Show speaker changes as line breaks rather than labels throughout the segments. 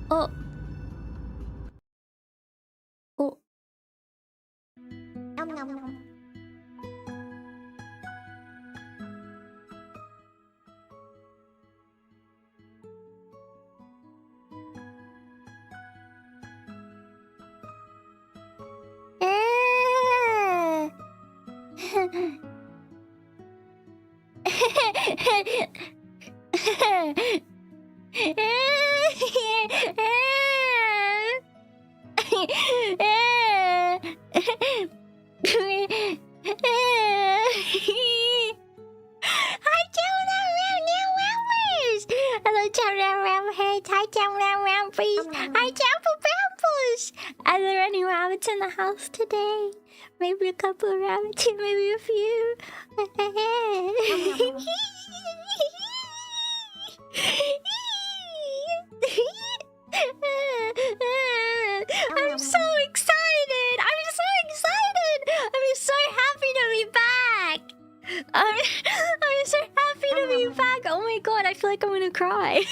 Oh. Oh.
Nom nom nom.
Are there any rabbits in the house today? Maybe a couple of rabbits, maybe a few. I'm so excited! I'm so excited! I'm so happy to be back! I'm so happy to be back! Oh my god, I feel like I'm gonna cry.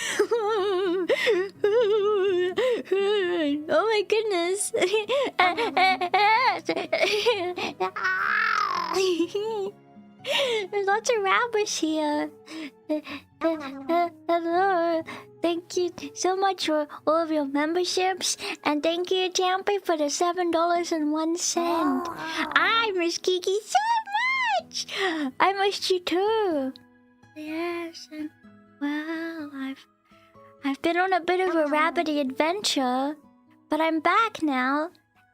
Oh my goodness. There's lots of rabbits here. Hello. Thank you so much for all of your memberships. And thank you, Champy, for the $7.01. I miss Kiki so much. I missed you too. Yes, and well, I've been on a bit of a rabbity adventure, but I'm back now,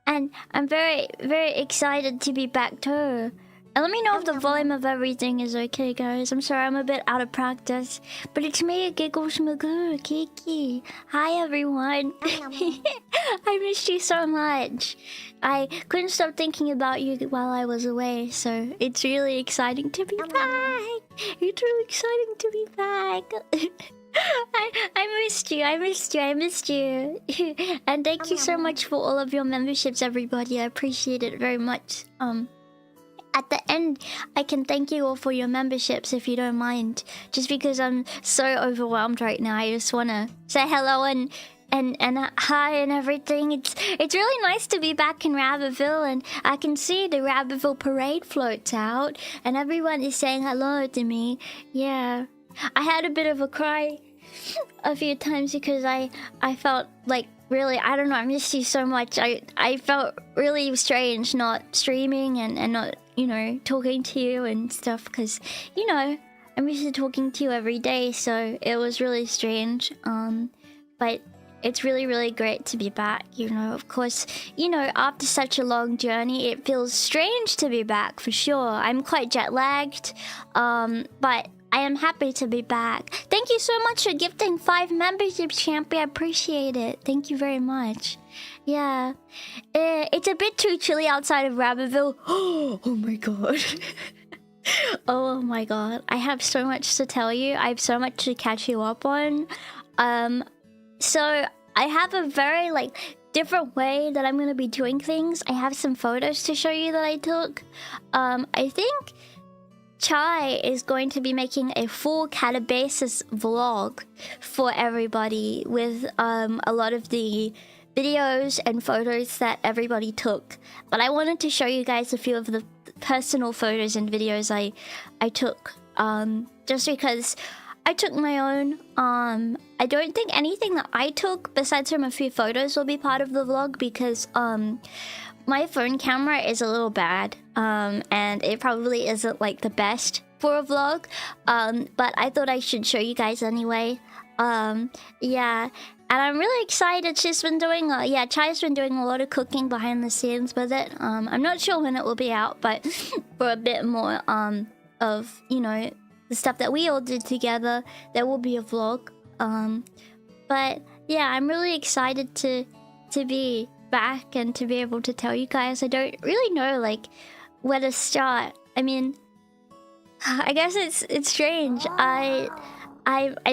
and I'm very, very excited to be back too. And let me know if the volume of everything is okay, guys. I'm sorry, I'm a bit out of practice, but it's me, Giggles Magoo, Kiki. Hi, everyone. I missed you so much. I couldn't stop thinking about you while I was away, so it's really exciting to be back. It's really exciting to be back. I missed you. And thank you so much for all of your memberships, everybody. I appreciate it very much. At the end, I can thank you all for your memberships if you don't mind. Just because I'm so overwhelmed right now, I just want to say hello and hi and everything. It's really nice to be back in Rabbitville, and I can see the Rabbitville parade floats out, and everyone is saying hello to me. Yeah, I had a bit of a cry a few times because I felt like, really, I don't know, I missed you so much. I felt really strange not streaming and not, you know, talking to you and stuff, because, you know, I'm used to talking to you every day, so it was really strange. But it's really, really great to be back, you know. Of course, you know, after such a long journey, it feels strange to be back, for sure. I'm quite jet-lagged, but I am happy to be back. Thank you so much for gifting 5 memberships, Champy. I appreciate it. Thank you very much. Yeah. It's a bit too chilly outside of Rabbitville. Oh my god. Oh my god. I have so much to tell you. I have so much to catch you up on. So I have a very, like, different way that I'm going to be doing things. I have some photos to show you that I took. I think Chai is going to be making a full Catabasis vlog for everybody with a lot of the videos and photos that everybody took. But I wanted to show you guys a few of the personal photos and videos I took, just because I took my own. I don't think anything that I took besides from a few photos will be part of the vlog, because my phone camera is a little bad, and it probably isn't like the best for a vlog, but I thought I should show you guys anyway. Yeah, and I'm really excited. She's been doing Chai's been doing a lot of cooking behind the scenes with it. I'm not sure when it will be out, but for a bit more of, you know, the stuff that we all did together, there will be a vlog. But yeah, I'm really excited to be back and to be able to tell you guys. I don't really know like where to start. I mean, I guess it's strange. I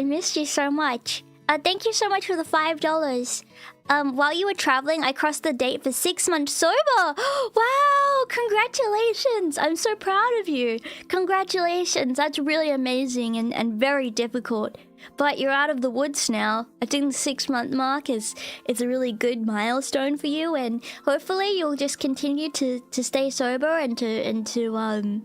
missed you so much. Thank you so much for the $5. While you were traveling, I crossed the date for 6 months sober. Wow, congratulations. I'm so proud of you. Congratulations. That's really amazing and very difficult. But you're out of the woods now. I think the 6-month mark is a really good milestone for you, and hopefully you'll just continue to stay sober and to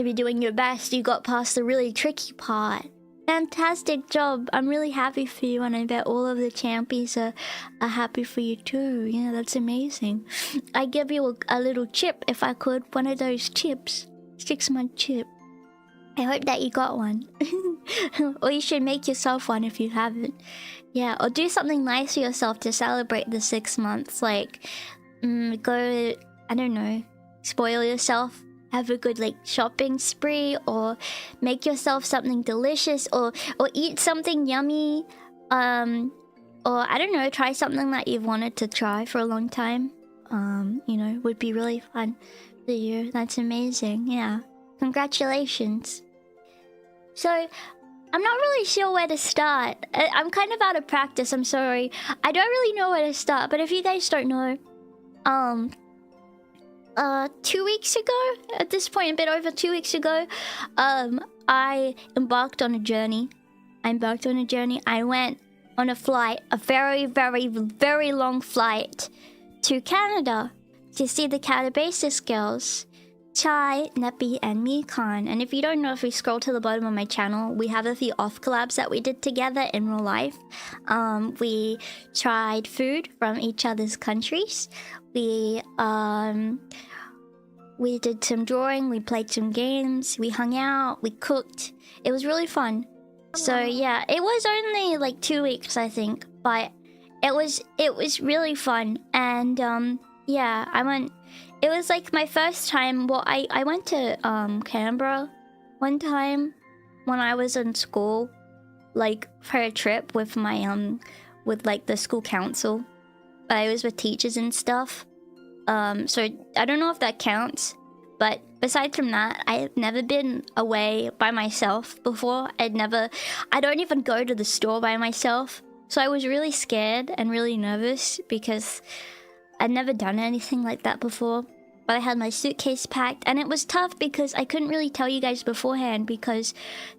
be doing your best. You got past the really tricky part. Fantastic job. I'm really happy for you, and I bet all of the champions are happy for you too. Yeah, that's amazing. I'd give you a little chip if I could. One of those chips. 6-month chip. I hope that you got one. Or you should make yourself one if you haven't. Yeah, or do something nice for yourself to celebrate the 6 months. Like, go, I don't know, spoil yourself. Have a good like shopping spree, or make yourself something delicious, or eat something yummy, or I don't know, try something that you've wanted to try for a long time. You know, would be really fun for you. That's amazing. Yeah, congratulations. So I'm not really sure where to start. I'm kind of out of practice, I'm sorry. I don't really know where to start, but if you guys don't know, 2 weeks ago, at this point, a bit over 2 weeks ago, I embarked on a journey. I went on a flight, a very, very, very long flight to Canada to see the Calabasas girls, Chai, Neppy, and Mikan. And if you don't know, if we scroll to the bottom of my channel, we have a few off collabs that we did together in real life. We tried food from each other's countries. We did some drawing, we played some games, we hung out, we cooked. It was really fun. So yeah, it was only like 2 weeks, I think, but it was really fun. And yeah, it was like my first time. Well, I went to Canberra one time when I was in school, like for a trip with my with like the school council. But I was with teachers and stuff. So I don't know if that counts, but besides from that, I've never been away by myself before. I don't even go to the store by myself. So I was really scared and really nervous because I'd never done anything like that before. But I had my suitcase packed, and it was tough because I couldn't really tell you guys beforehand because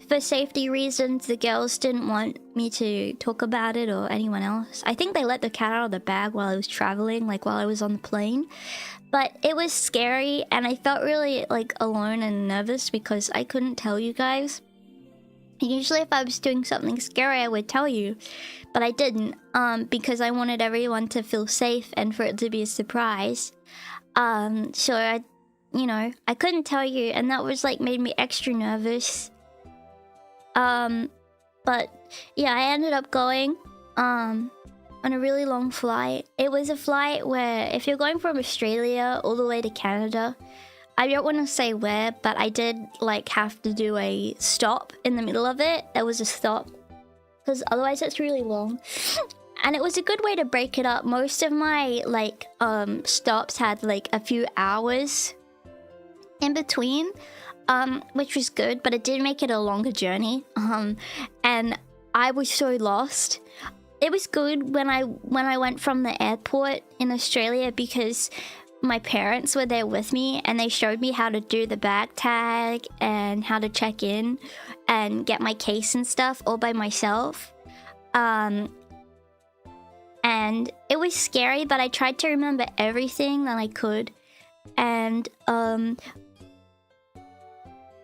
for safety reasons, the girls didn't want me to talk about it or anyone else. I think they let the cat out of the bag while I was traveling, like while I was on the plane. But it was scary, and I felt really like alone and nervous because I couldn't tell you guys. Usually if I was doing something scary, I would tell you, but I didn't, because I wanted everyone to feel safe and for it to be a surprise. So I couldn't tell you, and that was like made me extra nervous. But yeah, I ended up going on a really long flight. It was a flight where if you're going from Australia all the way to Canada, I don't want to say where, but I did like have to do a stop in the middle of it. There was a stop because otherwise it's really long. And it was a good way to break it up. Most of my like stops had like a few hours in between, which was good, but it did make it a longer journey. And I was so lost. It was good when I went from the airport in Australia because my parents were there with me and they showed me how to do the bag tag and how to check in and get my case and stuff all by myself. And it was scary, but I tried to remember everything that I could. And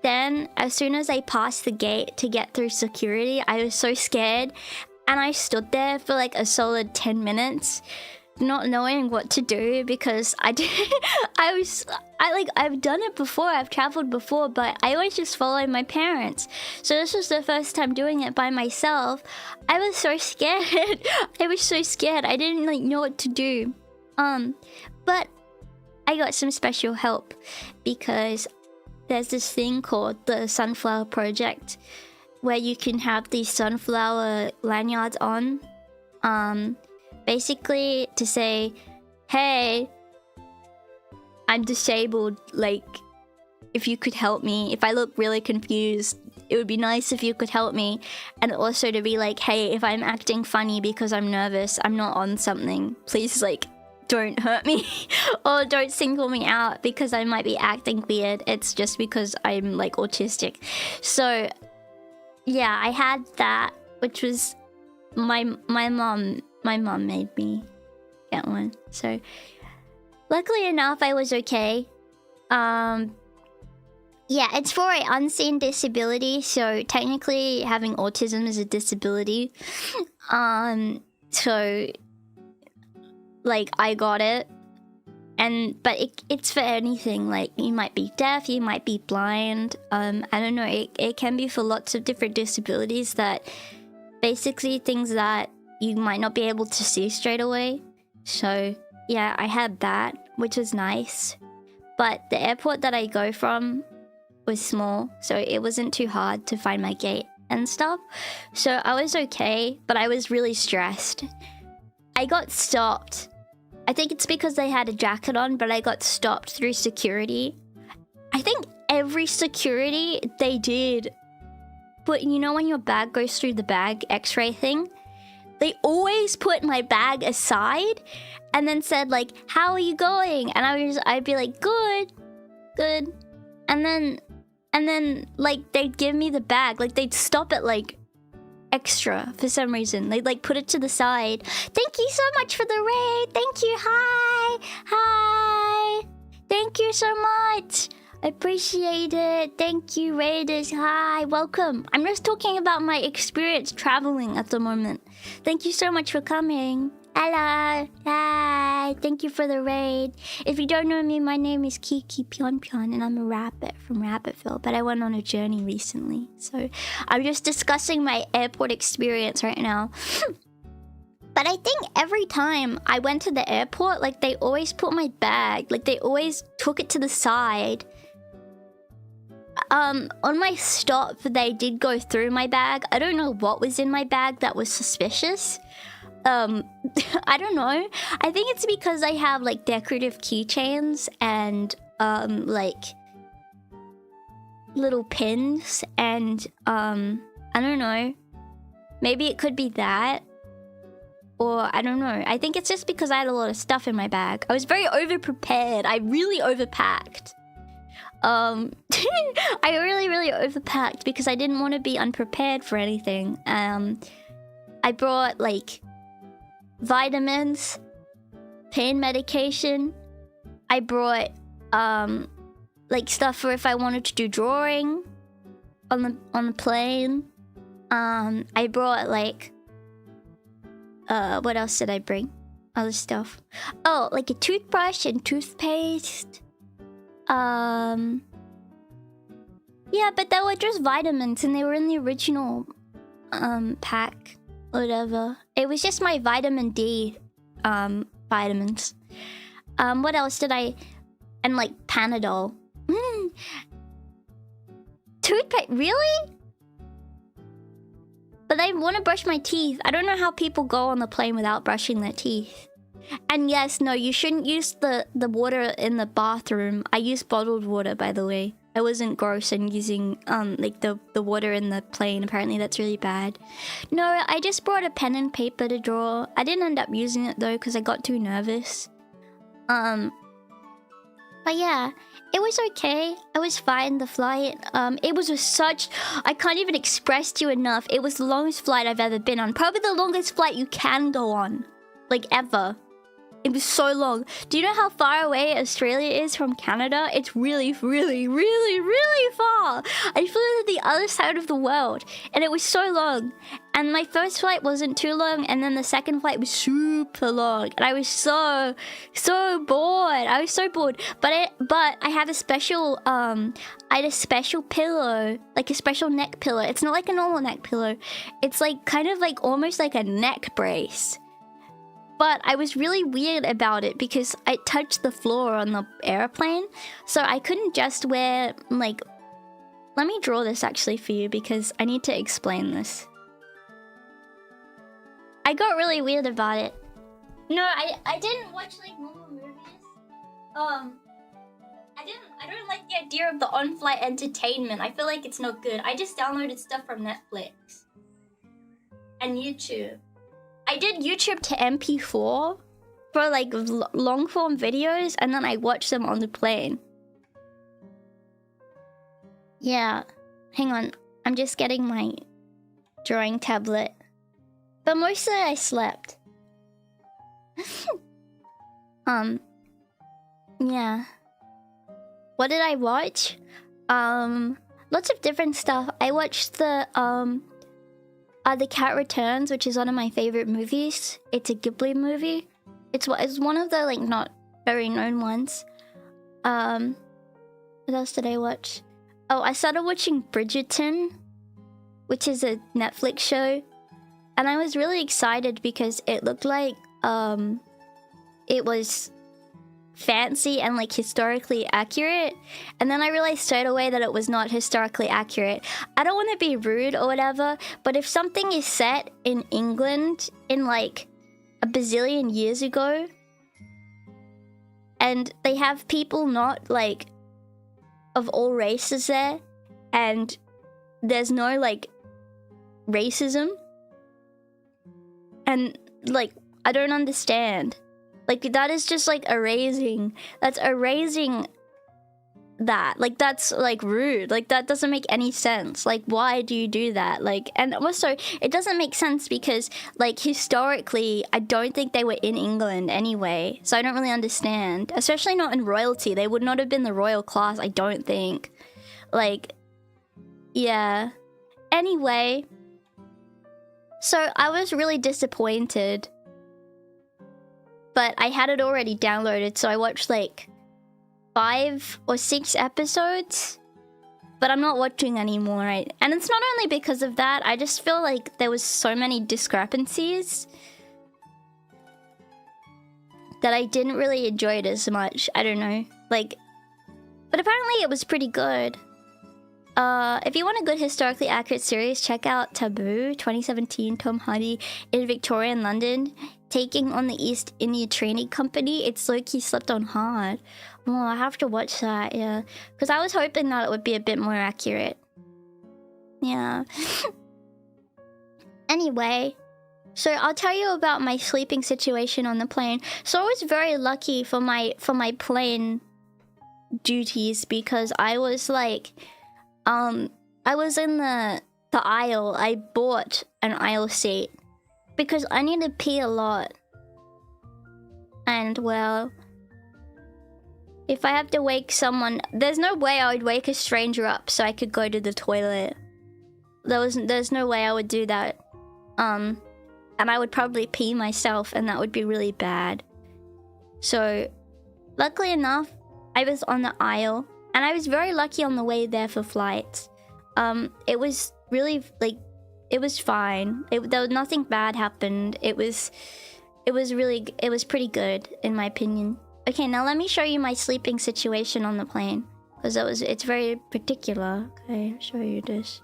then as soon as I passed the gate to get through security, I was so scared. And I stood there for like a solid 10 minutes not knowing what to do because I've done it before, I've traveled before, but I always just follow my parents. So this was the first time doing it by myself. I was so scared. I was so scared. I didn't like know what to do. But I got some special help because there's this thing called the Sunflower Project where you can have these sunflower lanyards on. Basically to say, hey, I'm disabled, like, if you could help me. If I look really confused, it would be nice if you could help me. And also to be like, hey, if I'm acting funny because I'm nervous, I'm not on something, please, like, don't hurt me or don't single me out because I might be acting weird. It's just because I'm, like, autistic. So, yeah, I had that, which was my mom made me get one. So luckily enough, I was okay. Yeah, it's for an unseen disability, so technically having autism is a disability. So like I got it, but it's for anything. Like you might be deaf, you might be blind. I don't know. It can be for lots of different disabilities, that basically things that you might not be able to see straight away. So yeah, I had that, which was nice. But the airport that I go from was small, so it wasn't too hard to find my gate and stuff. So I was okay, but I was really stressed. I got stopped. I think it's because I had a jacket on, but I got stopped through security. I think every security they did. But you know when your bag goes through the bag x-ray thing? They always put my bag aside and then said like, how are you going? And I'd be like, good. And then like they'd give me the bag. Like they'd stop it like extra for some reason. They'd like put it to the side. Thank you so much for the raid. Thank you. Hi. Thank you so much. I appreciate it. Thank you, Raiders. Hi, welcome. I'm just talking about my experience traveling at the moment. Thank you so much for coming. Hello. Hi. Thank you for the raid. If you don't know me, my name is Pyon, and I'm a rabbit from Rabbitville, but I went on a journey recently. So I'm just discussing my airport experience right now. But I think every time I went to the airport, like they always put my bag, like they always took it to the side. On my stop, they did go through my bag. I don't know what was in my bag that was suspicious. I don't know. I think it's because I have like decorative keychains and like little pins and I don't know. Maybe it could be that. Or I don't know. I think it's just because I had a lot of stuff in my bag. I was very over-prepared. I really overpacked. I really overpacked because I didn't want to be unprepared for anything. I brought like vitamins, pain medication. I brought like stuff for if I wanted to do drawing on the plane. I brought like what else did I bring? Other stuff. Oh, like a toothbrush and toothpaste. Yeah, but they were just vitamins and they were in the original pack, whatever. It was just my vitamin D vitamins. What else did I... And like Panadol. Toothpaste, really? But I want to brush my teeth. I don't know how people go on the plane without brushing their teeth. And yes, no, you shouldn't use the water in the bathroom. I use bottled water, by the way. I wasn't gross and using like the water in the plane. Apparently that's really bad. No, I just brought a pen and paper to draw. I didn't end up using it though because I got too nervous. But yeah, it was okay. I was fine, the flight. It was such... I can't even express to you enough. It was the longest flight I've ever been on. Probably the longest flight you can go on. Like, ever. It was so long. Do you know how far away Australia is from Canada? It's really, really, really, really far. I flew to the other side of the world, and it was so long. And my first flight wasn't too long, and then the second flight was super long. And I was so bored. I was so bored. But I had a special pillow, like a special neck pillow. It's not like a normal neck pillow. It's like kind of like almost like a neck brace. But I was really weird about it because I touched the floor on the airplane. So I couldn't just wear, like... Let me draw this actually for you because I need to explain this. I got really weird about it. No, I didn't watch, like, normal movies. I don't like the idea of the on-flight entertainment. I feel like it's not good. I just downloaded stuff from Netflix. And YouTube. I did YouTube to MP4 for like long form videos, and then I watched them on the plane. Yeah, hang on. I'm just getting my drawing tablet. But mostly I slept. Yeah. What did I watch? Lots of different stuff. I watched The Cat Returns, which is one of my favorite movies. It's a Ghibli movie. It's one of the like not very known ones. What else did I watch? Oh, I started watching Bridgerton, which is a Netflix show, and I was really excited because it looked like it was fancy and like historically accurate, and then I realized straight away that it was not historically accurate. I don't want to be rude or whatever, but if something is set in England in like a bazillion years ago and they have people not like of all races there and there's no like racism, and like I don't understand. Like, that is just, like, erasing. That's erasing that. Like, that's, like, rude. Like, that doesn't make any sense. Like, why do you do that? Like, and also, it doesn't make sense because, like, historically, I don't think they were in England anyway. So I don't really understand. Especially not in royalty. They would not have been the royal class, I don't think. Like, yeah. Anyway. So, I was really disappointed. But I had it already downloaded, so I watched like 5 or 6 episodes. But I'm not watching anymore, right? And it's not only because of that, I just feel like there was so many discrepancies that I didn't really enjoy it as much. I don't know. Like, but apparently it was pretty good. If you want a good historically accurate series, check out Taboo 2017, Tom Hardy in Victorian London, taking on the East India Trading Company. It's low-key slept on hard. Oh, I have to watch that, yeah. Because I was hoping that it would be a bit more accurate. Yeah. Anyway, so I'll tell you about my sleeping situation on the plane. So I was very lucky for my plane duties because I was like... I was in the aisle. I bought an aisle seat because I need to pee a lot. And well, if I have to wake someone, there's no way I would wake a stranger up so I could go to the toilet. There's no way I would do that. And I would probably pee myself, and that would be really bad. So, luckily enough, I was on the aisle. And I was very lucky on the way there for flights. It was really, like, it was fine. There was nothing bad happened. It was pretty good, in my opinion. Okay, now let me show you my sleeping situation on the plane. Because it's very particular. Okay, I'll show you this.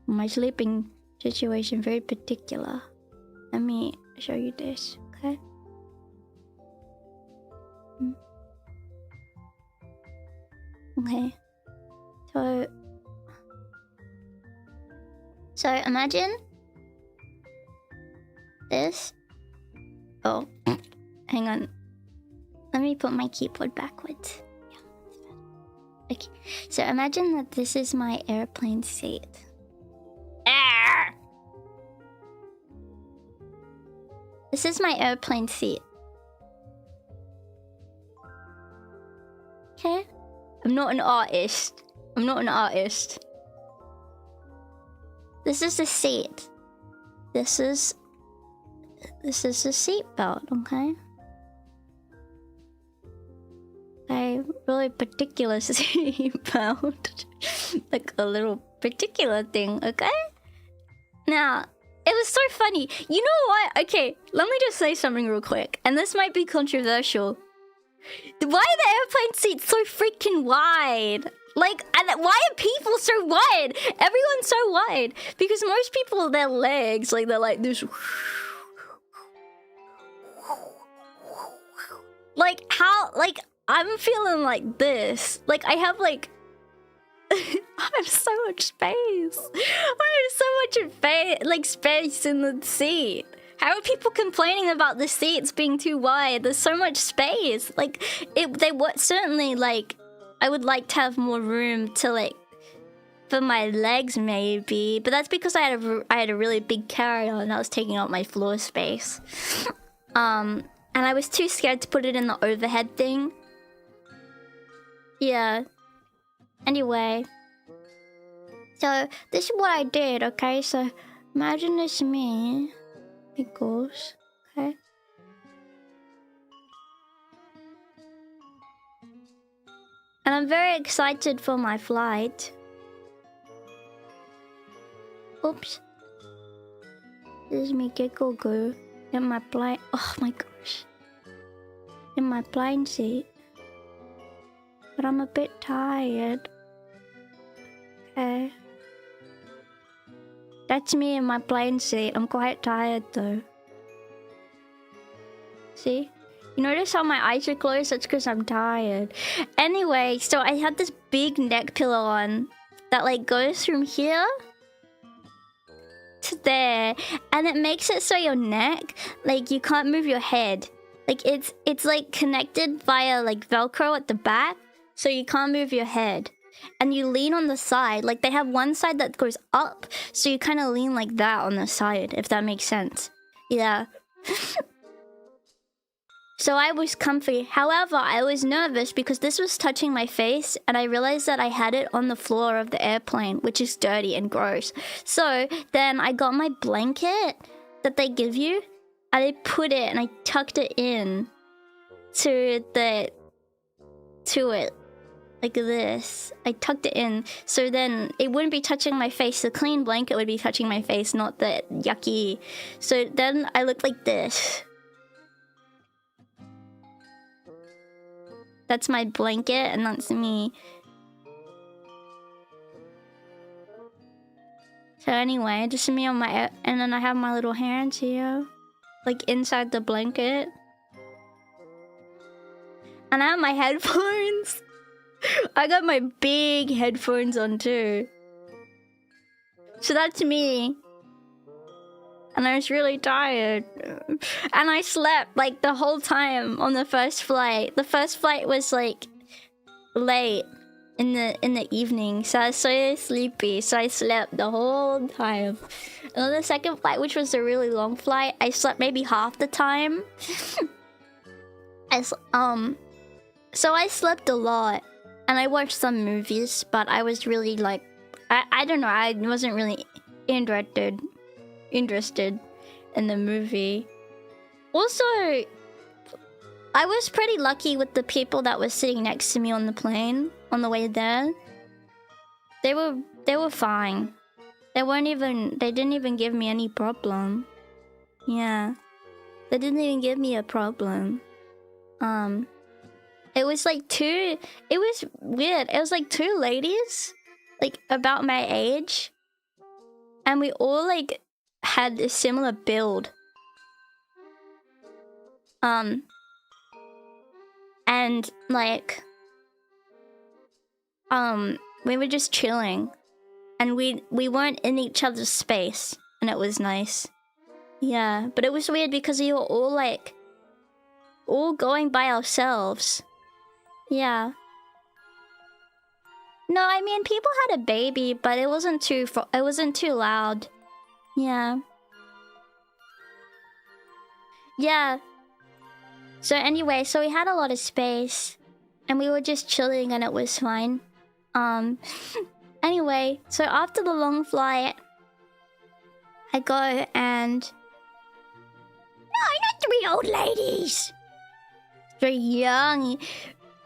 My sleeping situation, very particular. Let me show you this, okay? Okay, so imagine this. Oh, hang on. Let me put my keyboard backwards. Yeah, that's better. Okay, so imagine that this is my airplane seat. Ah! This is my airplane seat. Okay? I'm not an artist. I'm not an artist. This is the seat. This is the seat belt, okay? A really particular seat belt. Like a little particular thing, okay? Now, it was so funny. You know what? Okay, let me just say something real quick. And this might be controversial. Why are the airplane seats so freaking wide? Like, and why are people so wide? Everyone's so wide. Because most people, their legs, like, they're like this. Like, how, like, I'm feeling like this. Like, I have, like... I have so much space. I have so much space in the seat. How are people complaining about the seats being too wide? There's so much space. Like, they would certainly, like... I would like to have more room to, like... for my legs, maybe. But that's because I had a really big carry-on and I was taking up my floor space. And I was too scared to put it in the overhead thing. Yeah. Anyway. So, this is what I did, okay? So, imagine this me. It goes, okay? And I'm very excited for my flight. Oops. This is me giggle goo in my plane. Oh my gosh. In my plane seat. But I'm a bit tired. Okay. That's me in my plane seat. I'm quite tired though. See? You notice how my eyes are closed? That's because I'm tired. Anyway, so I had this big neck pillow on that like goes from here to there, and it makes it so your neck, like, you can't move your head. Like, it's like connected via like Velcro at the back, so you can't move your head. And you lean on the side. Like, they have one side that goes up, so you kind of lean like that on the side, if that makes sense. Yeah. So I was comfy. However, I was nervous because this was touching my face and I realized that I had it on the floor of the airplane, which is dirty and gross. So then I got my blanket that they give you and I put it and I tucked it in to it like this. I tucked it in so then it wouldn't be touching my face. The clean blanket would be touching my face, not the yucky. So then I looked like this. That's my blanket, and that's me. So anyway, just me on my... And then I have my little hands here. Like, inside the blanket. And I have my headphones. I got my big headphones on, too. So that's me. And I was really tired. And I slept, like, the whole time on the first flight. The first flight was, like, late in the evening. So I was so sleepy. So I slept the whole time. And on the second flight, which was a really long flight, I slept maybe half the time. So I slept a lot. And I watched some movies, but I was really, like... I don't know, I wasn't really interested in the movie. Also, I was pretty lucky with the people that were sitting next to me on the plane on the way there. They were fine. They didn't even give me any problem. Yeah. They didn't even give me a problem. It was like it was weird. It was like two ladies, like about my age. And we all like had a similar build. And like we were just chilling. And we weren't in each other's space. And it was nice. Yeah, but it was weird because we were all like all going by ourselves. Yeah. No, I mean people had a baby, but it wasn't too loud. Yeah. Yeah. So anyway, so we had a lot of space. and we were just chilling and it was fine. Anyway, so after the long flight, I go and... No, not 3 old ladies! 3 young,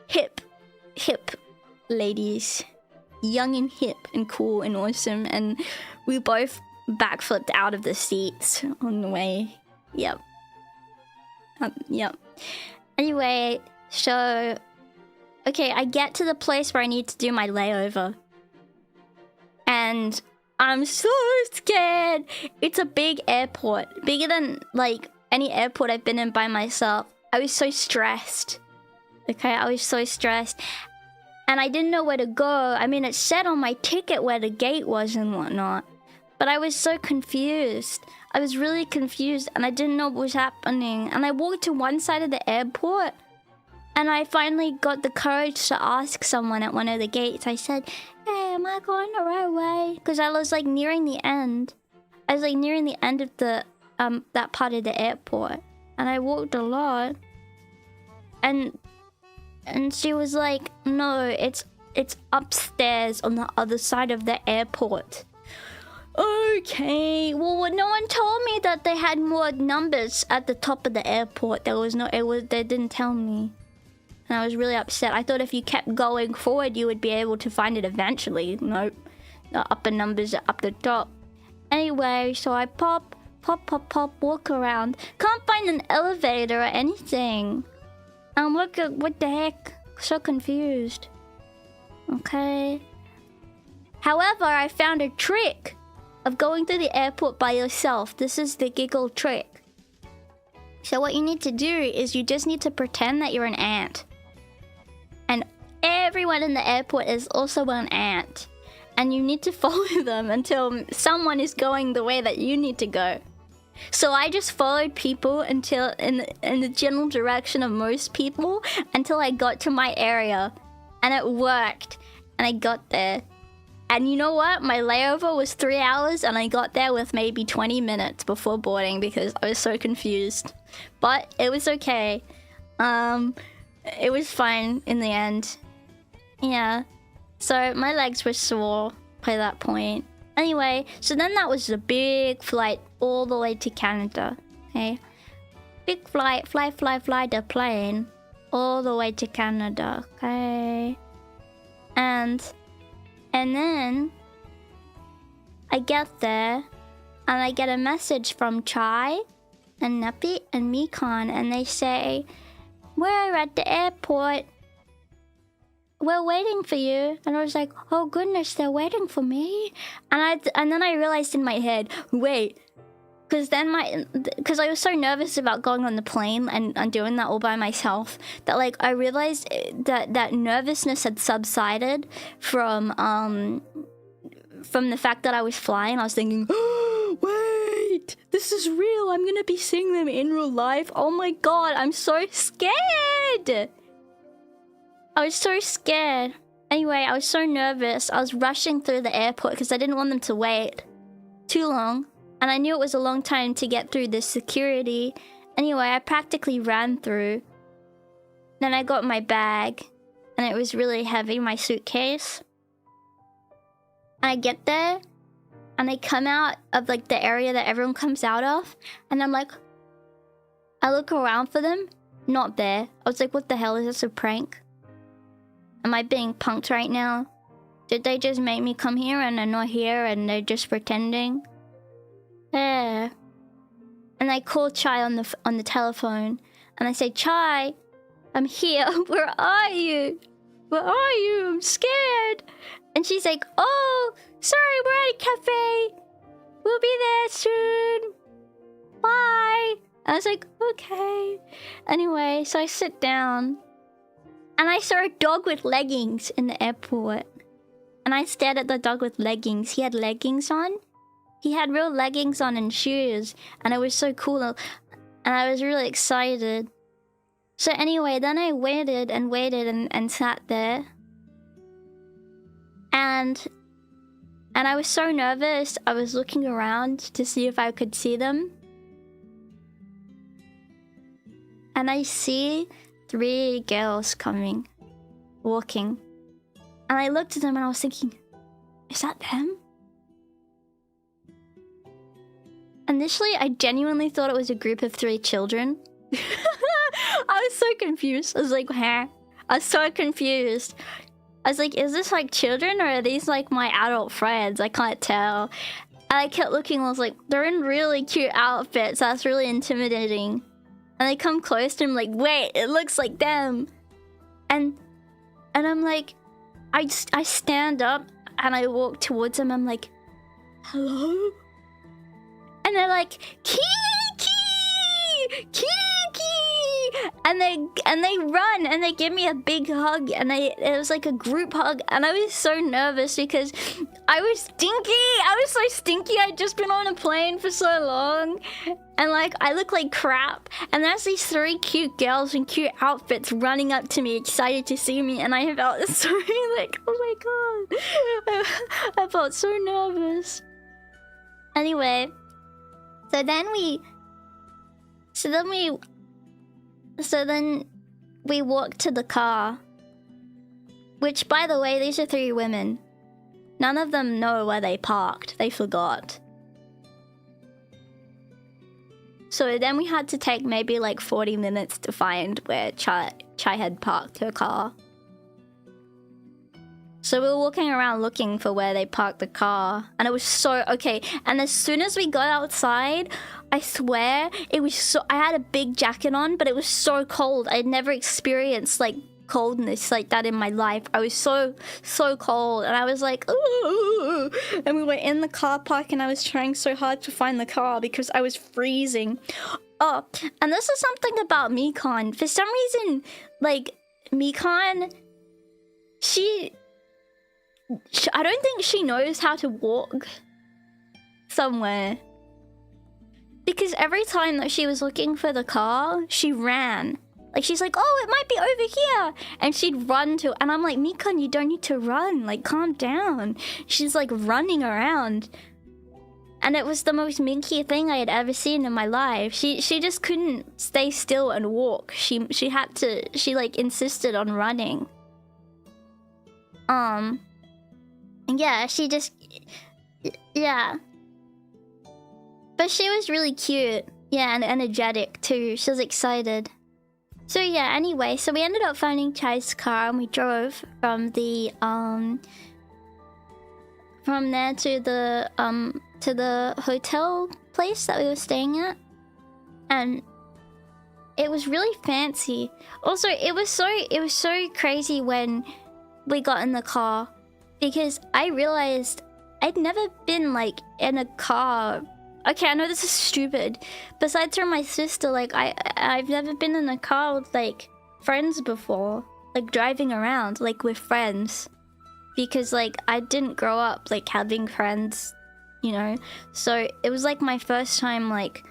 hip ladies. Young and hip and cool and awesome, and we both backflipped out of the seats on the way. Yep. Yep. Anyway, so... Okay, I get to the place where I need to do my layover. And I'm so scared. It's a big airport. Bigger than, like, any airport I've been in by myself. I was so stressed. Okay, I was so stressed. And I didn't know where to go. I mean, it said on my ticket where the gate was and whatnot. But I was so confused. I was really confused and I didn't know what was happening. And I walked to one side of the airport. And I finally got the courage to ask someone at one of the gates. I said, hey, am I going the right way? Because I was like nearing the end. I was like nearing the end of the that part of the airport. And I walked a lot. And she was like, no, it's upstairs on the other side of the airport. Okay, well, no one told me that they had more numbers at the top of the airport. They didn't tell me. And I was really upset. I thought if you kept going forward, you would be able to find it eventually. Nope. The upper numbers are up the top. Anyway, so I pop, walk around. Can't find an elevator or anything. Look at what the heck. So confused. Okay. However, I found a trick of going through the airport by yourself. This is the giggle trick. So what you need to do is you just need to pretend that you're an ant. And everyone in the airport is also an ant. And you need to follow them until someone is going the way that you need to go. So I just followed people until in the general direction of most people until I got to my area. And it worked. And I got there. And you know what? My layover was 3 hours and I got there with maybe 20 minutes before boarding because I was so confused. But it was okay. It was fine in the end. Yeah. So my legs were sore by that point. Anyway, so then that was a big flight all the way to Canada. Okay. Big flight, fly the plane all the way to Canada. Okay. And then I get there and I get a message from Chai and Nappy and Mikan, and they say, we're at the airport. We're waiting for you. And I was like, oh goodness, they're waiting for me. And then I realized in my head, wait, because I was so nervous about going on the plane and doing that all by myself that like I realized that nervousness had subsided from the fact that I was flying. I was thinking, oh, wait, this is real. I'm gonna be seeing them in real life. Oh my god, I'm so scared. I was so scared. Anyway, I was so nervous. I was rushing through the airport because I didn't want them to wait too long. And I knew it was a long time to get through the security. Anyway, I practically ran through. Then I got my bag. And it was really heavy, my suitcase. And I get there. And I come out of like the area that everyone comes out of. And I'm like... I look around for them. Not there. I was like, what the hell? Is this a prank? Am I being punked right now? Did they just make me come here and they're not here and they're just pretending? Yeah. And I call Chai on the telephone. And I say, Chai, I'm here. Where are you? Where are you? I'm scared. And she's like, oh, sorry, we're at a cafe. We'll be there soon. Bye. I was like, okay. Anyway, so I sit down. And I saw a dog with leggings in the airport. And I stared at the dog with leggings. He had leggings on. He had real leggings on and shoes. And it was so cool. And I was really excited. So anyway, then I waited and sat there. And I was so nervous. I was looking around to see if I could see them. And I see 3 girls coming. walking. And I looked at them and I was thinking, is that them? Initially, I genuinely thought it was a group of 3 children. I was so confused. I was like, huh? I was so confused. I was like, is this like children or are these like my adult friends? I can't tell. And I kept looking and I was like, they're in really cute outfits. That's really intimidating. And they come close to him like, wait, it looks like them. And I'm like, I stand up and I walk towards them. I'm like, hello? And they're like, Kiki! Kiki! And they run and they give me a big hug and it was like a group hug and I was so nervous because I was stinky. I was so stinky. I'd just been on a plane for so long and like I look like crap. And there's these 3 cute girls in cute outfits running up to me, excited to see me, and I felt so like, oh my god. I felt so nervous. Anyway, so then we walked to the car. Which, by the way, these are 3 women. None of them know where they parked. They forgot. So then we had to take maybe like 40 minutes to find where Chai had parked her car. So we were walking around looking for where they parked the car. And it was so... Okay, and as soon as we got outside, I swear, it was so... I had a big jacket on, but it was so cold. I'd never experienced, like, coldness like that in my life. I was so cold. And I was like, ooh. And we were in the car park, and I was trying so hard to find the car because I was freezing. Oh, and this is something about Mikan. For some reason, like, Mikan... I don't think she knows how to walk somewhere. Because every time that she was looking for the car, she ran. Like, she's like, oh, it might be over here. And she'd run to... And I'm like, Mikan, you don't need to run. Like, calm down. She's, like, running around. And it was the most minky thing I had ever seen in my life. She just couldn't stay still and walk. She had to... She, like, insisted on running. Yeah, she just... Yeah. But she was really cute. Yeah, and energetic, too. She was excited. So, yeah, anyway. So, we ended up finding Chai's car, and we drove from the, from there to the hotel place that we were staying at. And it was really fancy. Also, it was so crazy when we got in the car. Because I realized I'd never been, like, in a car. Okay, I know this is stupid. Besides from my sister, like, I've never been in a car with, like, friends before. Like, driving around, like, with friends. Because, like, I didn't grow up, like, having friends, you know? So, it was, like, my first time, like,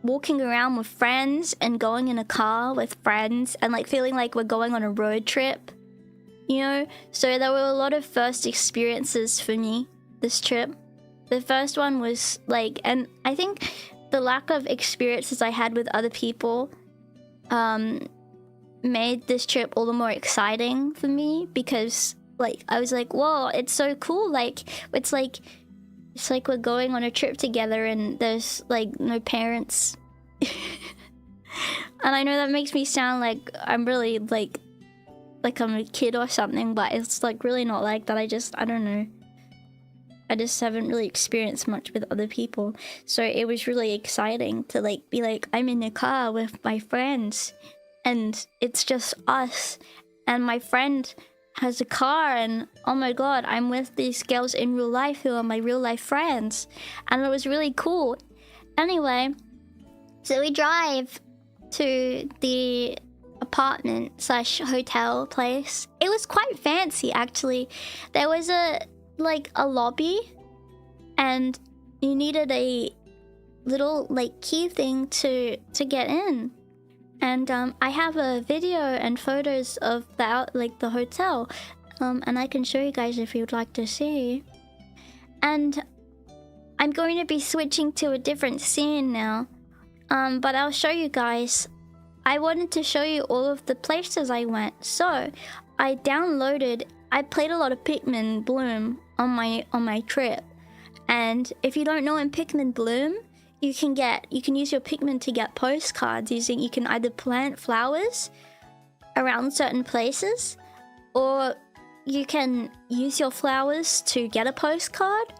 walking around with friends and going in a car with friends and, like, feeling like we're going on a road trip. You know, so there were a lot of first experiences for me this trip. The first one was like, and I think the lack of experiences I had with other people made this trip all the more exciting for me because like I was like, whoa, it's so cool. Like it's like we're going on a trip together and there's like no parents. And I know that makes me sound like I'm really like I'm a kid or something, but it's like really not like that. I don't know. I just haven't really experienced much with other people. So it was really exciting to like be like, I'm in a car with my friends and it's just us. And my friend has a car and oh my god, I'm with these girls in real life who are my real life friends. And it was really cool. Anyway, so we drive to the apartment / hotel place. It was quite fancy actually. There was a lobby and you needed a little like key thing to get in. And I have a video and photos of the hotel and I can show you guys if you'd like to see. And I'm going to be switching to a different scene now, but I'll show you guys. I wanted to show you all of the places I went. So I played a lot of Pikmin Bloom on my trip. And if you don't know in Pikmin Bloom, you can use your Pikmin to get postcards you can either plant flowers around certain places, or you can use your flowers to get a postcard.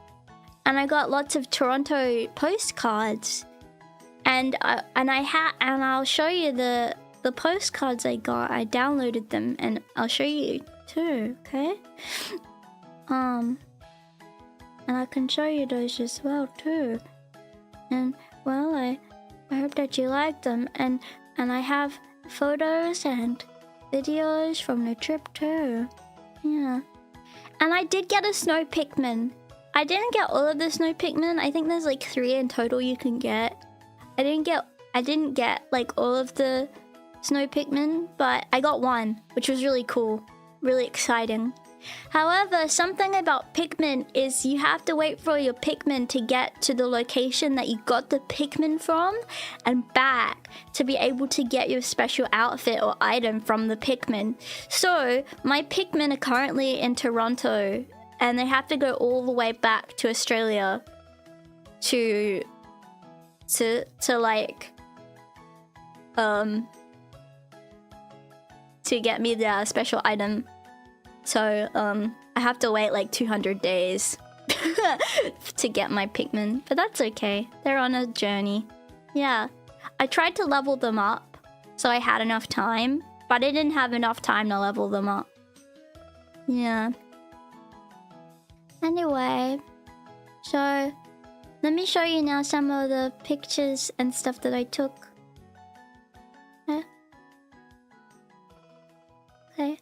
And I got lots of Toronto postcards. And I'll show you the postcards I got. I downloaded them and I'll show you too, okay? And I can show you those as well too. And well, I hope that you like them. And I have photos and videos from the trip too. Yeah. And I did get a snow Pikmin. I didn't get all of the snow Pikmin. I think there's like 3 in total you can get. I didn't get like all of the snow Pikmin, but I got one, which was really cool. Really exciting. However, something about Pikmin is you have to wait for your Pikmin to get to the location that you got the Pikmin from and back to be able to get your special outfit or item from the Pikmin. So, my Pikmin are currently in Toronto and they have to go all the way back to Australia to like to get me the special item. So, I have to wait like 200 days to get my Pikmin. But that's okay. They're on a journey. Yeah. I tried to level them up so I had enough time, but I didn't have enough time to level them up. Yeah. Anyway, so let me show you now some of the pictures and stuff that I took. Okay.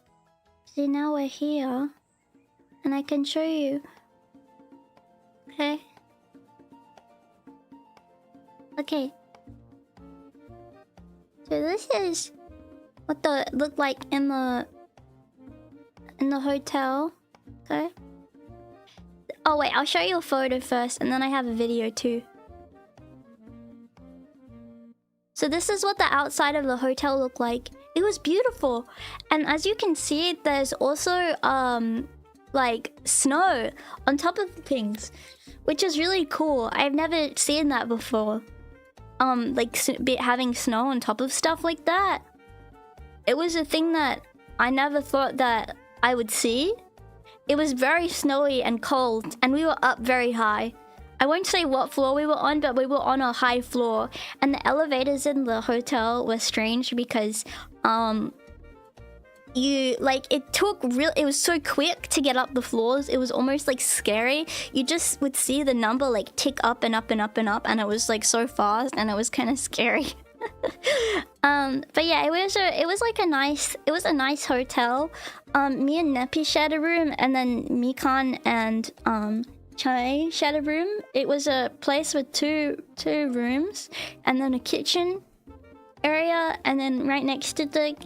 See, now we're here. And I can show you. Okay. Okay. So this is what it looked like in the hotel. Okay. Oh wait, I'll show you a photo first and then I have a video too. So this is what the outside of the hotel looked like. It was beautiful. And as you can see, there's also like snow on top of things, which is really cool. I've never seen that before. Like having snow on top of stuff like that. It was a thing that I never thought that I would see. It was very snowy and cold, and we were up very high. I won't say what floor we were on, but we were on a high floor. And the elevators in the hotel were strange because, it was so quick to get up the floors. It was almost like scary. You just would see the number like tick up and up and up and up, and it was like so fast, and it was kind of scary. But yeah, it was a nice hotel. Me and Neppy shared a room, and then Mikan and Chai shared a room. It was a place with two rooms, and then a kitchen area, and then right next to the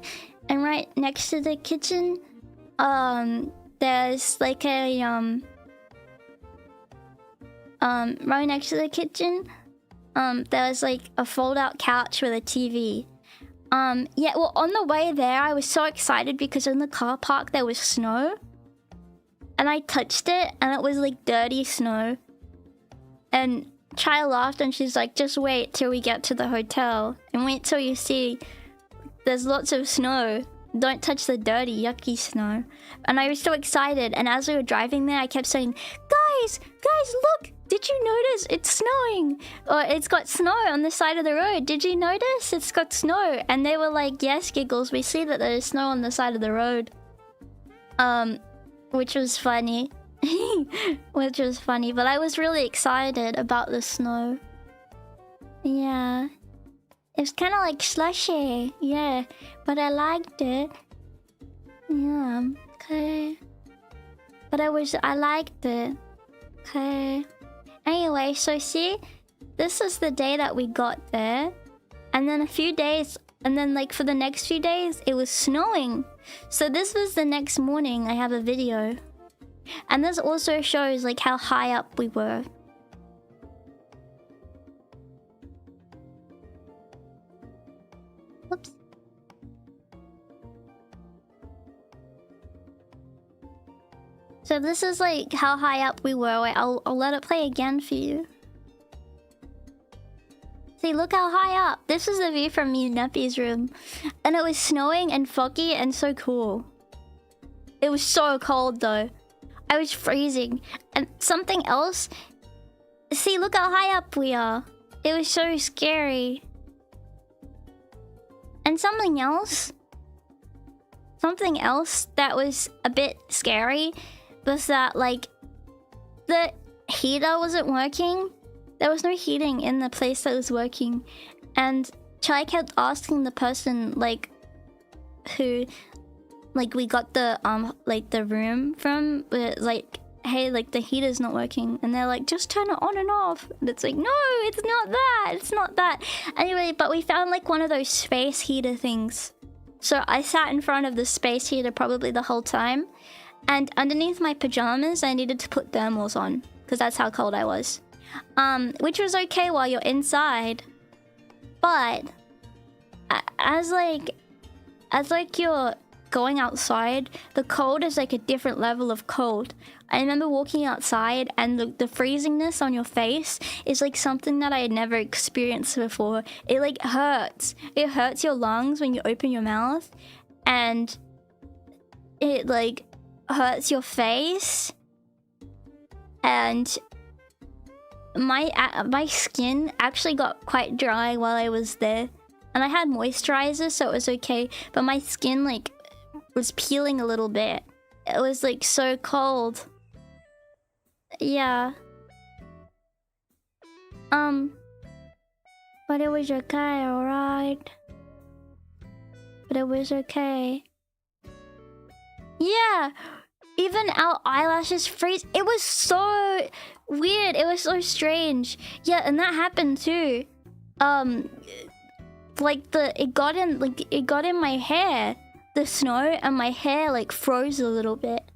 kitchen, there's like a right next to the kitchen, there's like a fold-out couch with a TV. Yeah, well, on the way there, I was so excited because in the car park there was snow. And I touched it, and it was like dirty snow. And Chai laughed, and she's like, just wait till we get to the hotel. And wait till you see there's lots of snow. Don't touch the dirty, yucky snow. And I was so excited, and as we were driving there, I kept saying, guys, look! Did you notice it's snowing? Or it's got snow on the side of the road. Did you notice it's got snow? And they were like, yes, Giggles, we see that there's snow on the side of the road. Which was funny. Which was funny, but I was really excited about the snow. Yeah. It was kind of like slushy. Yeah. But I liked it. Yeah. Okay. But I liked it. Okay. Anyway, so see, this is the day that we got there. And then a few days, and then like for the next few days, it was snowing. So this was the next morning. I have a video. And this also shows like how high up we were. Whoops. So this is like how high up we were. Wait, I'll let it play again for you. See, look how high up. This is the view from me and Neppy's room. And it was snowing and foggy and so cool. It was so cold though. I was freezing. And something else. See, look how high up we are. It was so scary. And something else that was a bit scary was that, like, the heater wasn't working. There was no heating in the place that was working. And Chai kept asking the person, like, who, like, we got the, like, the room from, like, hey, like, the heater's not working. And they're like, just turn it on and off. And it's like, no, it's not that. It's not that. Anyway, but we found, like, one of those space heater things. So I sat in front of the space heater probably the whole time. And underneath my pajamas, I needed to put thermals on. Because that's how cold I was. Which was okay while you're inside. But as you're going outside, the cold is like a different level of cold. I remember walking outside and the freezingness on your face is like something that I had never experienced before. It like hurts. It hurts your lungs when you open your mouth. And it like hurts your face. And my skin actually got quite dry while I was there. And I had moisturizer, so it was okay. But my skin like was peeling a little bit. It was like so cold. Yeah. But it was okay, alright. But it was okay. Yeah. Even our eyelashes freeze. It was so weird. It was so strange. Yeah, and that happened too. Like it got in my hair. The snow and my hair like froze a little bit.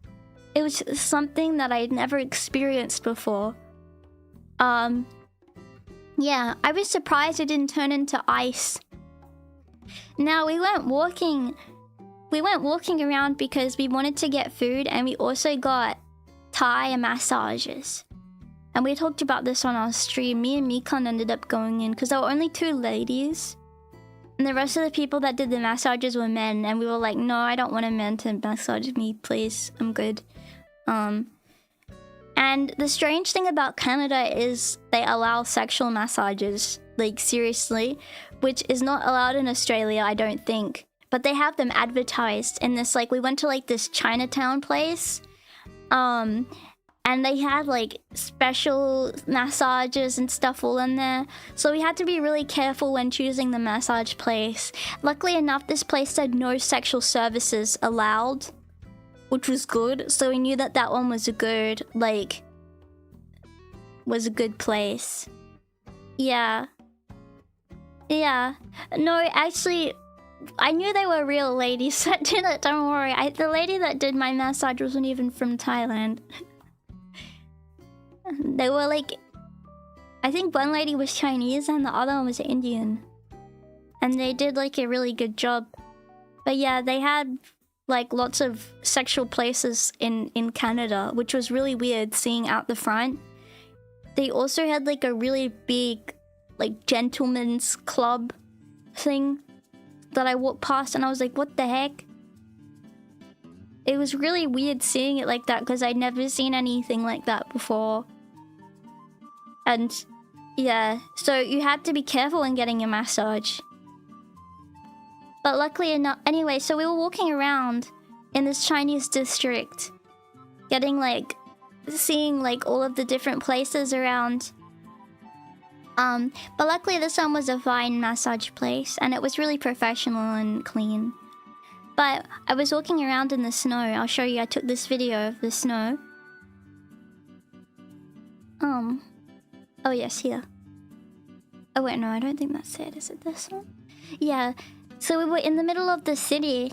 It was something that I'd never experienced before. Yeah, I was surprised it didn't turn into ice. Now we went walking around because we wanted to get food, and we also got Thai massages. And we talked about this on our stream. Me and Mikan ended up going in because there were only 2 ladies. And the rest of the people that did the massages were men. And we were like, no, I don't want a man to massage me, please. I'm good. And the strange thing about Canada is they allow sexual massages. Like, seriously. Which is not allowed in Australia, I don't think. But they have them advertised in this, like, we went to, like, this Chinatown place. And they had, like, special massages and stuff all in there. So we had to be really careful when choosing the massage place. Luckily enough, this place said no sexual services allowed. Which was good. So we knew that that one was a good, like... was a good place. Yeah. Yeah. No, actually... I knew they were real ladies that did it, don't worry. The lady that did my massage wasn't even from Thailand. They were like... I think one lady was Chinese and the other one was Indian. And they did like a really good job. But yeah, they had like lots of sexual places in Canada, which was really weird seeing out the front. They also had like a really big like gentleman's club thing that I walked past, and I was like, what the heck? It was really weird seeing it like that because I'd never seen anything like that before. And yeah, so you had to be careful when getting a massage. But luckily enough, anyway, so we were walking around in this Chinese district, getting like, seeing like all of the different places around. But luckily this one was a fine massage place, and it was really professional and clean. But I was walking around in the snow. I'll show you, I took this video of the snow. Oh yes, here. Oh wait, no, I don't think that's it. Is it this one? Yeah, so we were in the middle of the city.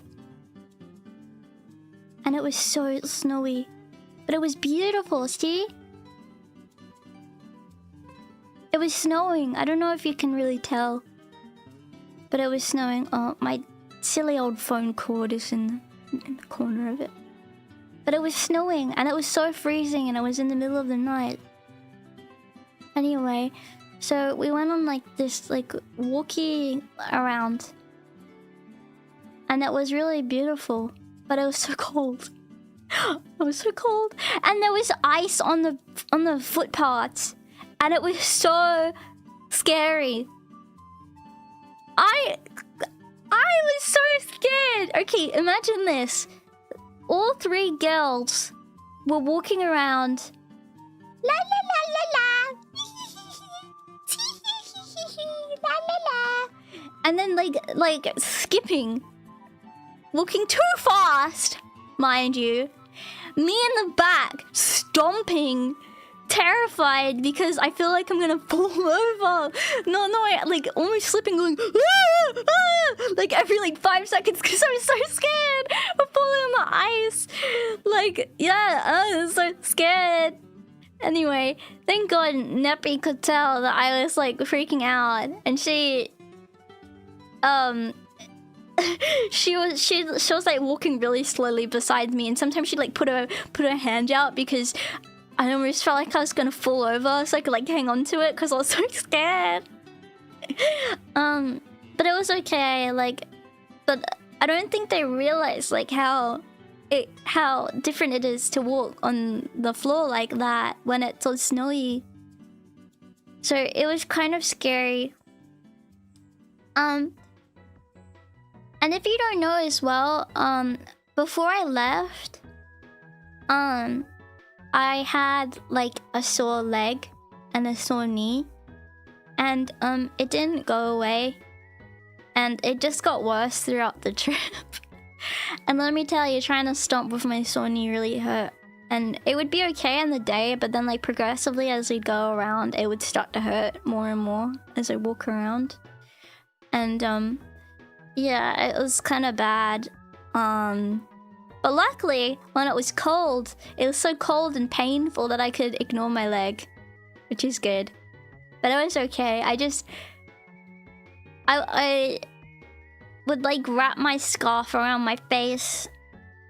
And it was so snowy. But it was beautiful, see? It was snowing. I don't know if you can really tell. But it was snowing. Oh, my silly old phone cord is in the corner of it. But it was snowing and it was so freezing and it was in the middle of the night. Anyway, so we went on like this like walking around. And it was really beautiful. But it was so cold. It was so cold. And there was ice on the footpaths. And it was so scary. I was so scared. Okay, imagine this. All 3 girls were walking around. La la la la la. La la la. And then like skipping. Walking too fast, mind you. Me in the back, stomping. Terrified because I feel like I'm gonna fall over. No, like almost slipping, going ah, ah, like every like 5 seconds because I'm so scared of falling on the ice. Like, yeah, I was so scared. Anyway, thank God Neppy could tell that I was like freaking out, and she was like walking really slowly beside me, and sometimes she'd like put her hand out because I almost felt like I was gonna fall over, so I could like hang on to it because I was so scared. But it was okay. Like, but I don't think they realized like how different it is to walk on the floor like that when it's so snowy. So it was kind of scary. And if you don't know as well, before I left, I had like a sore leg and a sore knee, and it didn't go away, and it just got worse throughout the trip. And let me tell you, trying to stomp with my sore knee really hurt. And it would be okay in the day, but then like progressively as we'd go around, it would start to hurt more and more as I walk around. And yeah, it was kind of bad. But luckily, when it was cold, it was so cold and painful that I could ignore my leg, which is good. But it was okay. I would like wrap my scarf around my face,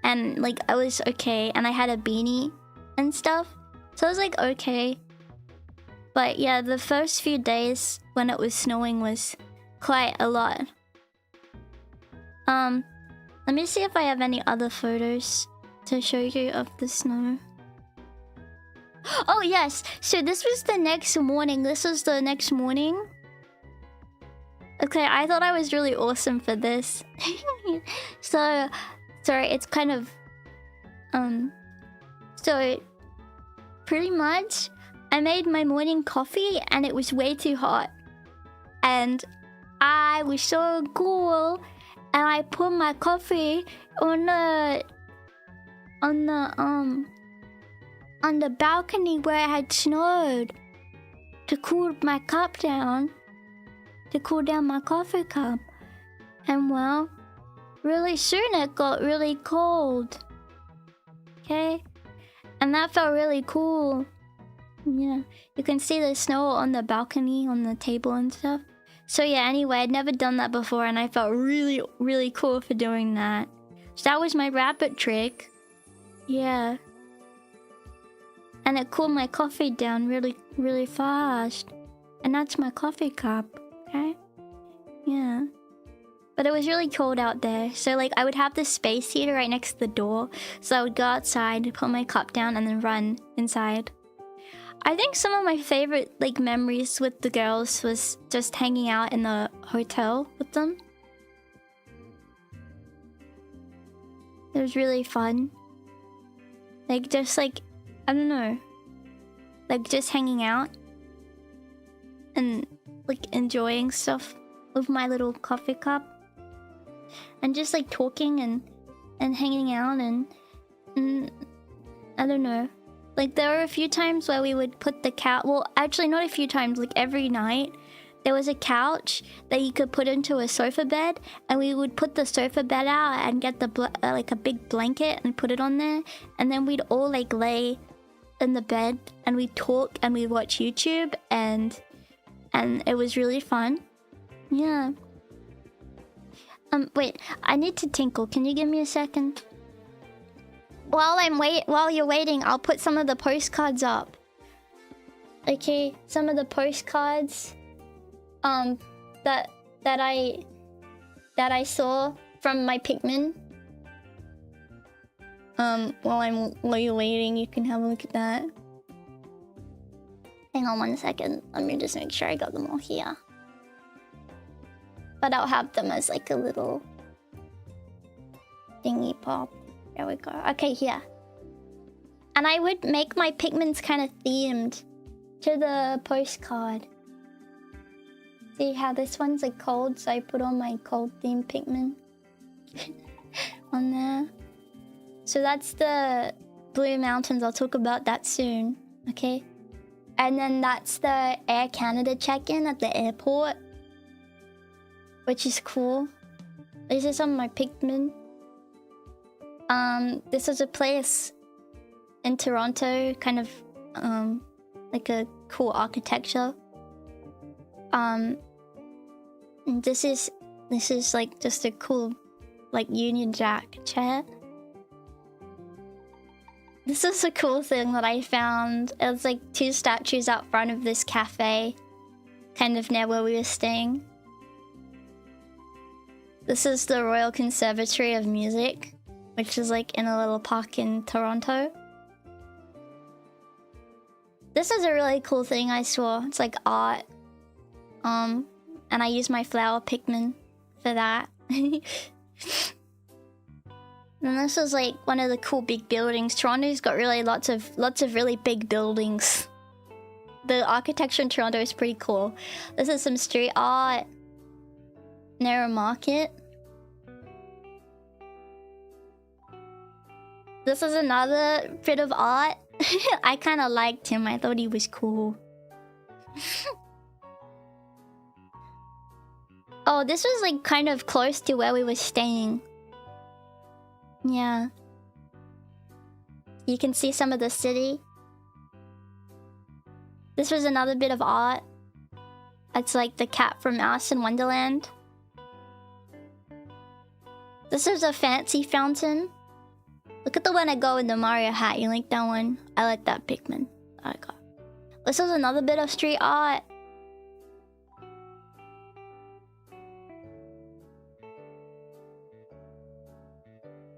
and like I was okay, and I had a beanie and stuff, so I was like okay. But yeah, the first few days when it was snowing was quite a lot. Let me see if I have any other photos to show you of the snow. Oh yes, so this was the next morning. This was the next morning. Okay, I thought I was really awesome for this. So, sorry, it's kind of... So, pretty much, I made my morning coffee and it was way too hot. And I was so cool. And I put my coffee on the balcony where it had snowed to cool my cup down. To cool down my coffee cup. And well, really soon it got really cold. Okay? And that felt really cool. Yeah. You can see the snow on the balcony, on the table and stuff. So yeah, anyway, I'd never done that before and I felt really, really cool for doing that. So that was my rabbit trick. Yeah. And it cooled my coffee down really, really fast. And that's my coffee cup. Okay? Yeah. But it was really cold out there. So like I would have the space heater right next to the door. So I would go outside, put my cup down and then run inside. I think some of my favorite like memories with the girls was just hanging out in the hotel with them. It was really fun. Like just like, I don't know. Like just hanging out. And like enjoying stuff with my little coffee cup. And just like talking and hanging out and I don't know. Like there were a few times where we would put the couch, well actually not a few times, like every night there was a couch that you could put into a sofa bed, and we would put the sofa bed out and get the like a big blanket and put it on there, and then we'd all like lay in the bed and we'd talk and we'd watch YouTube, and it was really fun. Yeah. Wait, I need to tinkle. Can you give me a second? while you're waiting, I'll put some of the postcards up. Okay, some of the postcards that I saw from my Pikmin. While you're waiting, you can have a look at that. Hang on 1 second. Let me just make sure I got them all here. But I'll have them as like a little thingy pop. There we go. Okay, here. And I would make my Pikmins kind of themed to the postcard. See how this one's like cold, so I put on my cold themed Pikmin on there. So that's the Blue Mountains. I'll talk about that soon. Okay. And then that's the Air Canada check-in at the airport, which is cool. This is some of my Pikmin. This is a place in Toronto, kind of like a cool architecture. This is like just a cool like Union Jack chair. This is a cool thing that I found. It was like 2 statues out front of this cafe, kind of near where we were staying. This is the Royal Conservatory of Music, which is like in a little park in Toronto. This is a really cool thing I saw. It's like art. And I use my flower Pikmin for that. And this is like one of the cool big buildings. Toronto's got really lots of really big buildings. The architecture in Toronto is pretty cool. This is some street art near a market. This is another bit of art. I kind of liked him. I thought he was cool. Oh, this was like kind of close to where we were staying. Yeah. You can see some of the city. This was another bit of art. It's like the cat from Alice in Wonderland. This is a fancy fountain. Look at the one I got with the Mario hat. You like that one? I like that Pikmin. I got. This is another bit of street art.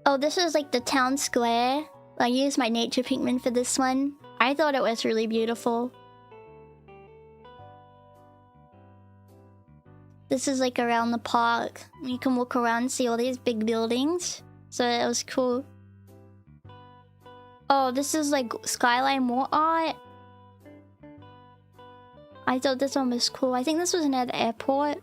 Oh, this is like the town square. I used my nature Pikmin for this one. I thought it was really beautiful. This is like around the park. You can walk around and see all these big buildings. So it was cool. Oh, this is like skyline wall art. I thought this one was cool. I think this was near the airport.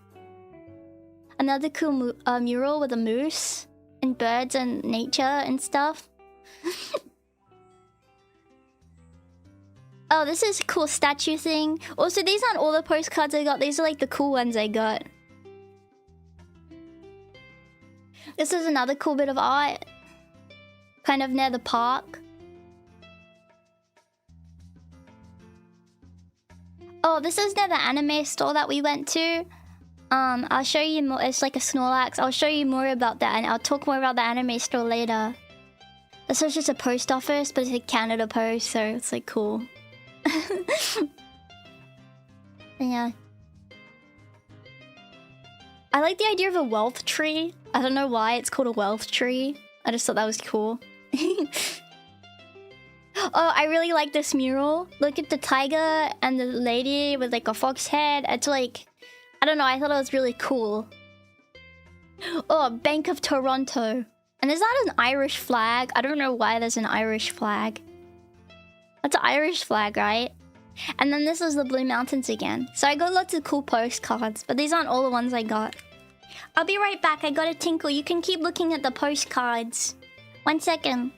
Another cool mural with a moose and birds and nature and stuff. Oh, this is a cool statue thing. Also, these aren't all the postcards I got. These are like the cool ones I got. This is another cool bit of art. Kind of near the park. Oh, this is near the anime store that we went to. I'll show you more. It's like a Snorlax. I'll show you more about that, and I'll talk more about the anime store later. This is just a post office, but it's like Canada Post, so it's like cool. Yeah. I like the idea of a wealth tree. I don't know why it's called a wealth tree. I just thought that was cool. Oh, I really like this mural. Look at the tiger and the lady with like a fox head. It's like, I don't know, I thought it was really cool. Oh, Bank of Toronto. And is that an Irish flag? I don't know why there's an Irish flag. That's an Irish flag, right? And then this is the Blue Mountains again. So I got lots of cool postcards, but these aren't all the ones I got. I'll be right back. I gotta tinkle. You can keep looking at the postcards. 1 second.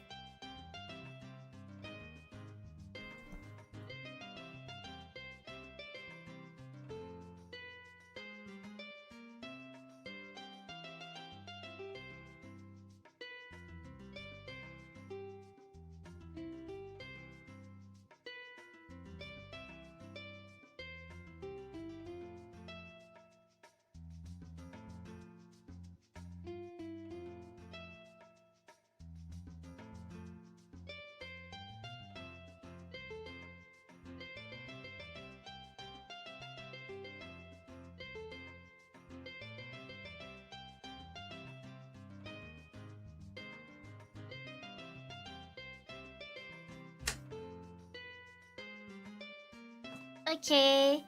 Okay.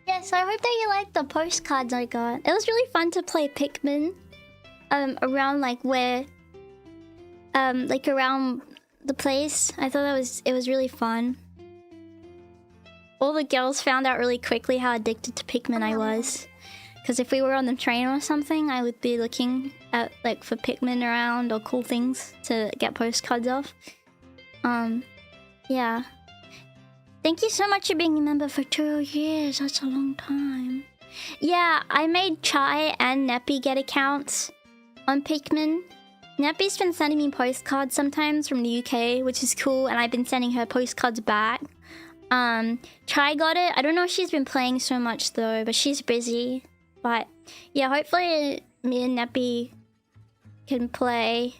Yes, I hope that you liked the postcards I got. It was really fun to play Pikmin. Around like where... like around the place. I thought it was really fun. All the girls found out really quickly how addicted to Pikmin I was. Because if we were on the train or something, I would be looking at like for Pikmin around or cool things to get postcards of. Yeah. Thank you so much for being a member for 2 years. That's a long time. Yeah, I made Chai and Neppy get accounts on Pikmin. Neppy's been sending me postcards sometimes from the UK, which is cool, and I've been sending her postcards back. Chai got it. I don't know if she's been playing so much though, but she's busy. But yeah, hopefully me and Neppy can play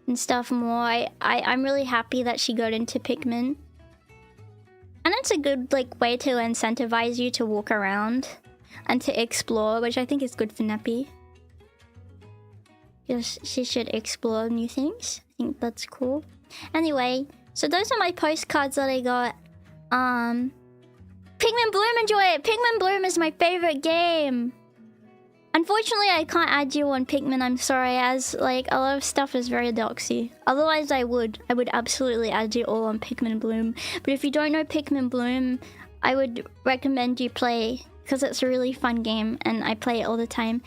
and stuff more. I'm really happy that she got into Pikmin. And it's a good like way to incentivize you to walk around and to explore, which I think is good for Neppy. Yes, she should explore new things. I think that's cool. Anyway, so those are my postcards that I got. Pikmin Bloom, enjoy it! Pikmin Bloom is my favorite game! Unfortunately, I can't add you on Pikmin, I'm sorry, as like a lot of stuff is very doxy. Otherwise I would absolutely add you all on Pikmin Bloom. But if you don't know Pikmin Bloom, I would recommend you play, because it's a really fun game and I play it all the time.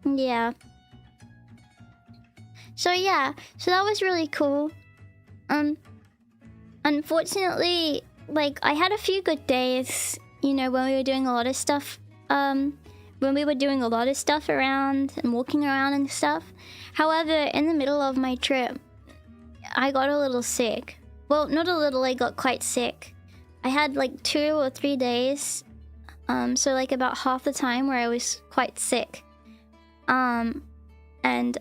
Yeah. So yeah, so that was really cool. Unfortunately, like I had a few good days, you know, when we were doing a lot of stuff. When we were doing a lot of stuff around and walking around and stuff. However, in the middle of my trip, I got a little sick. Well, not a little, I got quite sick. I had like 2 or 3 days, so like about half the time where I was quite sick. And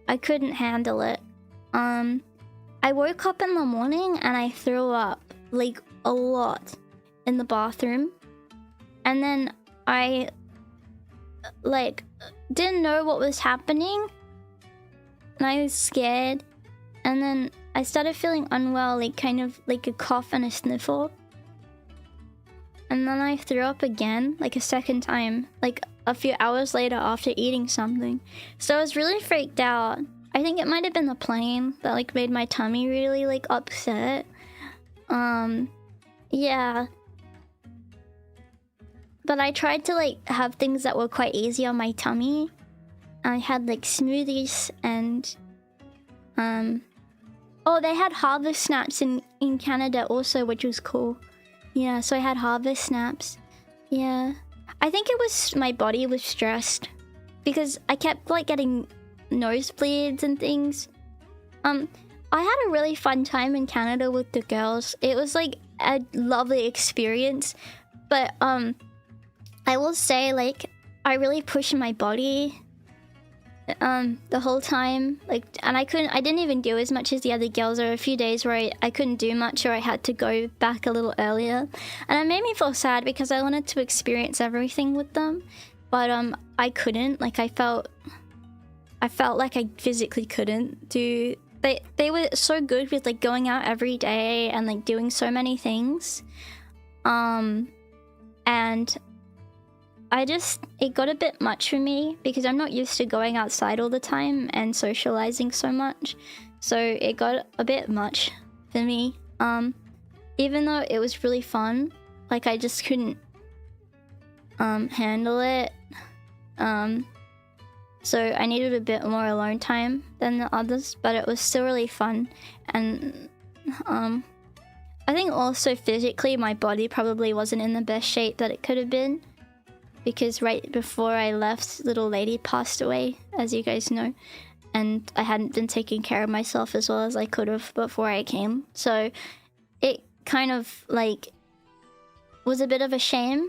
I couldn't handle it. I woke up in the morning and I threw up like a lot in the bathroom. And then I like didn't know what was happening. And I was scared. And then I started feeling unwell, like kind of like a cough and a sniffle. And then I threw up again, like a second time, like a few hours later after eating something. So I was really freaked out. I think it might have been the plane that like made my tummy really like upset. Yeah. But I tried to like have things that were quite easy on my tummy. I had like smoothies and oh, they had harvest snaps in Canada also, which was cool. Yeah, so I had harvest snaps. Yeah. I think it was my body was stressed because I kept like getting nosebleeds and things. I had a really fun time in Canada with the girls. It was like a lovely experience, but I will say like I really pushed my body the whole time, like, and I didn't even do as much as the other girls. There were a few days where I couldn't do much or I had to go back a little earlier, and it made me feel sad because I wanted to experience everything with them, but I couldn't. Like I felt like I physically couldn't do. They were so good with like going out every day and like doing so many things, and it got a bit much for me because I'm not used to going outside all the time and socializing so much. So it got a bit much for me. Even though it was really fun, like I just couldn't handle it. So I needed a bit more alone time than the others, but it was still really fun. And I think also physically my body probably wasn't in the best shape that it could have been. Because right before I left, little lady passed away, as you guys know. And I hadn't been taking care of myself as well as I could have before I came. So it kind of like was a bit of a shame.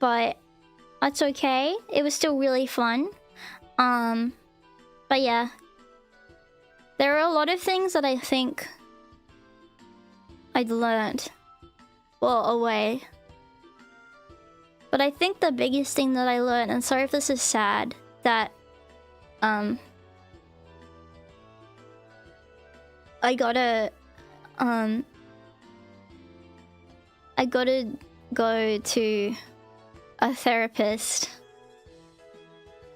But that's okay. It was still really fun. But yeah. There are a lot of things that I think I'd learned well away. But I think the biggest thing that I learned, and sorry if this is sad, that I gotta go to a therapist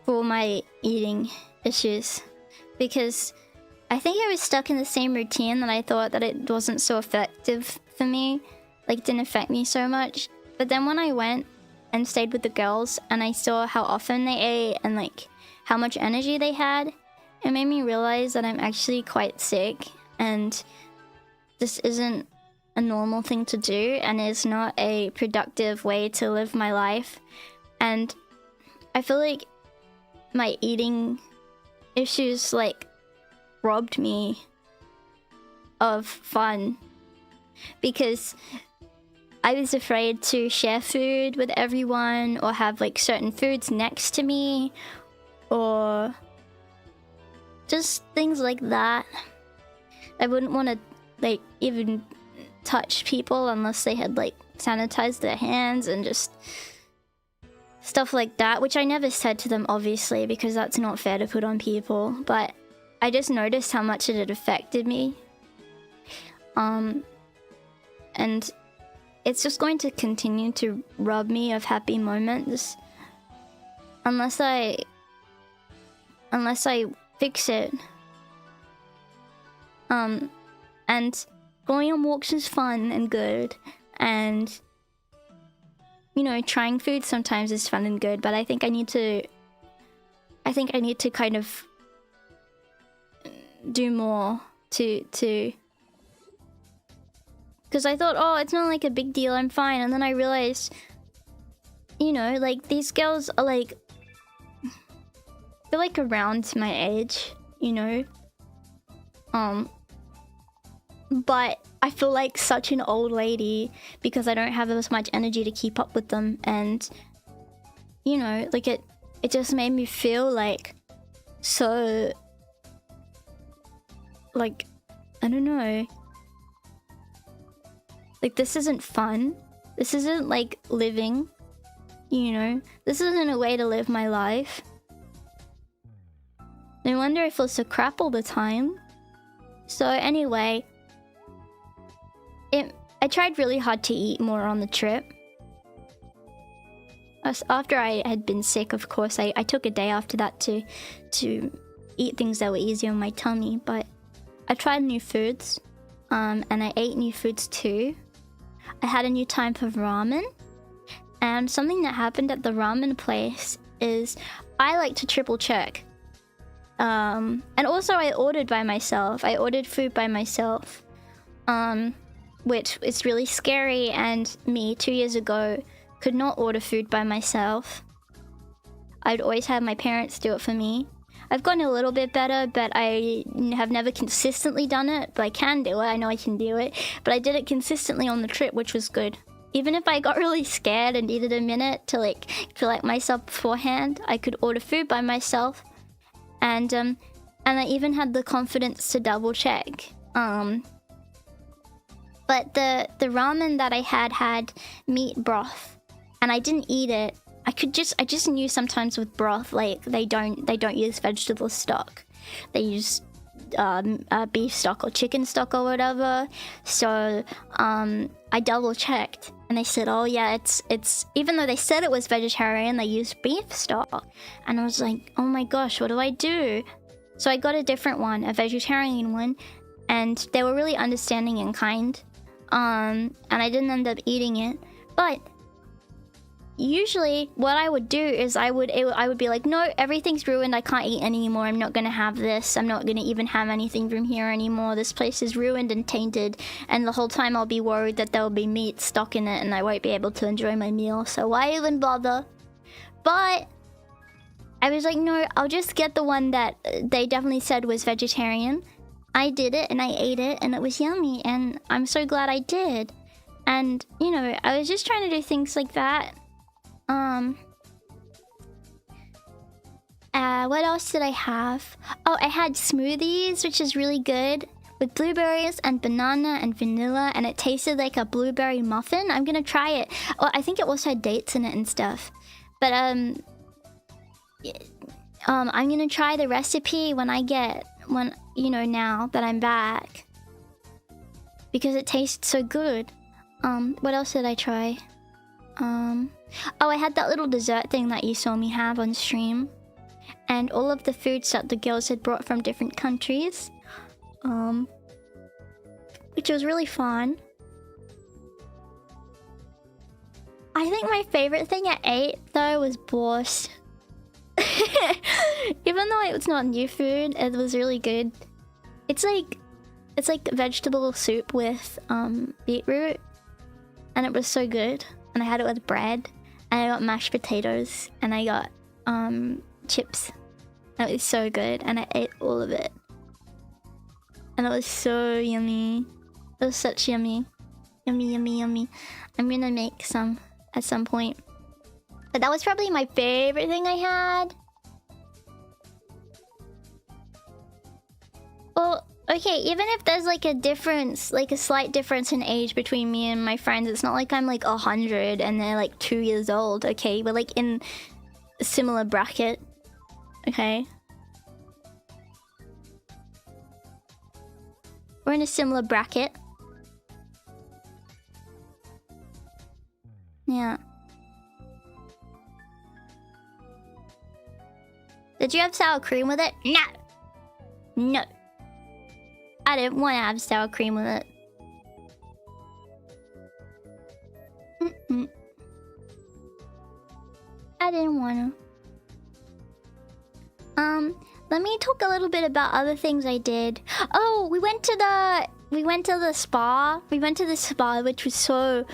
for my eating issues, because I think I was stuck in the same routine that I thought that it wasn't so effective for me, like didn't affect me so much. But then when I went and stayed with the girls and I saw how often they ate and like how much energy they had, it made me realize that I'm actually quite sick and this isn't a normal thing to do and is not a productive way to live my life. And I feel like my eating issues like robbed me of fun, because I was afraid to share food with everyone or have like certain foods next to me or just things like that. I wouldn't want to like even touch people unless they had like sanitized their hands and just stuff like that, which I never said to them obviously because that's not fair to put on people, but I just noticed how much it had affected me. And it's just going to continue to rob me of happy moments unless I fix it. And going on walks is fun and good, and you know, trying food sometimes is fun and good, but I think I need to kind of do more to because I thought, oh, it's not like a big deal, I'm fine, and then I realized, you know, like these girls are like, they're like around my age, you know, but I feel like such an old lady because I don't have as much energy to keep up with them, and you know, like it just made me feel like so, like, I don't know, like this isn't fun, this isn't like living, you know, this isn't a way to live my life. No wonder I feel so crap all the time. So anyway, I tried really hard to eat more on the trip. After I had been sick, of course, I took a day after that to eat things that were easier on my tummy, but I tried new foods, and I ate new foods too. I had a new type of ramen, and something that happened at the ramen place is I like to triple check. And also I ordered by myself. I ordered food by myself, which is really scary, and me 2 years ago could not order food by myself. I'd always have my parents do it for me. I've gotten a little bit better, but I have never consistently done it, but I can do it, I know I can do it, but I did it consistently on the trip, which was good. Even if I got really scared and needed a minute to like collect myself beforehand, I could order food by myself, and I even had the confidence to double check. But the ramen that I had meat broth, and I didn't eat it. I just knew sometimes with broth, like they don't use vegetable stock, they use beef stock or chicken stock or whatever. So I double checked, and they said, oh yeah, it's even though they said it was vegetarian, they used beef stock, and I was like, oh my gosh, what do I do? So I got a different one, a vegetarian one, and they were really understanding and kind. And I didn't end up eating it, but usually what I would do is I would be like, no, everything's ruined, I can't eat anymore, I'm not gonna have this, I'm not gonna even have anything from here anymore, this place is ruined and tainted, and the whole time I'll be worried that there'll be meat stuck in it and I won't be able to enjoy my meal, so why even bother? But I was like, no, I'll just get the one that they definitely said was vegetarian. I did it and I ate it and it was yummy, and I'm so glad I did. And you know, I was just trying to do things like that. What else did I have? Oh, I had smoothies, which is really good, with blueberries and banana and vanilla, and it tasted like a blueberry muffin. I'm gonna try it. Oh, I think it also had dates in it and stuff. But I'm gonna try the recipe when you know, now that I'm back. because it tastes so good. What else did I try? Oh, I had that little dessert thing that you saw me have on stream, and all of the foods that the girls had brought from different countries, which was really fun. I think my favorite thing I ate though was borscht. Even though it's not new food, it was really good. It's like vegetable soup with beetroot, and it was so good. And I had it with bread, and I got mashed potatoes, and I got chips. It was so good, and I ate all of it, and it was so yummy. It was such yummy. I'm gonna make some at some point, but that was probably my favorite thing I had. Well, okay, even if there's like a difference, like a slight difference in age between me and my friends, it's not like I'm like 100 and they're like 2 years old, okay? We're like in a similar bracket, okay? We're in a similar bracket. Yeah. Did you have sour cream with it? No! No. I didn't want to have sour cream with it. I didn't want to. Let me talk a little bit about other things I did. Oh, we went to the spa. We went to the spa, which was so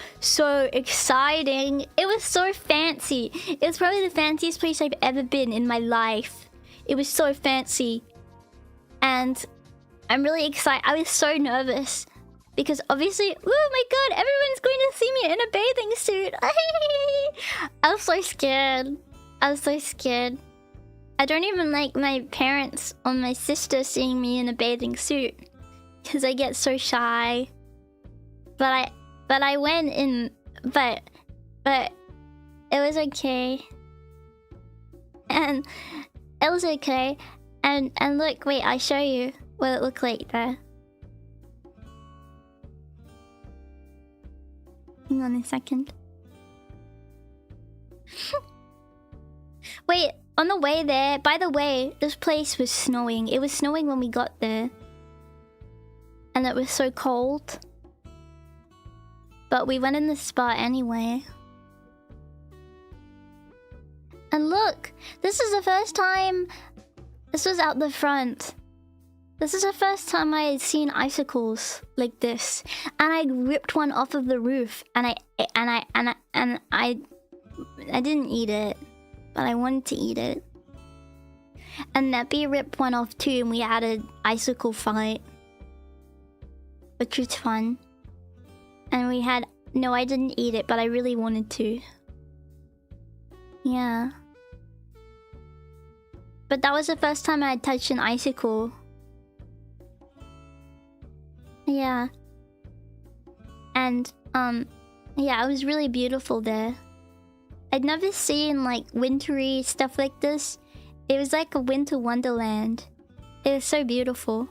exciting. It was so fancy. It was probably the fanciest place I've ever been in my life. It was so fancy. And I'm really excited. I was so nervous because obviously, oh my god, everyone's going to see me in a bathing suit. I was so scared. I was so scared. I don't even like my parents or my sister seeing me in a bathing suit because I get so shy. But I went in, but it was okay. And it was okay. And look, wait, I'll show you what it looked like there. Hang on a second. Wait, on the way there, by the way, this place was snowing. It was snowing when we got there. And it was so cold. But we went in the spa anyway. And look, this is the first time. This was out the front. This is the first time I had seen icicles like this, and I ripped one off of the roof, and I didn't eat it, but I wanted to eat it. And Neppy ripped one off too, and we had an icicle fight, which was fun. And we had no, I didn't eat it, but I really wanted to. Yeah. But that was the first time I had touched an icicle. Yeah. And, yeah, it was really beautiful there. I'd never seen, like, wintry stuff like this. It was like a winter wonderland. It was so beautiful.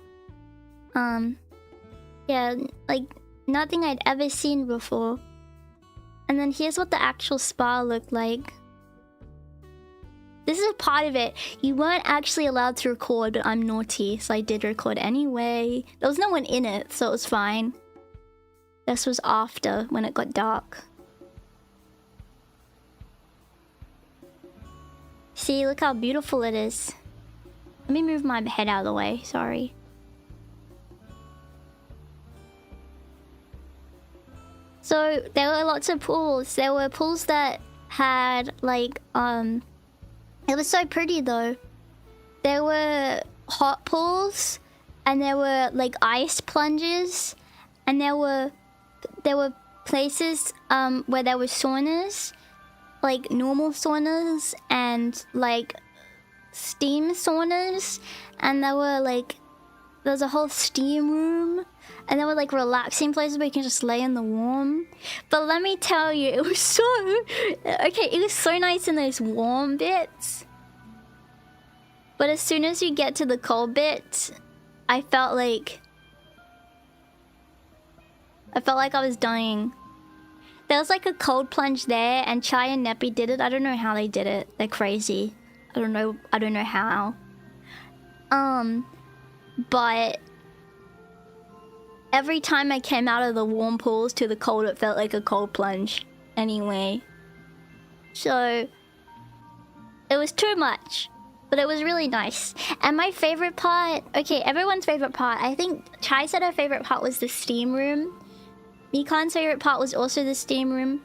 Yeah, like, nothing I'd ever seen before. And then here's what the actual spa looked like. This is a part of it. You weren't actually allowed to record, but I'm naughty, so I did record anyway. There was no one in it, so it was fine. This was after, when it got dark. See, look how beautiful it is. Let me move my head out of the way, sorry. So, there were lots of pools. There were pools that had, like, it was so pretty though. There were hot pools, and there were like ice plunges, and there were places where there were saunas, like normal saunas and like steam saunas, and there was a whole steam room, and there were like relaxing places where you can just lay in the warm. But let me tell you, it was so okay. It was so nice in those warm bits, but as soon as you get to the cold bits, I felt like I felt like I was dying. There was like a cold plunge there, and Chai and Neppy did it. I don't know how they did it. They're crazy. I don't know how. But every time I came out of the warm pools to the cold, it felt like a cold plunge. Anyway, so it was too much, but it was really nice. And my favorite part, okay, everyone's favorite part. I think Chai said her favorite part was the steam room. Mikan's favorite part was also the steam room.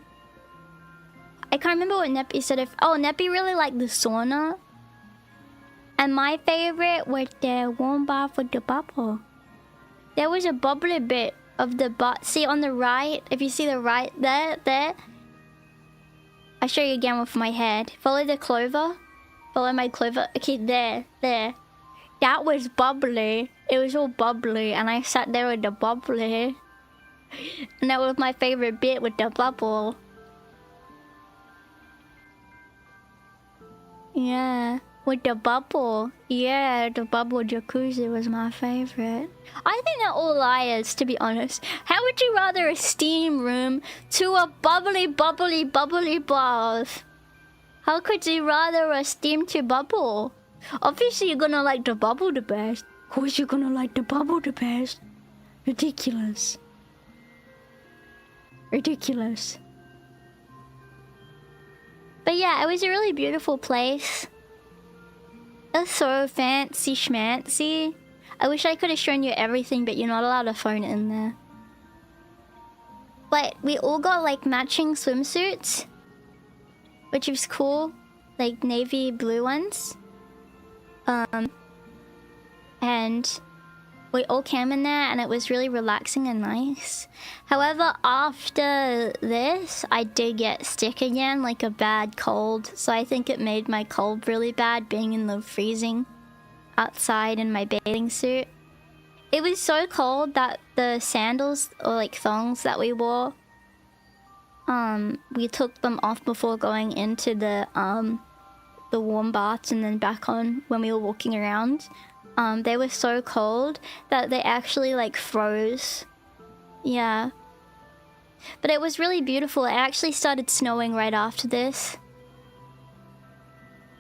I can't remember what Neppy said. Neppy really liked the sauna. And my favorite was the warm bath with the bubble. There was a bubbly bit of the butt. See on the right? If you see the right there. I'll show you again with my head. Follow the clover. Follow my clover. Okay, there. That was bubbly. It was all bubbly, and I sat there with the bubbly. And that was my favorite bit with the bubble. Yeah, with the bubble. Yeah, the bubble jacuzzi was my favorite. I think they're all liars, to be honest. How would you rather a steam room to a bubbly bath? How could you rather a steam to bubble? Obviously you're gonna like the bubble the best. Of course you're gonna like the bubble the best. Ridiculous. But yeah, it was a really beautiful place. It was so fancy schmancy. I wish I could have shown you everything, but you're not allowed to phone it in there. But we all got like matching swimsuits, which was cool. Like navy blue ones. And we all came in there and it was really relaxing and nice. However, after this, I did get sick again, like a bad cold. So I think it made my cold really bad being in the freezing outside in my bathing suit. It was so cold that the sandals or like thongs that we wore, we took them off before going into the warm baths and then back on when we were walking around. They were so cold that they actually like froze. Yeah. But it was really beautiful. It actually started snowing right after this.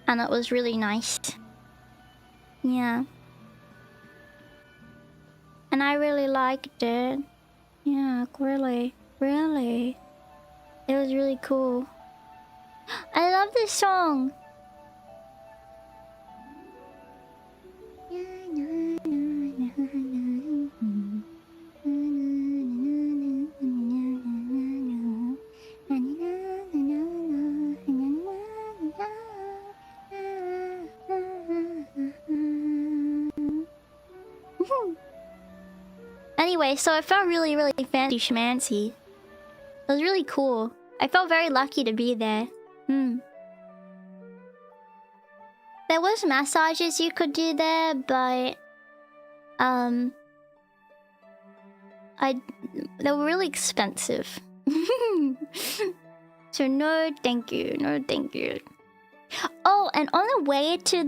And it was really nice. Yeah. And I really liked it. Yeah, really. It was really cool. I love this song. Anyway, so it felt really fancy schmancy. It was really cool. I felt very lucky to be there. There was massages you could do there, but they were really expensive. So no thank you. Oh, and on the way to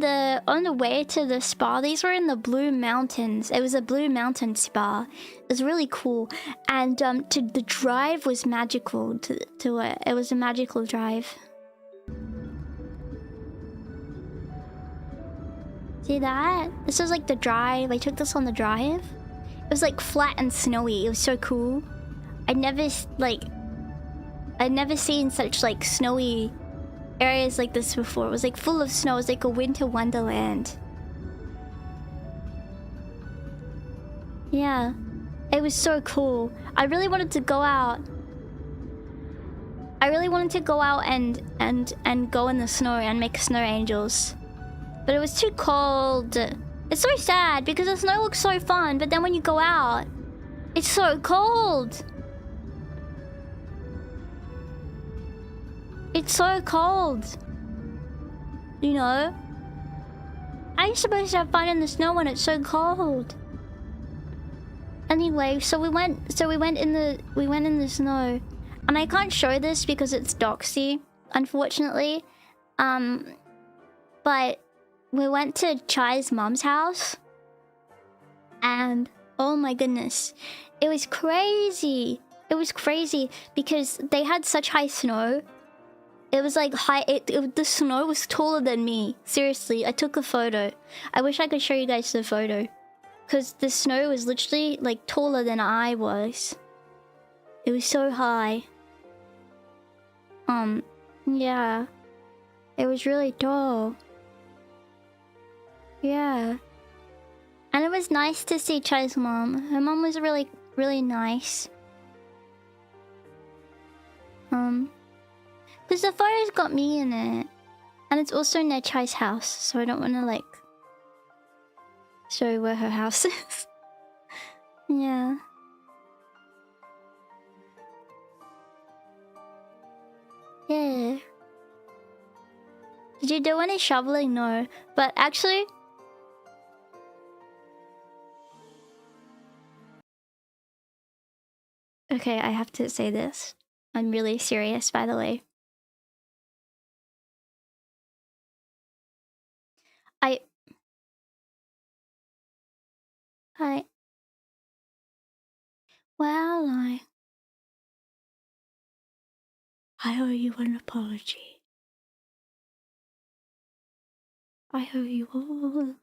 the spa, these were in the Blue Mountains. It was a Blue Mountain spa. It was really cool, and the drive was magical. To it, it was a magical drive. See that? This was like the drive. I took this on the drive. It was like flat and snowy. It was so cool. I'd never seen such like snowy areas like this before. It was like full of snow. It was like a winter wonderland. Yeah, it was so cool. I really wanted to go out. And go in the snow and make snow angels, but it was too cold. It's so sad because the snow looks so fun, but then when you go out, it's so cold. It's so cold. You know? How are you supposed to have fun in the snow when it's so cold? Anyway, so we went in the snow. And I can't show this because it's doxy, unfortunately. But we went to Chai's mom's house. And oh my goodness, it was crazy. It was crazy because they had such high snow. It was like the snow was taller than me. Seriously, I took a photo. I wish I could show you guys the photo. Because the snow was literally like taller than I was. It was so high. Yeah. It was really tall. Yeah. And it was nice to see Chai's mom. Her mom was really, really nice. Because the photo's got me in it. And it's also near Chai's house, so I don't want to like show where her house is. Yeah. Yeah. Did you do any shoveling? No. But actually... Okay, I have to say this. I'm really serious, by the way. Well, I owe you an apology. I owe you all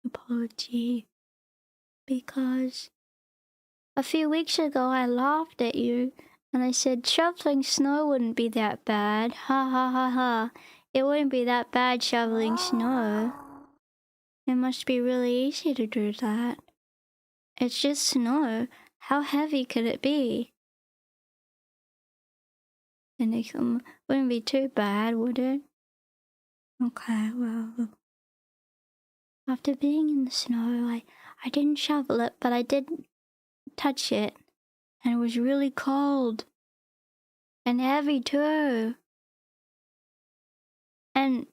apology. Because a few weeks ago I laughed at you and I said shoveling snow wouldn't be that bad. Ha ha ha ha. It wouldn't be that bad shoveling snow. It must be really easy to do that. It's just snow. How heavy could it be? And it wouldn't be too bad, would it? Okay, well... After being in the snow, I didn't shovel it, but I did touch it. And it was really cold. And heavy too. And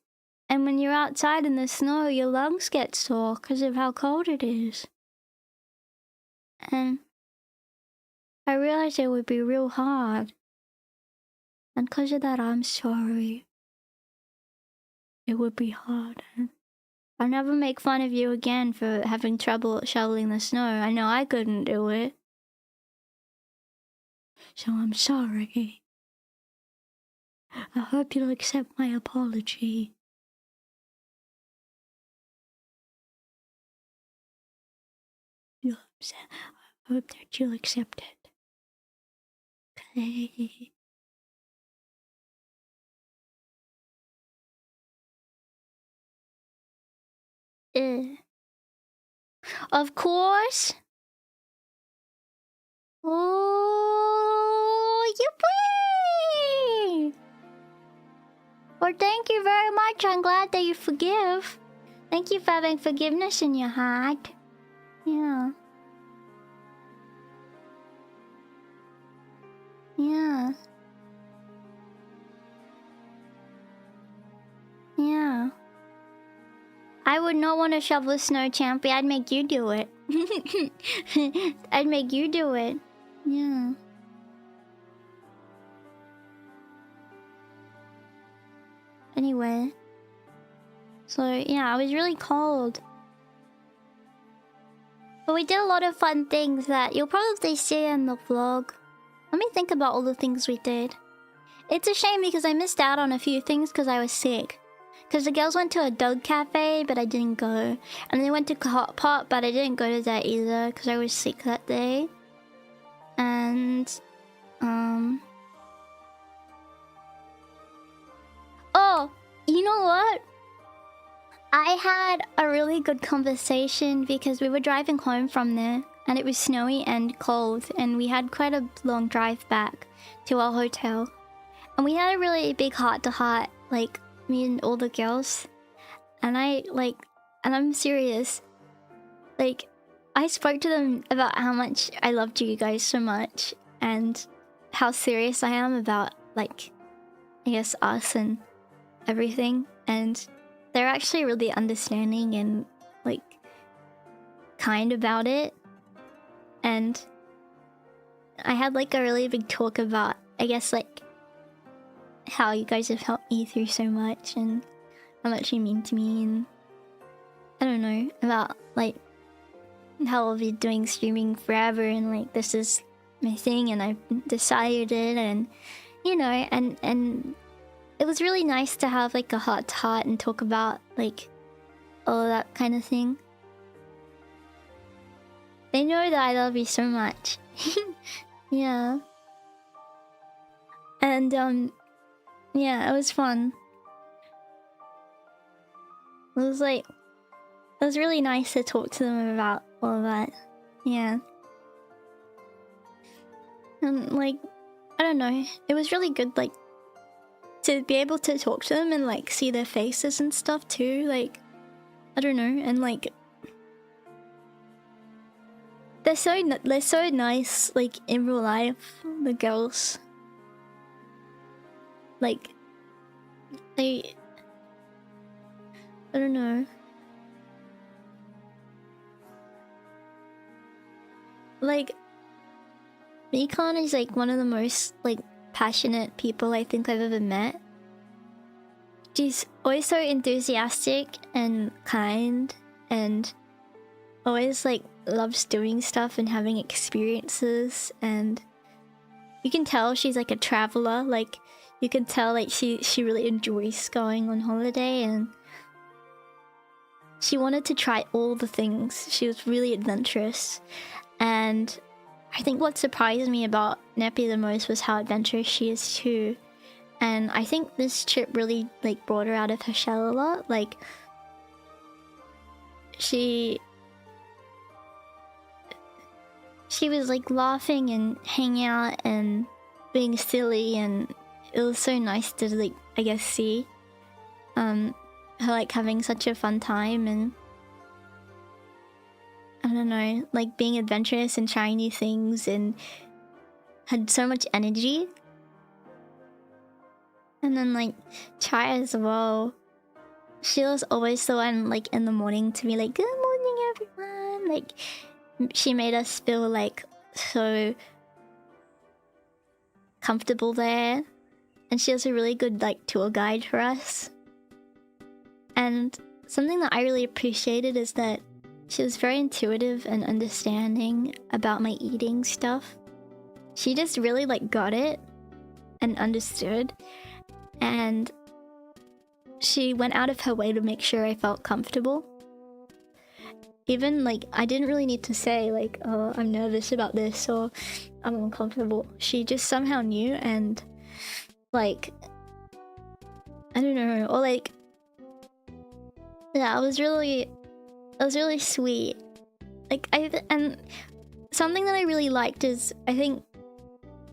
when you're outside in the snow, your lungs get sore because of how cold it is. And I realized it would be real hard. And because of that, I'm sorry. It would be hard. I'll never make fun of you again for having trouble shoveling the snow. I know I couldn't do it. So I'm sorry. I hope you'll accept my apology. I hope that you'll accept it. Okay. Of course. Oh, yippee! Well, thank you very much. I'm glad that you forgive. Thank you for having forgiveness in your heart. Yeah. Yeah. Yeah. I would not want to shovel snow, Champy. I'd make you do it. I'd make you do it. Yeah. Anyway. So, yeah, I was really cold. But we did a lot of fun things that you'll probably see in the vlog. Let me think about all the things we did. It's a shame because I missed out on a few things because I was sick. Because the girls went to a dog cafe, but I didn't go. And they went to Hot Pot, but I didn't go to that either because I was sick that day. And... Oh! You know what? I had a really good conversation because we were driving home from there. And it was snowy and cold. And we had quite a long drive back to our hotel. And we had a really big heart-to-heart, like... me and all the girls, and I'm serious. Like, I spoke to them about how much I loved you guys so much, and how serious I am about, like, I guess us and everything. And they're actually really understanding and, like, kind about it. And I had, like, a really big talk about, I guess, like, how you guys have helped me through so much and how much you mean to me, and I don't know, about like how I'll be doing streaming forever, and like this is my thing, and I've decided it, and you know, and it was really nice to have like a heart to heart and talk about like all of that kind of thing. They know that I love you so much. Yeah. And yeah, it was fun. It was really nice to talk to them about all of that. Yeah. And like, I don't know, it was really good like to be able to talk to them and like see their faces and stuff too. Like, I don't know, and like they're so nice like in real life, the girls. Like I don't know. Like Mikan is like one of the most like passionate people I think I've ever met. She's always so enthusiastic and kind, and always like loves doing stuff and having experiences, and you can tell she's like a traveler. Like you can tell like she really enjoys going on holiday, and she wanted to try all the things. She was really adventurous, and I think what surprised me about Neppy the most was how adventurous she is too. And I think this trip really like brought her out of her shell a lot. Like she was like laughing and hanging out and being silly, and it was so nice to like, I guess, see her like having such a fun time, and I don't know, like being adventurous and trying new things, and had so much energy. And then like Chai as well, she was always the one like in the morning to be like, good morning everyone. Like she made us feel like so comfortable there, and she was a really good like tour guide for us. And something that I really appreciated is that she was very intuitive and understanding about my eating stuff. She just really like got it and understood, and she went out of her way to make sure I felt comfortable. Even like I didn't really need to say like, oh, I'm nervous about this or I'm uncomfortable. She just somehow knew, and like I don't know, or like yeah, it was really sweet. Like and something that I really liked is I think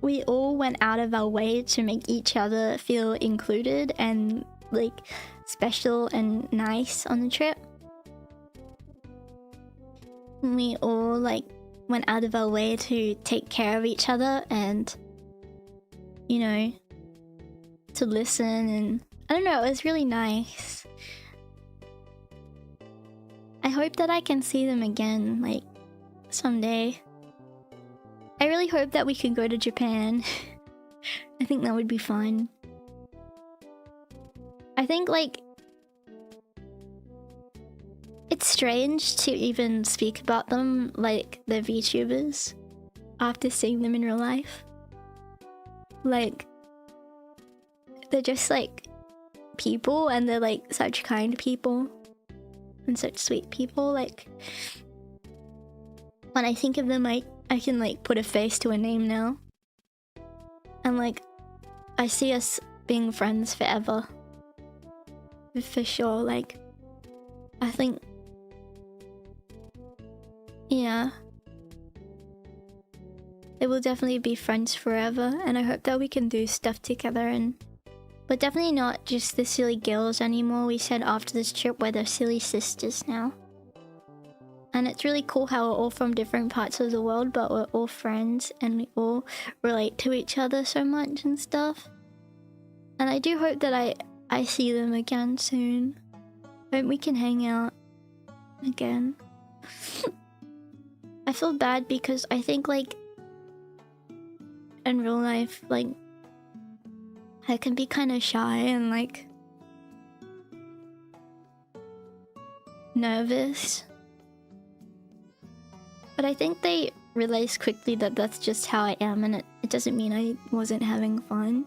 we all went out of our way to make each other feel included and like special and nice on the trip. We all like went out of our way to take care of each other and, you know, to listen, and I don't know, it was really nice. I hope that I can see them again, like, someday. I really hope that we could go to Japan. I think that would be fun. I think, like, it's strange to even speak about them like they're VTubers after seeing them in real life. Like, they're just, like, people, and they're, like, such kind people. And such sweet people. Like, when I think of them, I can like put a face to a name now, and like I see us being friends forever, for sure. Like, I think, yeah, they will definitely be friends forever, and I hope that we can do stuff together, and but definitely not just the silly girls anymore. We said after this trip we're the silly sisters now. And it's really cool how we're all from different parts of the world, but we're all friends and we all relate to each other so much and stuff. And I do hope that I see them again soon. Hope we can hang out again. I feel bad because I think like in real life, like, I can be kind of shy and like nervous. But I think they realized quickly that that's just how I am, and it doesn't mean I wasn't having fun.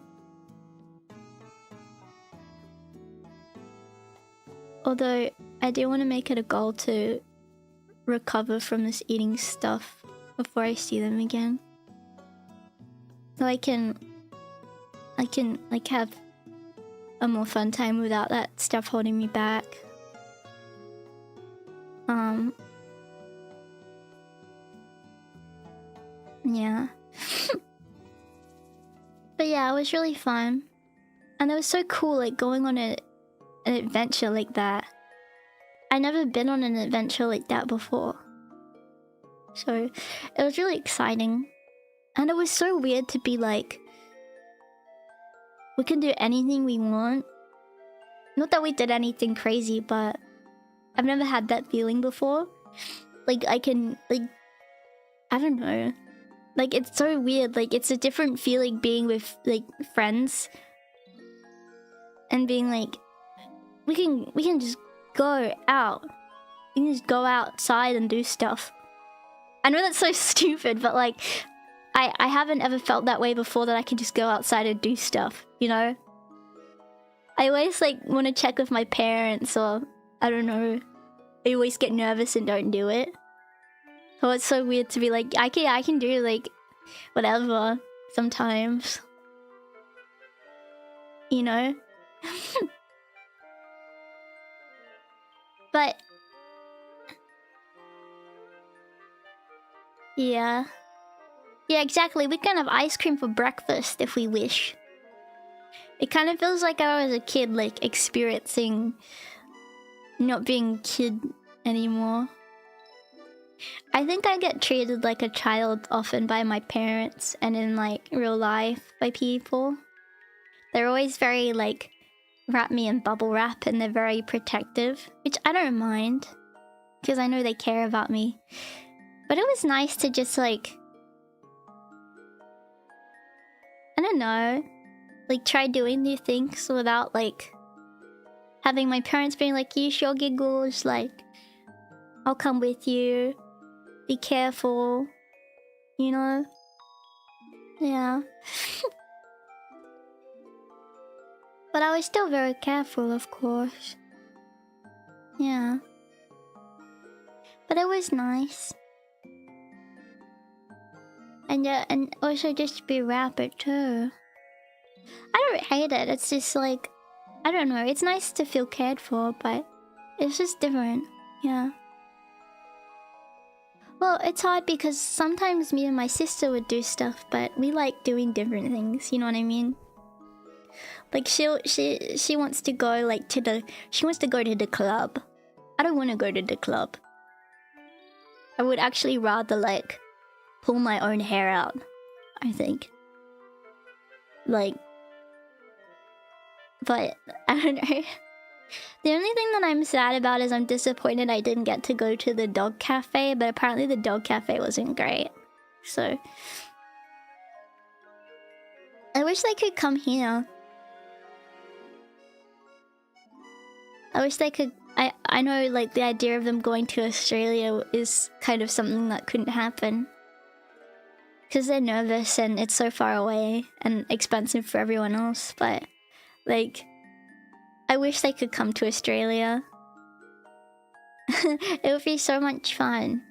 Although, I do want to make it a goal to recover from this eating stuff before I see them again. So I can like have a more fun time without that stuff holding me back. Yeah. But yeah, it was really fun. And it was so cool, like, going on an adventure like that. I'd never been on an adventure like that before. So, it was really exciting. And it was so weird to be like, we can do anything we want. Not that we did anything crazy, but I've never had that feeling before. Like, I can, like, I don't know. Like, it's so weird. Like, it's a different feeling being with, like, friends. And being like, we can just go out. We can just go outside and do stuff. I know that's so stupid, but like, I haven't ever felt that way before, that I can just go outside and do stuff, you know? I always like want to check with my parents, or I don't know. I always get nervous and don't do it. So it's so weird to be like, I can do like whatever sometimes. You know? But yeah. Yeah, exactly. We can have ice cream for breakfast if we wish. It kind of feels like I was a kid, like, experiencing not being a kid anymore. I think I get treated like a child often by my parents, and in, like, real life by people. They're always very, like, wrap me in bubble wrap, and they're very protective, which I don't mind, because I know they care about me. But it was nice to just, like, I don't know, like, try doing new things without, like, having my parents being like, you sure giggles, like, I'll come with you, be careful, you know? Yeah. But I was still very careful, of course. Yeah. But it was nice. And yeah, and also just to be rapid too. I don't hate it, it's just like, I don't know, it's nice to feel cared for, but it's just different, yeah. Well, it's hard because sometimes me and my sister would do stuff, but we like doing different things, you know what I mean? Like, she wants to go, like, she wants to go to the club. I don't want to go to the club. I would actually rather, like, pull my own hair out, I think. Like, but I don't know. The only thing that I'm sad about is I'm disappointed I didn't get to go to the dog cafe, but apparently the dog cafe wasn't great. So I wish they could come here. I wish they could. I know, like, the idea of them going to Australia is kind of something that couldn't happen. Because they're nervous and it's so far away and expensive for everyone else, but, like, I wish they could come to Australia. It would be so much fun.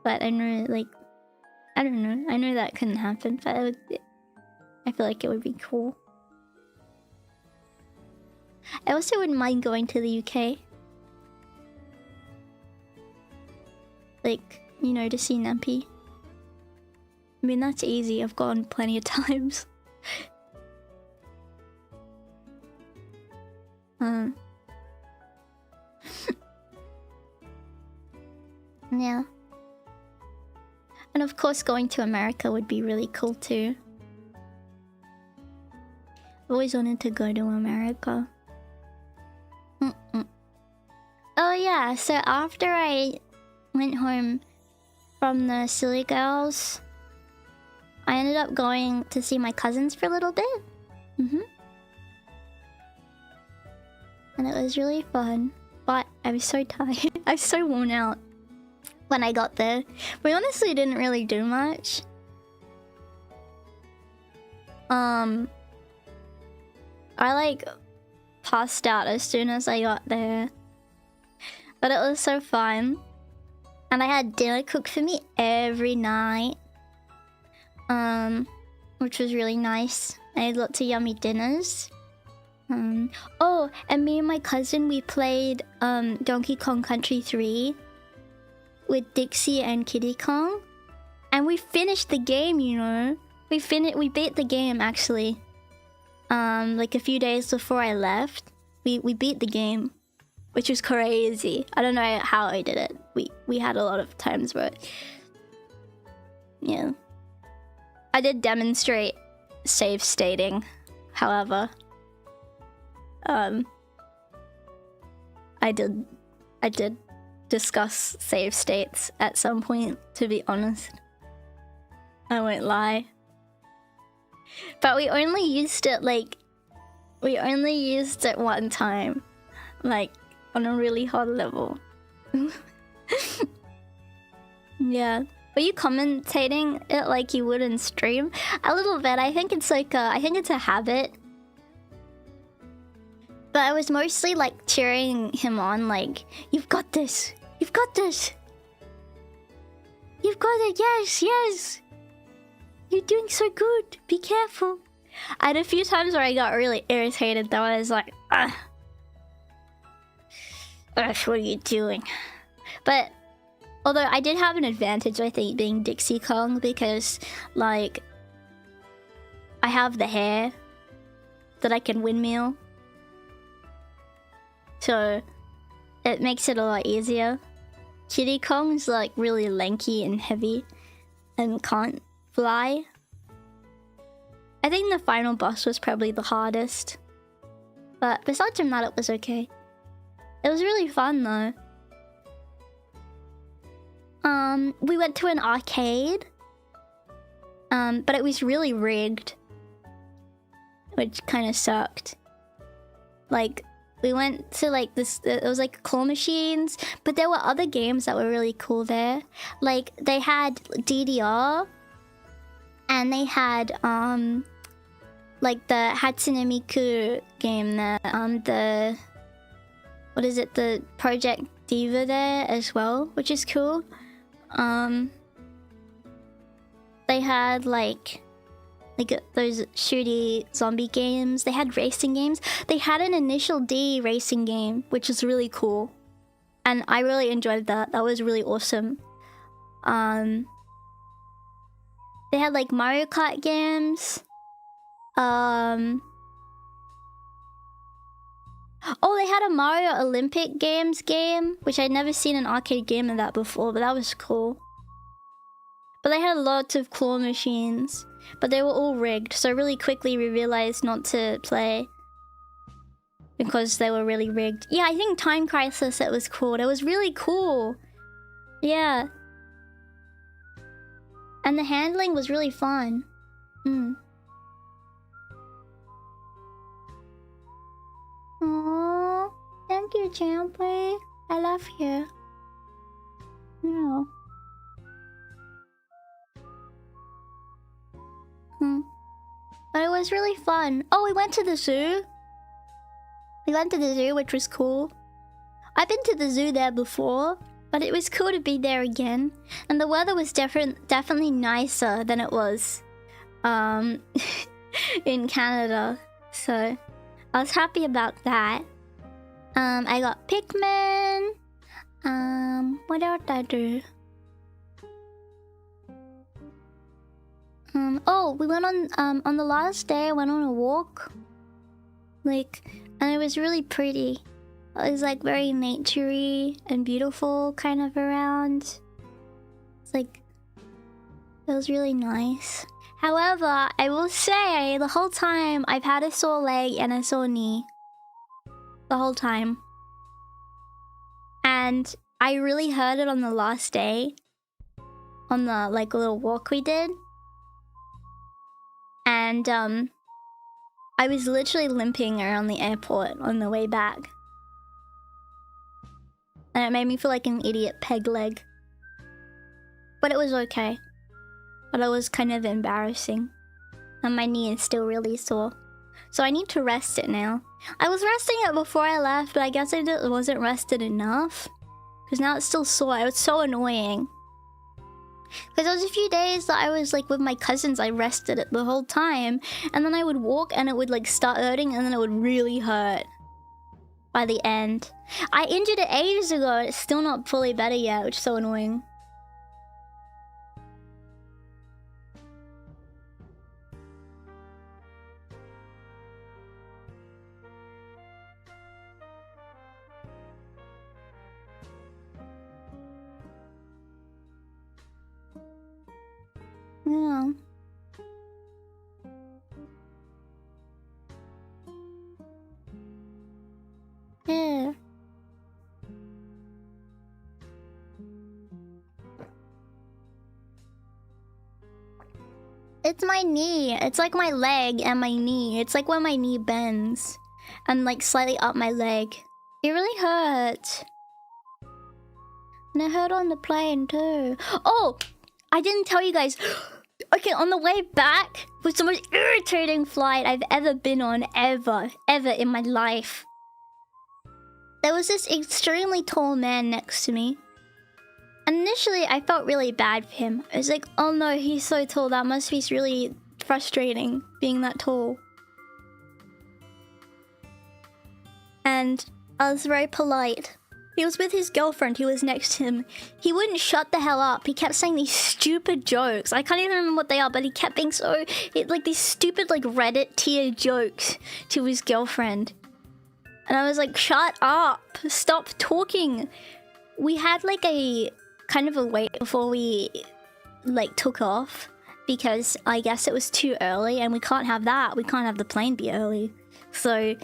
But I know, like, I don't know. I know that couldn't happen, but I feel like it would be cool. I also wouldn't mind going to the UK. Like, you know, to see Nappy. I mean, that's easy. I've gone plenty of times. Yeah. And of course, going to America would be really cool too. I've always wanted to go to America. Oh yeah, so after I went home from the Silly Girls, I ended up going to see my cousins for a little bit. And it was really fun. But I was so tired. I was so worn out. when I got there. We honestly didn't really do much. I like passed out as soon as I got there. But it was so fun. And I had dinner cooked for me every night. Which was really nice. I had lots of yummy dinners. Oh, and me and my cousin, we played Donkey Kong Country 3 with Dixie and Kiddy Kong. And we finished the game, you know. We beat the game actually. Like a few days before I left. We beat the game, which was crazy. I don't know how I did it. We had a lot of times where, yeah. I did demonstrate save stating, however. I did discuss save states at some point, to be honest. I won't lie. But we only used it one time. Like, on a really hard level. Yeah. Were you commentating it like you would in stream? A little bit. I think it's like I think it's a habit. But I was mostly like cheering him on, like, you've got this. You've got this. You've got it. Yes, yes. You're doing so good. Be careful. I had a few times where I got really irritated though. I was like, ugh, what are you doing? But although I did have an advantage, I think, being Dixie Kong, because, like, I have the hair that I can windmill. So, it makes it a lot easier. Kiddy Kong's, like, really lanky and heavy and can't fly. I think the final boss was probably the hardest. But besides from that, it was okay. It was really fun, though. We went to an arcade. But it was really rigged. Which kind of sucked. Like, we went to like this, it was like claw machines, but there were other games that were really cool there. Like, they had DDR, and they had, like the Hatsune Miku game there, the, what is it, the Project Diva there as well, which is cool. They had like those shooty zombie games. They had racing games. They had an Initial D racing game, which is really cool. And I really enjoyed that. That was really awesome. They had like Mario Kart games. Oh, they had a Mario Olympic Games game, which I'd never seen an arcade game of that before, but that was cool. But they had lots of claw machines, but they were all rigged, so really quickly we realized not to play because they were really rigged. Yeah, I think Time Crisis, it was cool. It was really cool. Yeah. And the handling was really fun. Aww, thank you, Champy. I love you. No. But it was really fun. Oh, we went to the zoo. We went to the zoo, which was cool. I've been to the zoo there before, but it was cool to be there again. And the weather was definitely nicer than it was in Canada. So I was happy about that. I got Pikmin. What else did I do? Oh, we went on the last day, I went on a walk. Like, and it was really pretty. It was like very naturey and beautiful kind of around. It's like, it was really nice. However, I will say, the whole time I've had a sore leg and a sore knee. The whole time. And I really heard it on the last day. On the, like, little walk we did. And, I was literally limping around the airport on the way back. And it made me feel like an idiot peg leg. But it was okay. But it was kind of embarrassing. And my knee is still really sore. So I need to rest it now. I was resting it before I left, but I guess I wasn't rested enough. Because now it's still sore. It was so annoying. Because there was a few days that I was like with my cousins, I rested it the whole time. And then I would walk and it would like start hurting and then it would really hurt. By the end. I injured it ages ago and it's still not fully better yet, which is so annoying. Yeah. Yeah. It's my knee. It's like my leg and my knee. It's like when my knee bends and like slightly up my leg. It really hurts. And it hurt on the plane too. Oh, I didn't tell you guys. Okay, on the way back was the most irritating flight I've ever been on, ever in my life. There was this extremely tall man next to me. And initially, I felt really bad for him. I was like, oh no, he's so tall. That must be really frustrating, being that tall. And I was very polite. He was with his girlfriend who was next to him. He wouldn't shut the hell up. He kept saying these stupid jokes. I can't even remember what they are, but he kept being so... like these stupid like Reddit tier jokes to his girlfriend. And I was like, shut up. Stop talking. We had like a kind of a wait before we like took off. Because I guess it was too early and we can't have that. We can't have the plane be early. So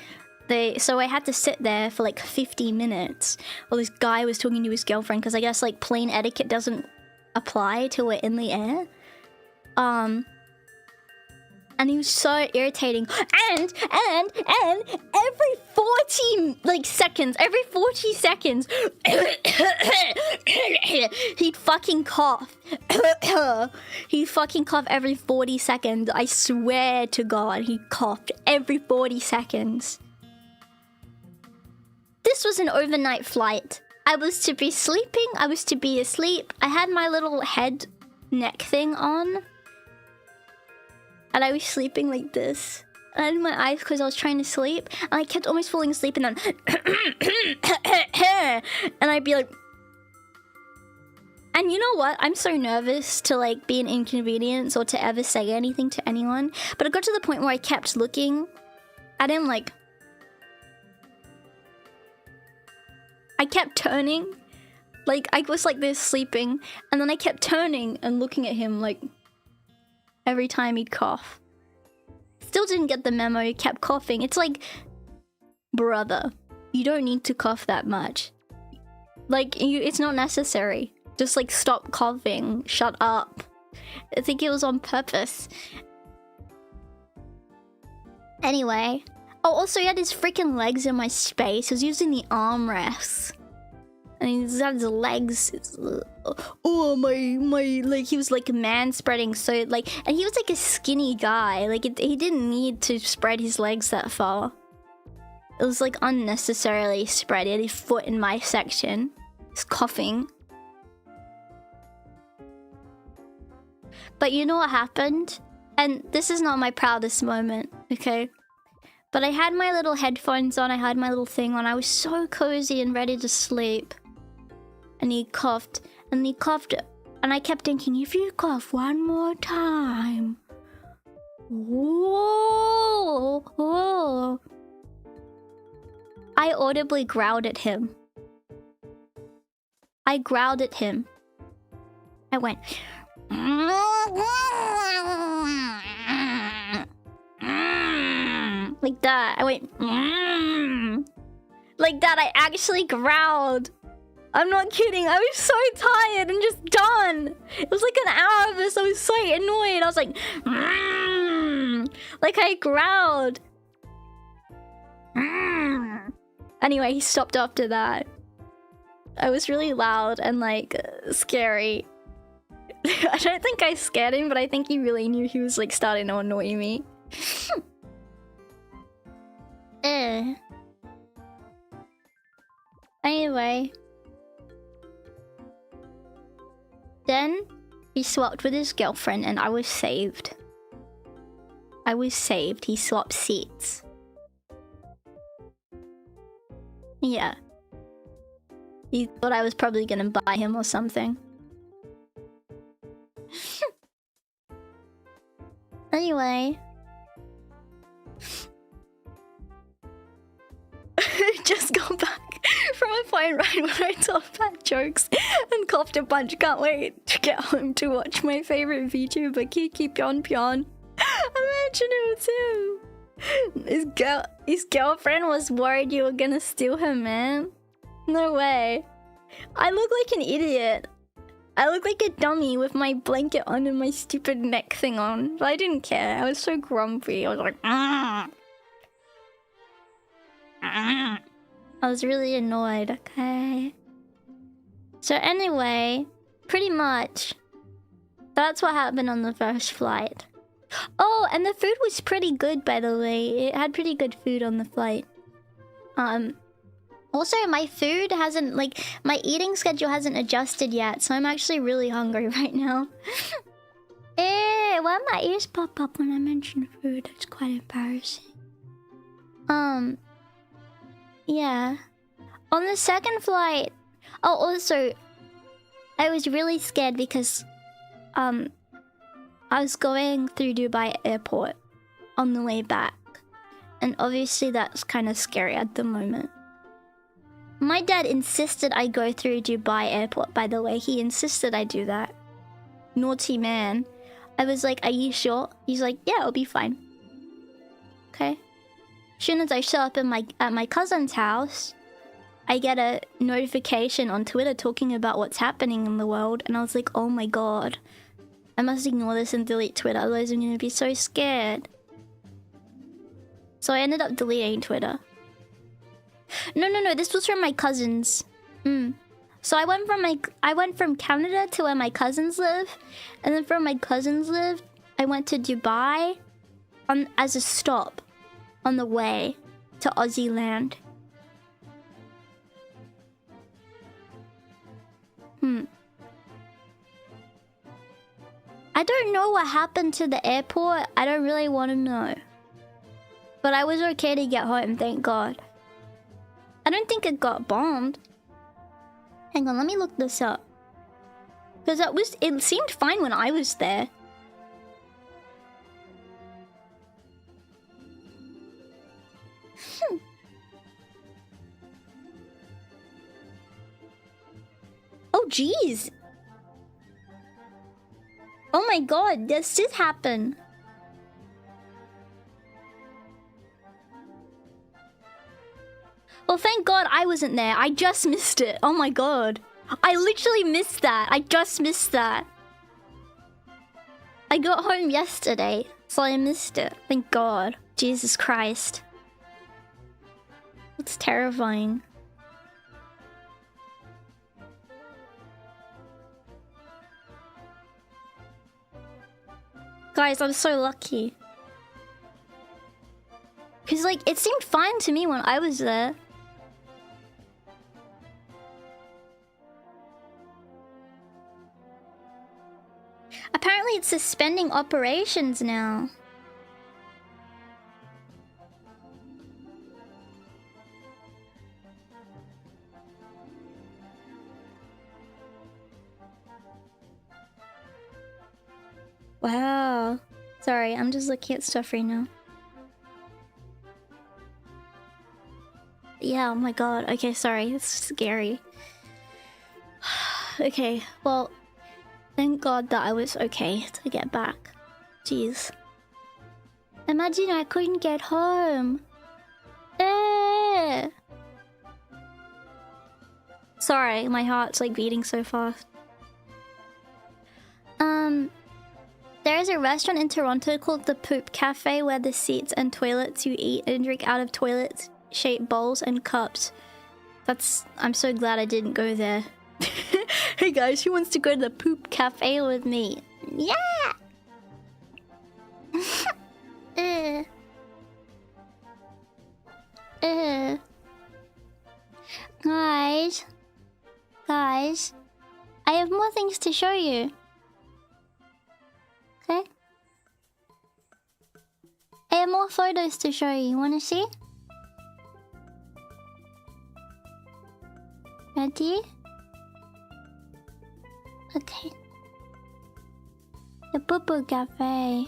I had to sit there for like 50 minutes while this guy was talking to his girlfriend because I guess like plane etiquette doesn't apply till we're in the air. And he was so irritating. And every 40 like seconds, every 40 seconds, he'd fucking cough. He'd fucking cough every 40 seconds. I swear to God, he coughed every 40 seconds. This was an overnight flight. I was to be sleeping. I was to be asleep. I had my little head neck thing on. And I was sleeping like this. I had my eyes closed. I was trying to sleep. And I kept almost falling asleep and then... and I'd be like... And you know what? I'm so nervous to like be an inconvenience or to ever say anything to anyone. But it got to the point where I kept looking at him like... I kept turning, like I was like this sleeping, and then I kept turning and looking at him like every time he'd cough. Still didn't get the memo, he kept coughing. It's like, brother, you don't need to cough that much. Like, it's not necessary. Just like stop coughing, shut up. I think it was on purpose. Anyway. Oh, also he had his freaking legs in my space. He was using the armrests. And he had his legs. Oh, my, like, he was like man spreading. So, like, and he was like a skinny guy. Like, he didn't need to spread his legs that far. It was like unnecessarily spread. He had his foot in my section. He's coughing. But you know what happened? And this is not my proudest moment, okay? But I had my little headphones on, I had my little thing on, I was so cozy and ready to sleep. And he coughed, and I kept thinking, if you cough one more time... Whoa, whoa. I audibly growled at him. I growled at him. I went... Like that. I went... Like that. I actually growled. I'm not kidding. I was so tired and just done. It was like an hour of this. I was so annoyed. I was like... Like I growled. Anyway, he stopped after that. I was really loud and like scary. I don't think I scared him, but I think he really knew he was like starting to annoy me. Anyway. Then he swapped with his girlfriend and I was saved. I was saved. He swapped seats. Yeah. He thought I was probably gonna buy him or something. Anyway. Just got back from a plane ride when I told bad jokes and coughed a bunch. Can't wait to get home to watch my favorite VTuber Pyon. Imagine it was him. His girlfriend was worried you were gonna steal her, man. No way. I look like an idiot. I look like a dummy with my blanket on and my stupid neck thing on. But I didn't care. I was so grumpy. I was like, I was really annoyed, okay? So anyway, pretty much, that's what happened on the first flight. Oh, and the food was pretty good, by the way. It had pretty good food on the flight. Also, my food hasn't, like, my eating schedule hasn't adjusted yet, so I'm actually really hungry right now. Why my ears pop up when I mention food? It's quite embarrassing. Yeah. On the second flight... Oh, also, I was really scared because, I was going through Dubai airport on the way back. And obviously that's kind of scary at the moment. My dad insisted I go through Dubai airport, by the way. He insisted I do that. Naughty man. I was like, are you sure? He's like, yeah, it'll be fine. Okay. As soon as I show up at my cousin's house, I get a notification on Twitter talking about what's happening in the world. And I was like, oh my god. I must ignore this and delete Twitter, otherwise I'm gonna be so scared. So I ended up deleting Twitter. No, this was from my cousins. So I went from Canada to where my cousins live, and then from my cousins live, I went to Dubai as a stop on the way to Aussie land. I don't know what happened to the airport. I don't really want to know. But I was okay to get home, thank God. I don't think it got bombed. Hang on, let me look this up. Because it seemed fine when I was there. Oh, jeez. Oh my god, this did happen. Well, thank God I wasn't there. I just missed it. Oh my god. I literally missed that. I just missed that. I got home yesterday, so I missed it. Thank God. Jesus Christ. It's terrifying. Guys, I'm so lucky. Because, like, it seemed fine to me when I was there. Apparently it's suspending operations now. Wow. Sorry, I'm just looking at stuff right now. Yeah, oh my god. Okay, sorry. It's scary. Okay, well... Thank God that I was okay to get back. Jeez. Imagine I couldn't get home. Sorry, my heart's like beating so fast. There is a restaurant in Toronto called the Poop Cafe where the seats and toilets you eat and drink out of toilet-shaped bowls and cups. I'm so glad I didn't go there. Hey guys, who wants to go to the poop cafe with me? Yeah! Guys, I have more things to show you. Okay? I have more photos to show you. You wanna see? Ready? Okay. The Poo Cafe.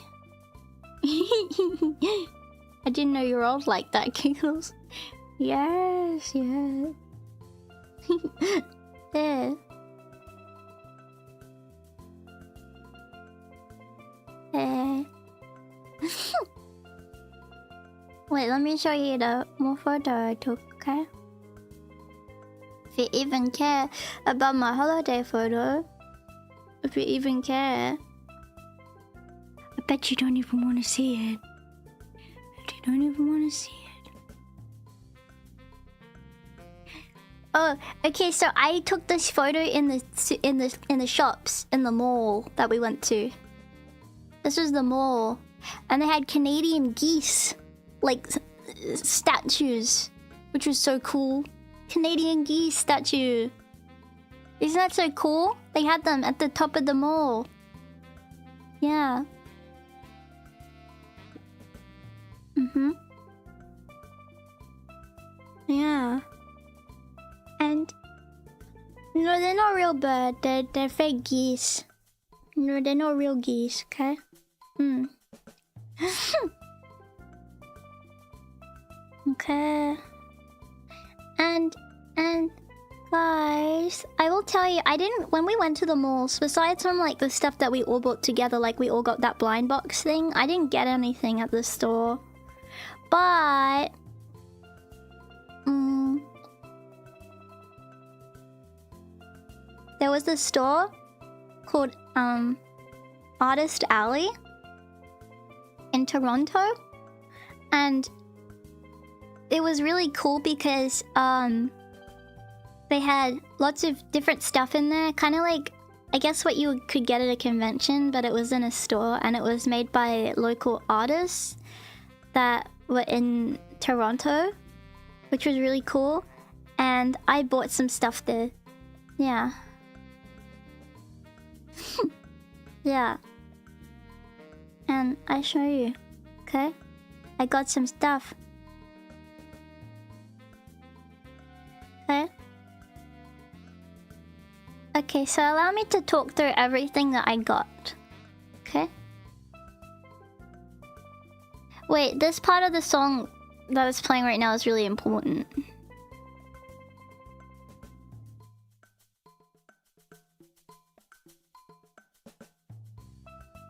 I didn't know you were all like that, Giggles. Yes, yes. Yeah. Wait, let me show you the more photo I took, okay? If you even care about my holiday photo, if you even care, I bet you don't even want to see it. You don't even want to see it. Oh, okay. So I took this photo in the shops in the mall that we went to. This was the mall, and they had Canadian geese, like statues, which was so cool. Canadian geese statue. Isn't that so cool? They had them at the top of the mall. Yeah. Yeah. And no, they're not real bird. They're fake geese. No, they're not real geese. Okay. Okay. And guys, I will tell you, when we went to the malls, besides from like the stuff that we all bought together, like we all got that blind box thing, I didn't get anything at the store. But there was this store called Artist Alley in Toronto, and it was really cool because they had lots of different stuff in there, kind of like, I guess what you could get at a convention, but it was in a store, and it was made by local artists that were in Toronto, which was really cool. And I bought some stuff there. Yeah. Yeah. And I show you. Okay? I got some stuff. Okay? Okay, so allow me to talk through everything that I got. Okay? Wait, this part of the song that is playing right now is really important.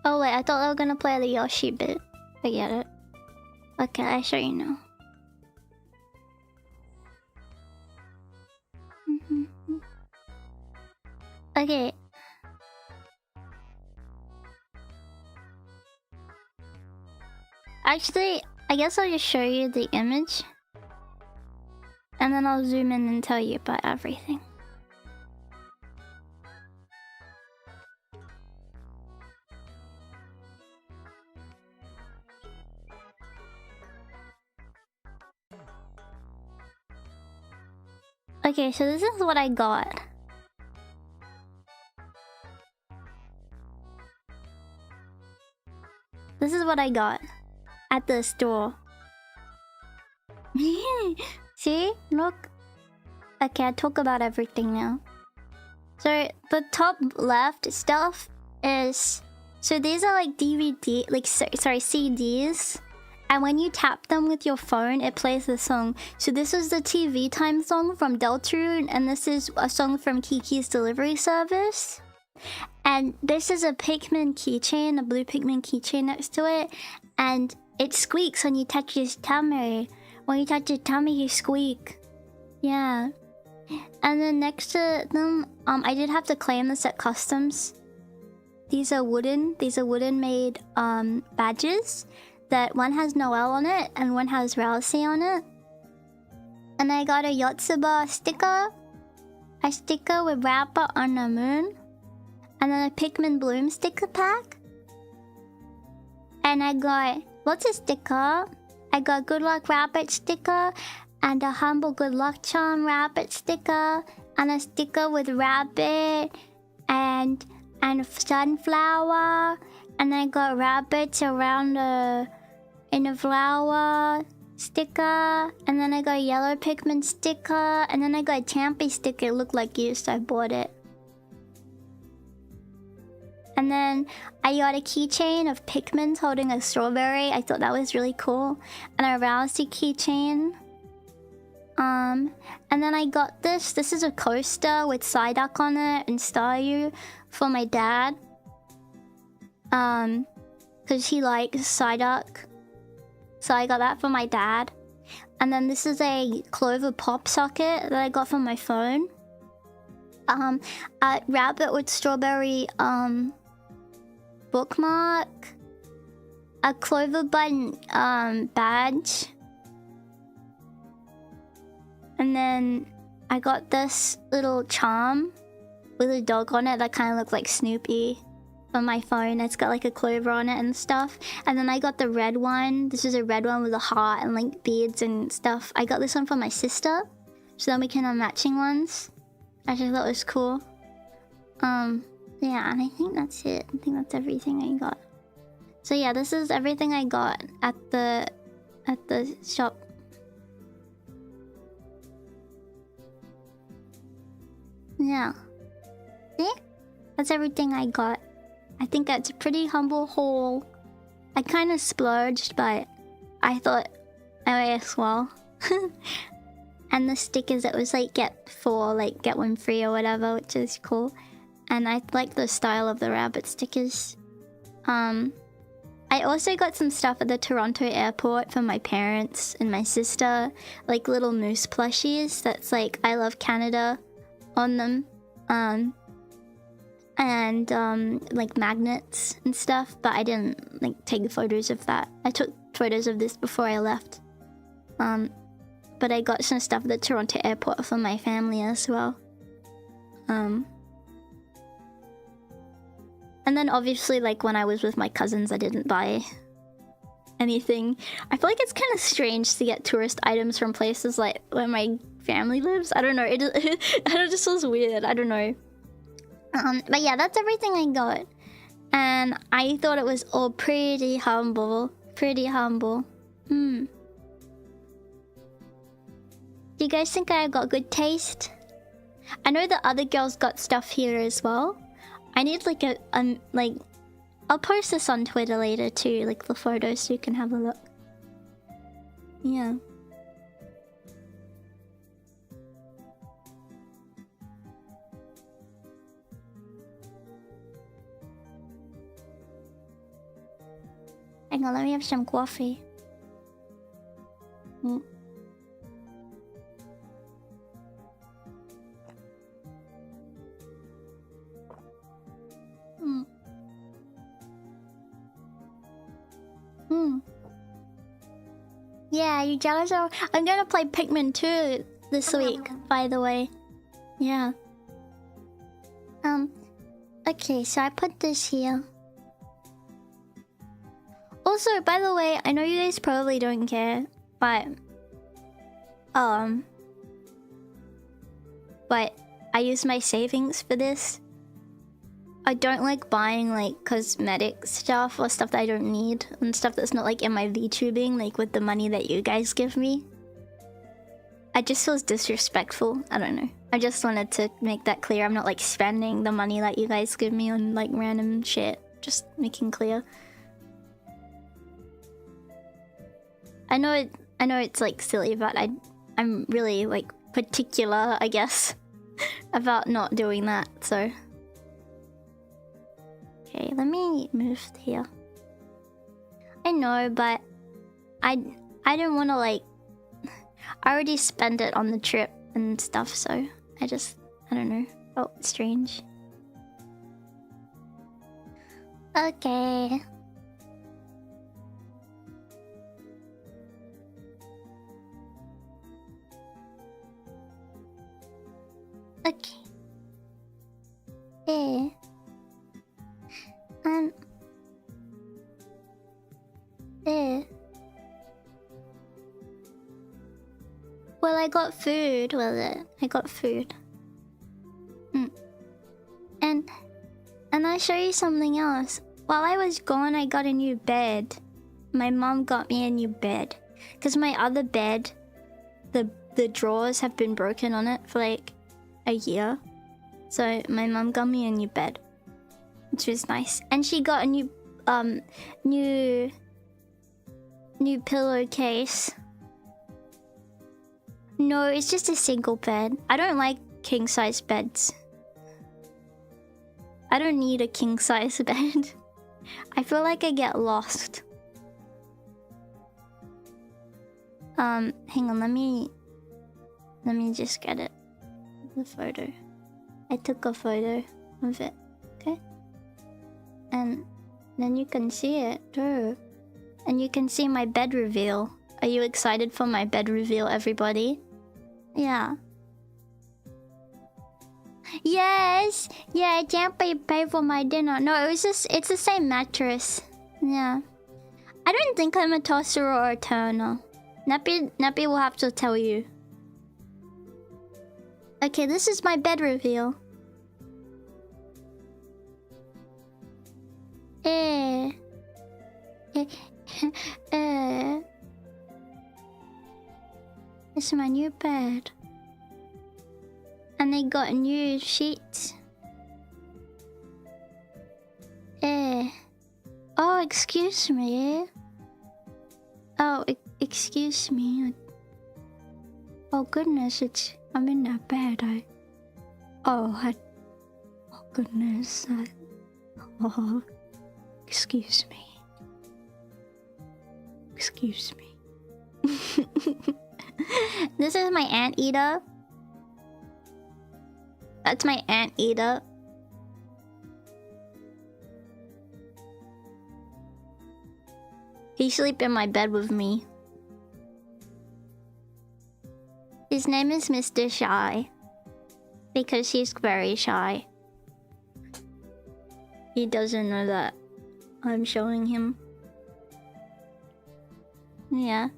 Oh wait, I thought they were gonna play the Yoshi bit. Forget it. Okay, I show you now. Okay. Actually, I guess I'll just show you the image. And then I'll zoom in and tell you about everything. Okay, so this is what I got. This is what I got at the store. See? Look. Okay, I'll talk about everything now. So, the top left stuff is... So these are like DVD... Like, sorry, CDs. And when you tap them with your phone, it plays the song. So this is the TV Time song from Deltarune, and this is a song from Kiki's Delivery Service. And this is a Pikmin keychain, a blue Pikmin keychain next to it. And it squeaks when you touch his tummy. When you touch his tummy, you squeak. Yeah. And then next to them, I did have to claim this at customs. These are wooden made badges. That one has Noelle on it and one has Ralsei on it. And I got a Yotsuba sticker. a sticker with Rabba on the moon, and then a Pikmin Bloom sticker pack. And I got lots of sticker. I got Good Luck Rabbit sticker, and a Humble Good Luck Charm Rabbit sticker, and a sticker with rabbit and sunflower, and I got rabbits around in a flower sticker, and then I got a yellow Pikmin sticker, and then I got a Champy sticker. It looked like you, so I bought it. And then I got a keychain of Pikmins holding a strawberry. I thought that was really cool. And a Rousey keychain. And then I got this. This is a coaster with Psyduck on it and Staryu for my dad. Because he likes Psyduck. So I got that for my dad. And then this is a Clover Pop socket that I got from my phone. A rabbit with strawberry bookmark. A Clover button badge. And then I got this little charm with a dog on it that kind of looked like Snoopy on my phone. It's got like a clover on it and stuff. And then I got the red one. This is a red one with a heart and like beads and stuff. I got this one for my sister, so then we can have matching ones. I just thought it was cool. Yeah, and I think that's it. I think that's everything I got. So yeah, this is everything I got at the shop. Yeah. See? That's everything I got. I think that's a pretty humble haul. I kind of splurged, but I thought I might as well. And the stickers, it was like get one free or whatever, which is cool. And I like the style of the rabbit stickers. I also got some stuff at the Toronto airport for my parents and my sister. Like little moose plushies that's like I Love Canada on them. And like magnets and stuff, but I didn't like take photos of that. I took photos of this before I left. But I got some stuff at the Toronto airport for my family as well. And then obviously like when I was with my cousins, I didn't buy anything. I feel like it's kind of strange to get tourist items from places like where my family lives. I don't know, it just feels weird. I don't know. But yeah, that's everything I got. And I thought it was all pretty humble. Pretty humble. Do you guys think I got good taste? I know the other girls got stuff here as well. I need like I'll post this on Twitter later too, like the photos, so you can have a look. Yeah. Hang on, let me have some coffee. Yeah, you jealous of... I'm gonna play Pikmin 2 this week, by the way. Yeah. Okay, so I put this here. Also, by the way, I know you guys probably don't care, but I use my savings for this. I don't like buying like cosmetic stuff or stuff that I don't need and stuff that's not like in my VTubing, like with the money that you guys give me. I just feels disrespectful. I don't know. I just wanted to make that clear. I'm not like spending the money that you guys give me on like random shit. Just making clear. I know it's like silly, but I'm really like particular, I guess, about not doing that, so. Okay, let me move here. I know, but I didn't want to like... I already spent it on the trip and stuff, so I don't know. Oh, strange. Okay. Okay. And yeah. Well, I got food with it. I got food. And I'll show you something else. While I was gone, I got a new bed. My mom got me a new bed. Because my other bed, the drawers have been broken on it for like a year. So my mom got me a new bed, which was nice. And she got a new pillowcase. No, it's just a single bed. I don't like king size beds. I don't need a king size bed. I feel like I get lost. Hang on, let me just get it. The photo. I took a photo of it, okay? And then you can see it too. And you can see my bed reveal. Are you excited for my bed reveal, everybody? Yeah. Yes! Yeah, Champy paid for my dinner. No, it's the same mattress. Yeah. I don't think I'm a tosser or a turner. Nappy will have to tell you. Okay, this is my bed reveal. This is my new bed. And they got new sheets. Oh, excuse me. Oh, excuse me. Oh goodness, I'm in that bed. Oh goodness. Oh, excuse me. Excuse me. This is my anteater. That's my anteater. He sleep in my bed with me. His name is Mr. Shy. Because he's very shy. He doesn't know that I'm showing him. Yeah.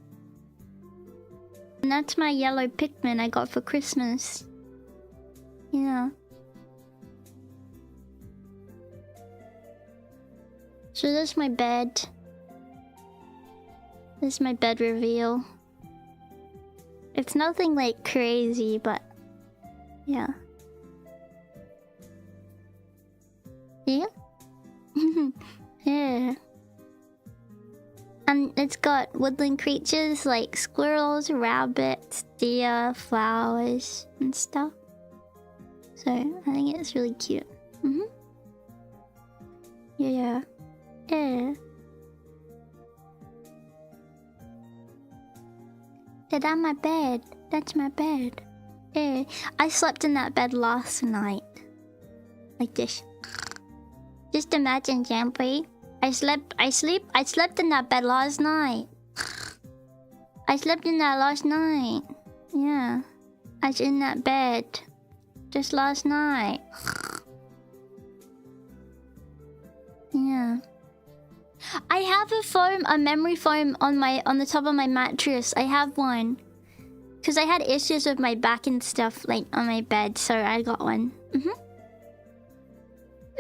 And that's my yellow Pikmin I got for Christmas. Yeah. So that's my bed. This is my bed reveal. It's nothing like crazy, but yeah. Yeah? Yeah. And it's got woodland creatures like squirrels, rabbits, deer, flowers, and stuff. So I think it's really cute. Yeah. Yeah. That's my bed. That's my bed. Yeah. I slept in that bed last night. Like this. Just imagine, Jampy. I slept in that bed last night. I slept in that last night. Yeah. I was in that bed. Just last night. Yeah. I have a memory foam on the top of my mattress. I have one. Cause I had issues with my back and stuff like on my bed, so I got one.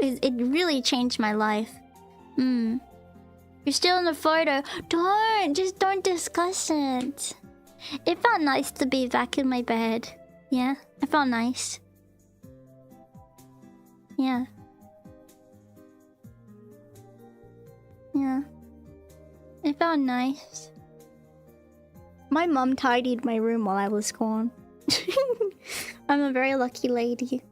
It really changed my life. You're still in the photo. Don't discuss it. It felt nice to be back in my bed. Yeah, it felt nice. Yeah. Yeah. It felt nice. My mom tidied my room while I was gone. I'm a very lucky lady.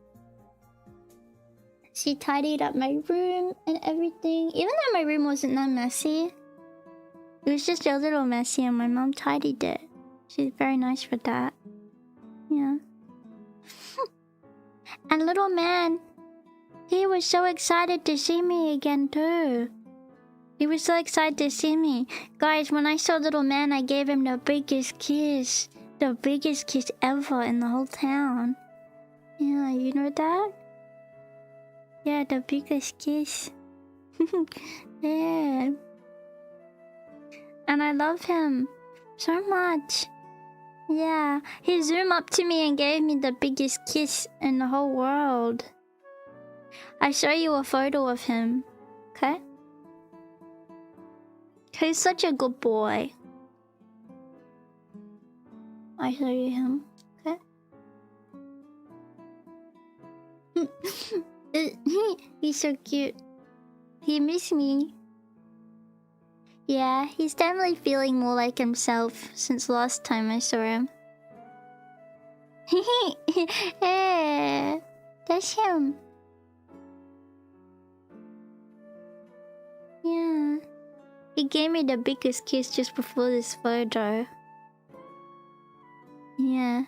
She tidied up my room and everything. Even though my room wasn't that messy. It was just a little messy and my mom tidied it. She's very nice for that. Yeah. And little man, he was so excited to see me again too. He was so excited to see me. Guys, when I saw little man, I gave him the biggest kiss. The biggest kiss ever in the whole town. Yeah, you know that? Yeah, the biggest kiss. Yeah. And I love him so much. Yeah, he zoomed up to me and gave me the biggest kiss in the whole world. I show you a photo of him, okay? He's such a good boy. I show you him, okay? He's so cute. He missed me. Yeah, he's definitely feeling more like himself since last time I saw him. Yeah, that's him. Yeah. He gave me the biggest kiss just before this photo. Yeah.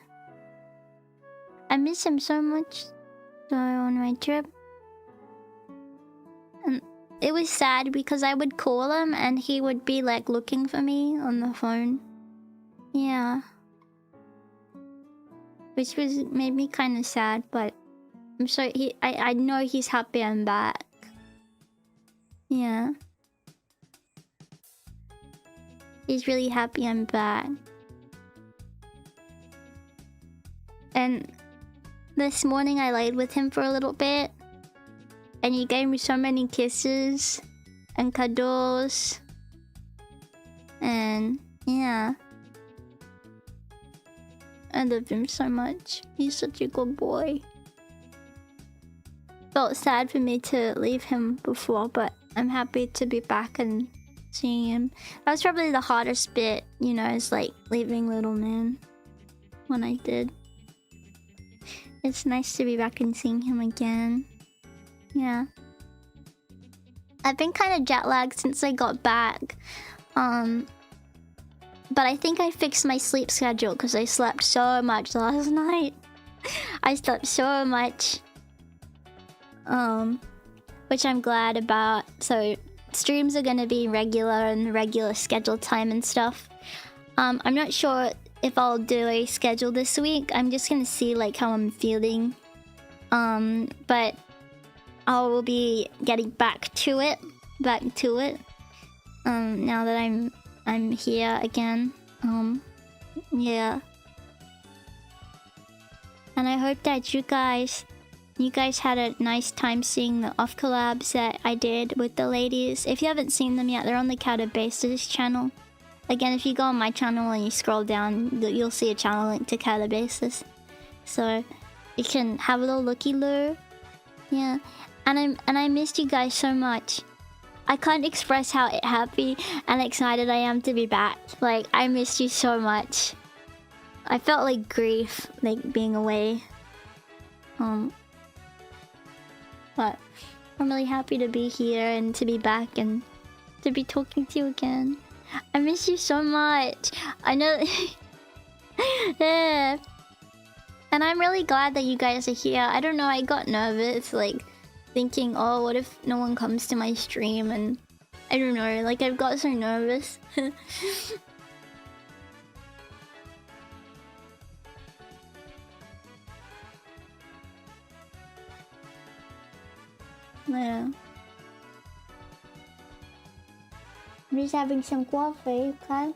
I miss him so much. So on my trip. And it was sad because I would call him and he would be like looking for me on the phone. Yeah. Which made me kind of sad, but I'm sure I know he's happy I'm back. Yeah. He's really happy I'm back. And this morning I laid with him for a little bit. And he gave me so many kisses and cuddles. And yeah. I love him so much. He's such a good boy. Felt sad for me to leave him before, but I'm happy to be back and seeing him. That was probably the hardest bit, you know, is like leaving little man when I did. It's nice to be back and seeing him again. Yeah. I've been kind of jet lagged since I got back. But I think I fixed my sleep schedule because I slept so much last night. I slept so much. Which I'm glad about. So streams are gonna be regular and regular scheduled time and stuff. I'm not sure if I'll do a schedule this week. I'm just gonna see like how I'm feeling. But I will be getting back to it. Now that I'm here again. Yeah. And I hope that you guys had a nice time seeing the off collabs that I did with the ladies. If you haven't seen them yet, they're on the Catabases channel. Again, if you go on my channel and you scroll down, you'll see a channel link to Catabases. So you can have a little looky-loo. Yeah. And I missed you guys so much. I can't express how happy and excited I am to be back. Like, I missed you so much. I felt like grief, like being away. But I'm really happy to be here and to be back and to be talking to you again. I miss you so much. I know. Yeah. And I'm really glad that you guys are here. I don't know, I got nervous, like thinking, oh, what if no one comes to my stream? And I don't know, like I've got so nervous. Yeah. I'm just having some coffee, okay?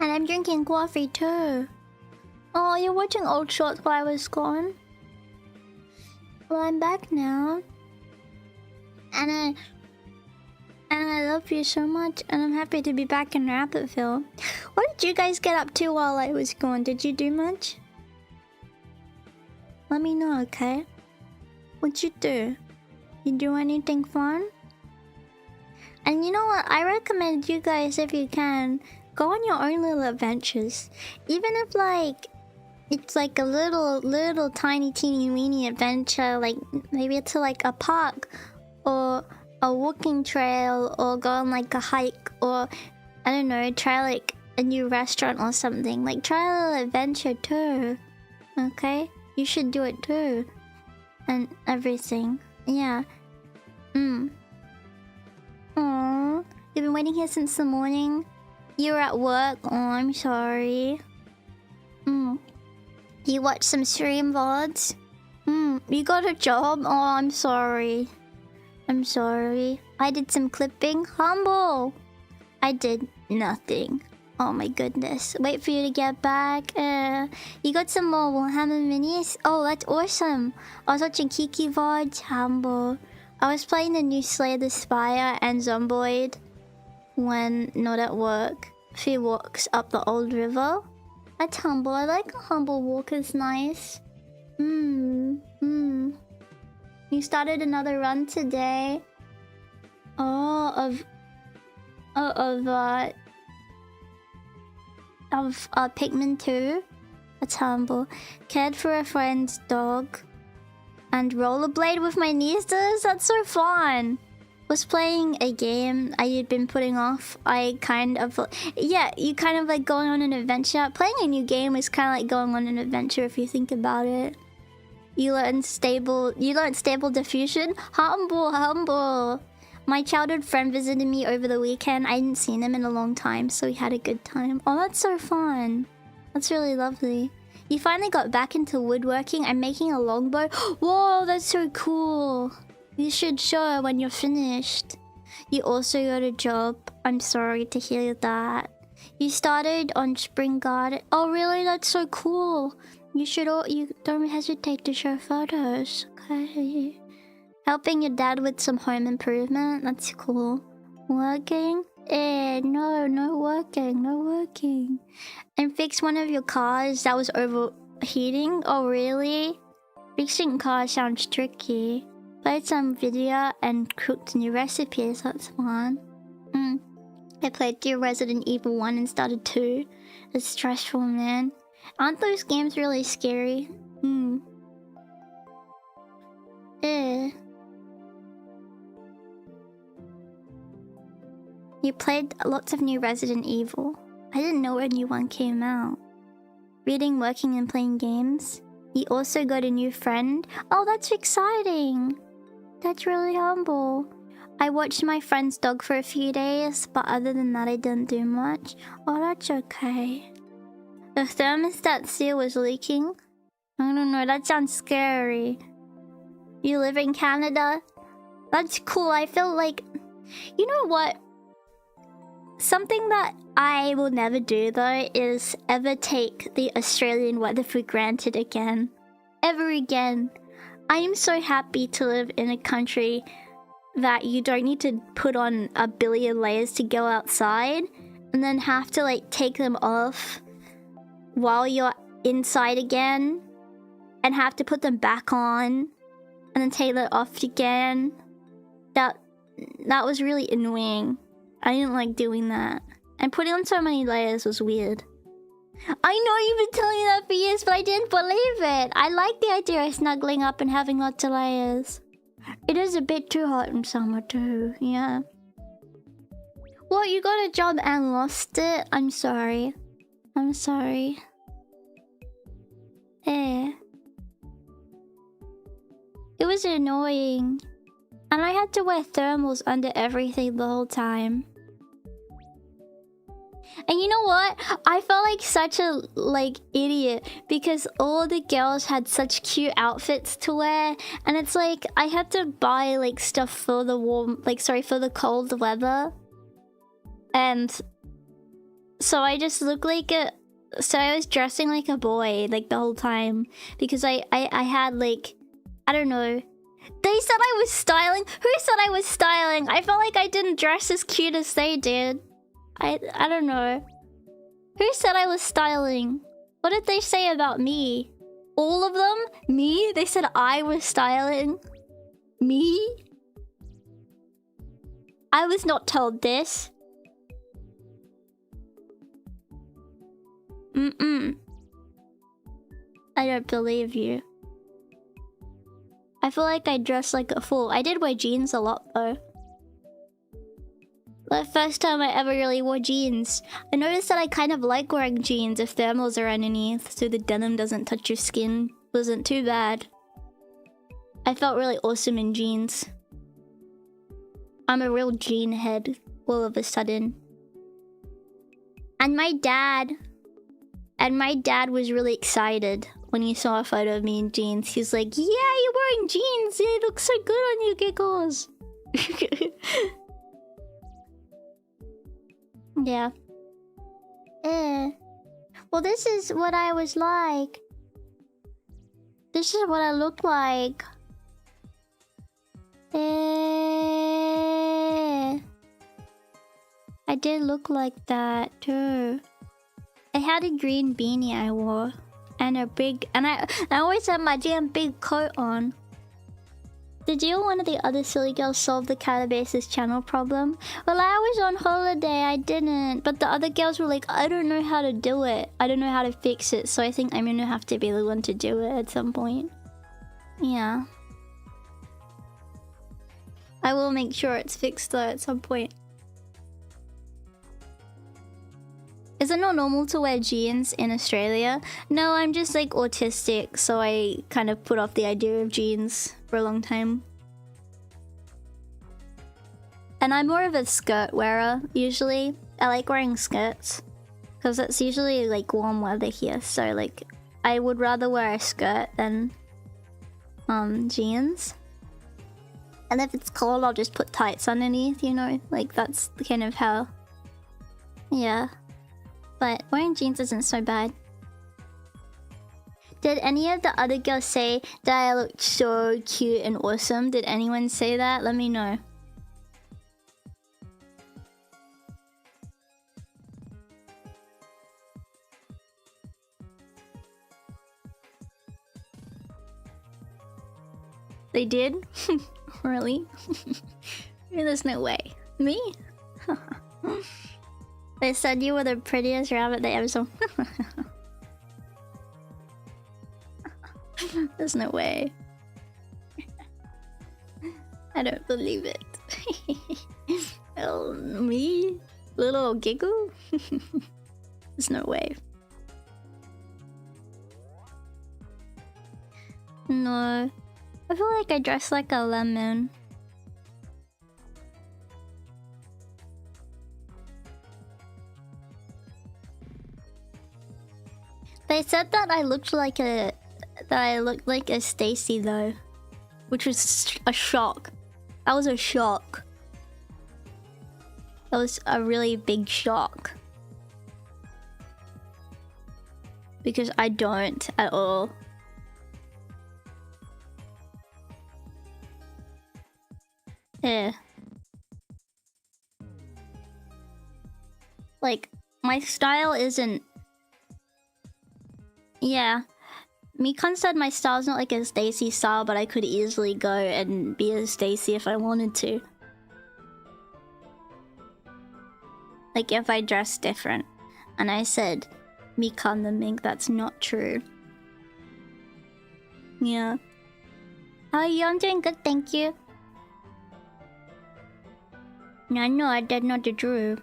And I'm drinking coffee too. Oh, you're watching old shorts while I was gone? Well, I'm back now. And I love you so much, and I'm happy to be back in Rabbitville. What did you guys get up to while I was gone? Did you do much? Let me know, okay? What'd you do? You do anything fun? And you know what? I recommend you guys, if you can, go on your own little adventures. Even if like it's like a little tiny teeny weeny adventure, like maybe it's to like a park or a walking trail or go on like a hike or I don't know, try like a new restaurant or something. Like try a little adventure too. Okay? You should do it too. And everything. Yeah. Aww. You've been waiting here since the morning. You were at work. Oh, I'm sorry. You watched some stream VODs. You got a job? Oh, I'm sorry. I'm sorry. I did some clipping. Humble. I did nothing. Oh my goodness. Wait for you to get back. You got some more Warhammer minis? Oh, that's awesome. I was watching Kiki VODs. Humble. I was playing the new Slay the Spire and Zomboid when not at work. A few walks up the old river. That's humble. I like a humble walk. It's nice. You started another run today. Of Pikmin 2. That's humble. Cared for a friend's dog. And rollerblade with my nieces? That's so fun! Was playing a game I had been putting off. Yeah, you kind of like going on an adventure. Playing a new game is kind of like going on an adventure if you think about it. You learn stable diffusion. Humble. My childhood friend visited me over the weekend. I hadn't seen him in a long time, so we had a good time. Oh, that's so fun. That's really lovely. You finally got back into woodworking. I'm making a longbow. Whoa, that's so cool. You should show when you're finished. You also got a job. I'm sorry to hear that. You started on Spring Garden. Oh, really? That's so cool. You don't hesitate to show photos. Okay. Helping your dad with some home improvement. That's cool. Working? No working. And fix one of your cars that was overheating? Oh, really? Fixing cars sounds tricky. Played some video and cooked new recipes. That's fun. I played through Resident Evil 1 and started 2. It's stressful, man. Aren't those games really scary? You played lots of new Resident Evil. I didn't know a new one came out. Reading, working, and playing games. You also got a new friend. Oh, that's exciting. That's really humble. I watched my friend's dog for a few days, but other than that, I didn't do much. Oh, that's okay. The thermostat seal was leaking. I don't know, that sounds scary. You live in Canada? That's cool. I feel like... You know what? Something that I will never do, though, is ever take the Australian weather for granted again. Ever again. I am so happy to live in a country that you don't need to put on a billion layers to go outside and then have to like take them off while you're inside again and have to put them back on and then take them off again. That was really annoying. I didn't like doing that. And putting on so many layers was weird. I know you've been telling me that for years, but I didn't believe it. I like the idea of snuggling up and having lots of layers. It is a bit too hot in summer too, yeah. Well, you got a job and lost it? I'm sorry. I'm sorry. It was annoying. And I had to wear thermals under everything the whole time. And you know what? I felt like such a idiot because all the girls had such cute outfits to wear, and it's like I had to buy like stuff for the for the cold weather. And so I just looked like I was dressing like a boy like the whole time because I had like, I don't know. They said I was styling. Who said I was styling? I felt like I didn't dress as cute as they did. I don't know. Who said I was styling? What did they say about me? All of them? Me? They said I was styling? Me? I was not told this. I don't believe you. I feel like I dressed like a fool. I did wear jeans a lot though. The first time I ever really wore jeans. I noticed that I kind of like wearing jeans if thermals are underneath, so the denim doesn't touch your skin. Wasn't too bad. I felt really awesome in jeans. I'm a real jean head all of a sudden. And my dad was really excited when he saw a photo of me in jeans. He's like, yeah, you're wearing jeans. They look so good on you, giggles. Yeah. Well, this is what I was like. This is what I looked like. I did look like that too. I had a green beanie I wore. And a big... And I always had my damn big coat on. Did you or one of the other silly girls solve the Catabase's channel problem? Well, I was on holiday, I didn't. But the other girls were like, I don't know how to do it. I don't know how to fix it. So I think I'm gonna have to be the one to do it at some point. Yeah. I will make sure it's fixed though at some point. Is it not normal to wear jeans in Australia? No, I'm just like autistic, so I kind of put off the idea of jeans for a long time. And I'm more of a skirt wearer, usually. I like wearing skirts, because it's usually like warm weather here, so like I would rather wear a skirt than jeans. And if it's cold, I'll just put tights underneath, you know? Like that's kind of how... Yeah. But wearing jeans isn't so bad. Did any of the other girls say that I looked so cute and awesome? Did anyone say that? Let me know. They did? Really? There's no way. Me? They said you were the prettiest rabbit they ever saw. There's no way. I don't believe it. Oh, me? Little giggle? There's no way. No. I feel like I dress like a lemon. They said that I looked like a Stacy though, which was a shock. That was a shock. That was a really big shock. Because I don't at all. Yeah. Like, my style isn't... Yeah. Mikan said my style's not like a Stacy style, but I could easily go and be a Stacy if I wanted to. Like if I dressed different. And I said, Mikan the Mink, that's not true. Yeah. How are you? I'm doing good, thank you. No, I did not the Drew.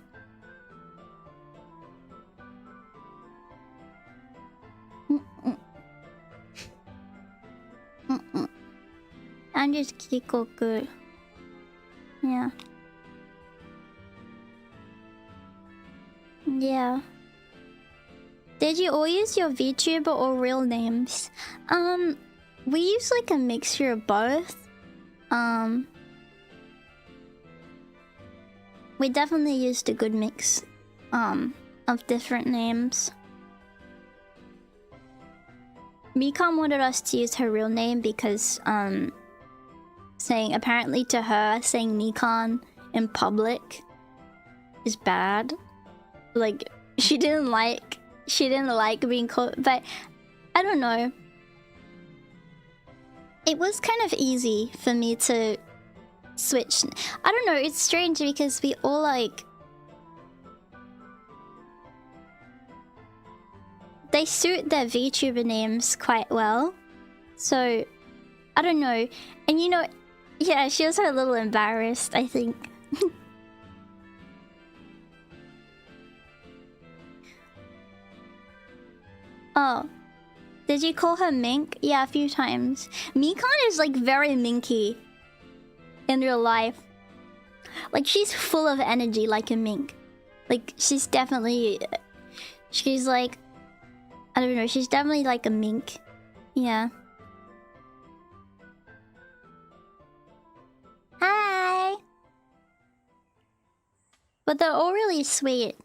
I'm just Kikoku. Yeah. Yeah. Did you all use your VTuber or real names? We use like a mixture of both. We definitely used a good mix of different names. Mikan wanted us to use her real name because apparently to her saying Mikan in public is bad. Like she didn't like being called, but I don't know. It was kind of easy for me to switch. I don't know, it's strange because we all like... They suit their VTuber names quite well. So, I don't know. And you know, yeah, she was a little embarrassed, I think. Oh. Did you call her Mink? Yeah, a few times. Mikan is like very minky in real life. Like she's full of energy like a mink. Like she's definitely... She's like... I don't know, she's definitely like a mink. Yeah. Hi! But they're all really sweet.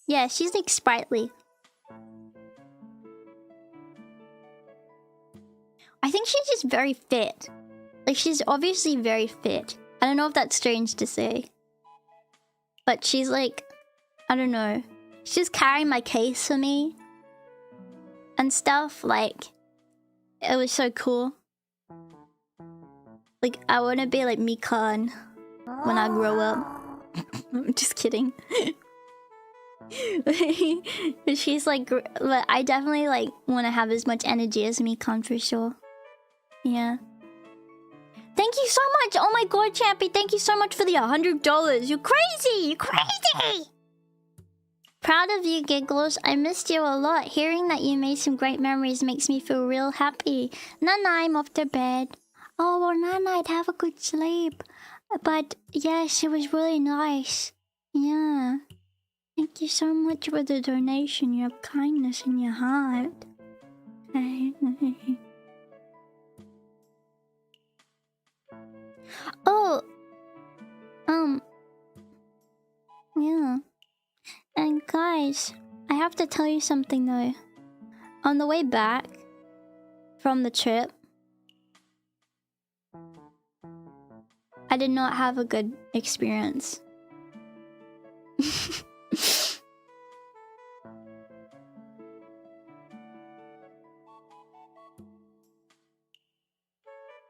Yeah, she's like sprightly. I think she's just very fit. Like she's obviously very fit. I don't know if that's strange to say. But she's like... I don't know. She's carrying my case for me. And stuff, like... It was so cool. Like, I want to be like Mikan when I grow up. I'm just kidding. She's like... But I definitely like want to have as much energy as Mikan for sure. Yeah. Thank you so much! Oh my god, Champy, thank you so much for the $100. You're crazy! You're crazy! Proud of you, Giggles. I missed you a lot. Hearing that you made some great memories makes me feel real happy. Nana, I'm off to bed. Oh, well, Nana, I'd have a good sleep. But, yes, it was really nice. Yeah. Thank you so much for the donation, your kindness and your heart. Oh. Yeah. And guys, I have to tell you something though. On the way back from the trip, I did not have a good experience.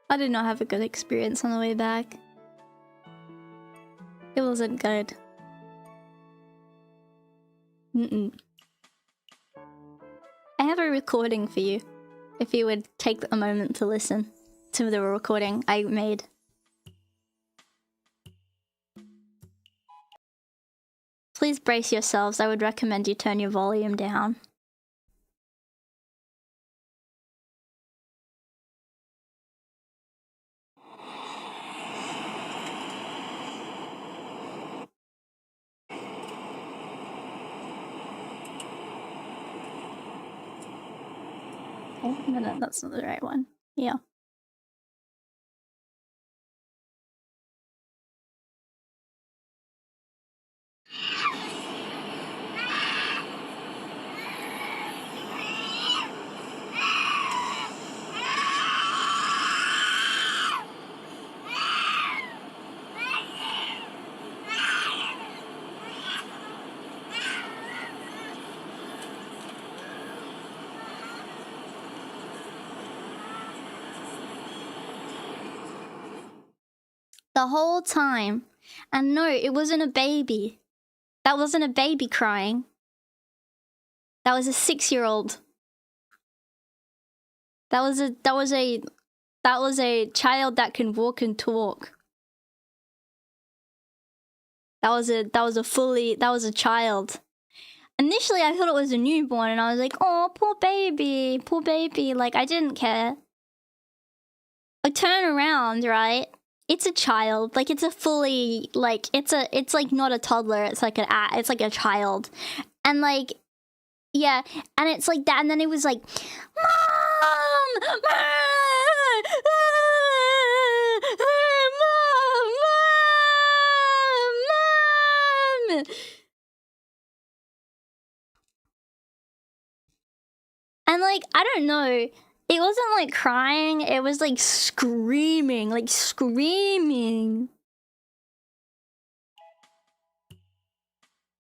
I did not have a good experience on the way back. It wasn't good. I have a recording for you, if you would take a moment to listen to the recording I made. Please brace yourselves. I would recommend you turn your volume down. Oh, no, that's not the right one. Yeah. The whole time. And no, it wasn't a baby. That wasn't a baby crying. That was a 6-year-old. That was a child that can walk and talk. That was a child. Initially I thought it was a newborn and I was like, oh, poor baby, poor baby. Like I didn't care. I turn around, right? It's a child. Like it's a fully like it's like not a toddler. It's like a child, and like yeah, and it's like that. And then it was like, Mom, Mom, Mom, Mom. And like I don't know. It wasn't like crying, it was like screaming, like screaming.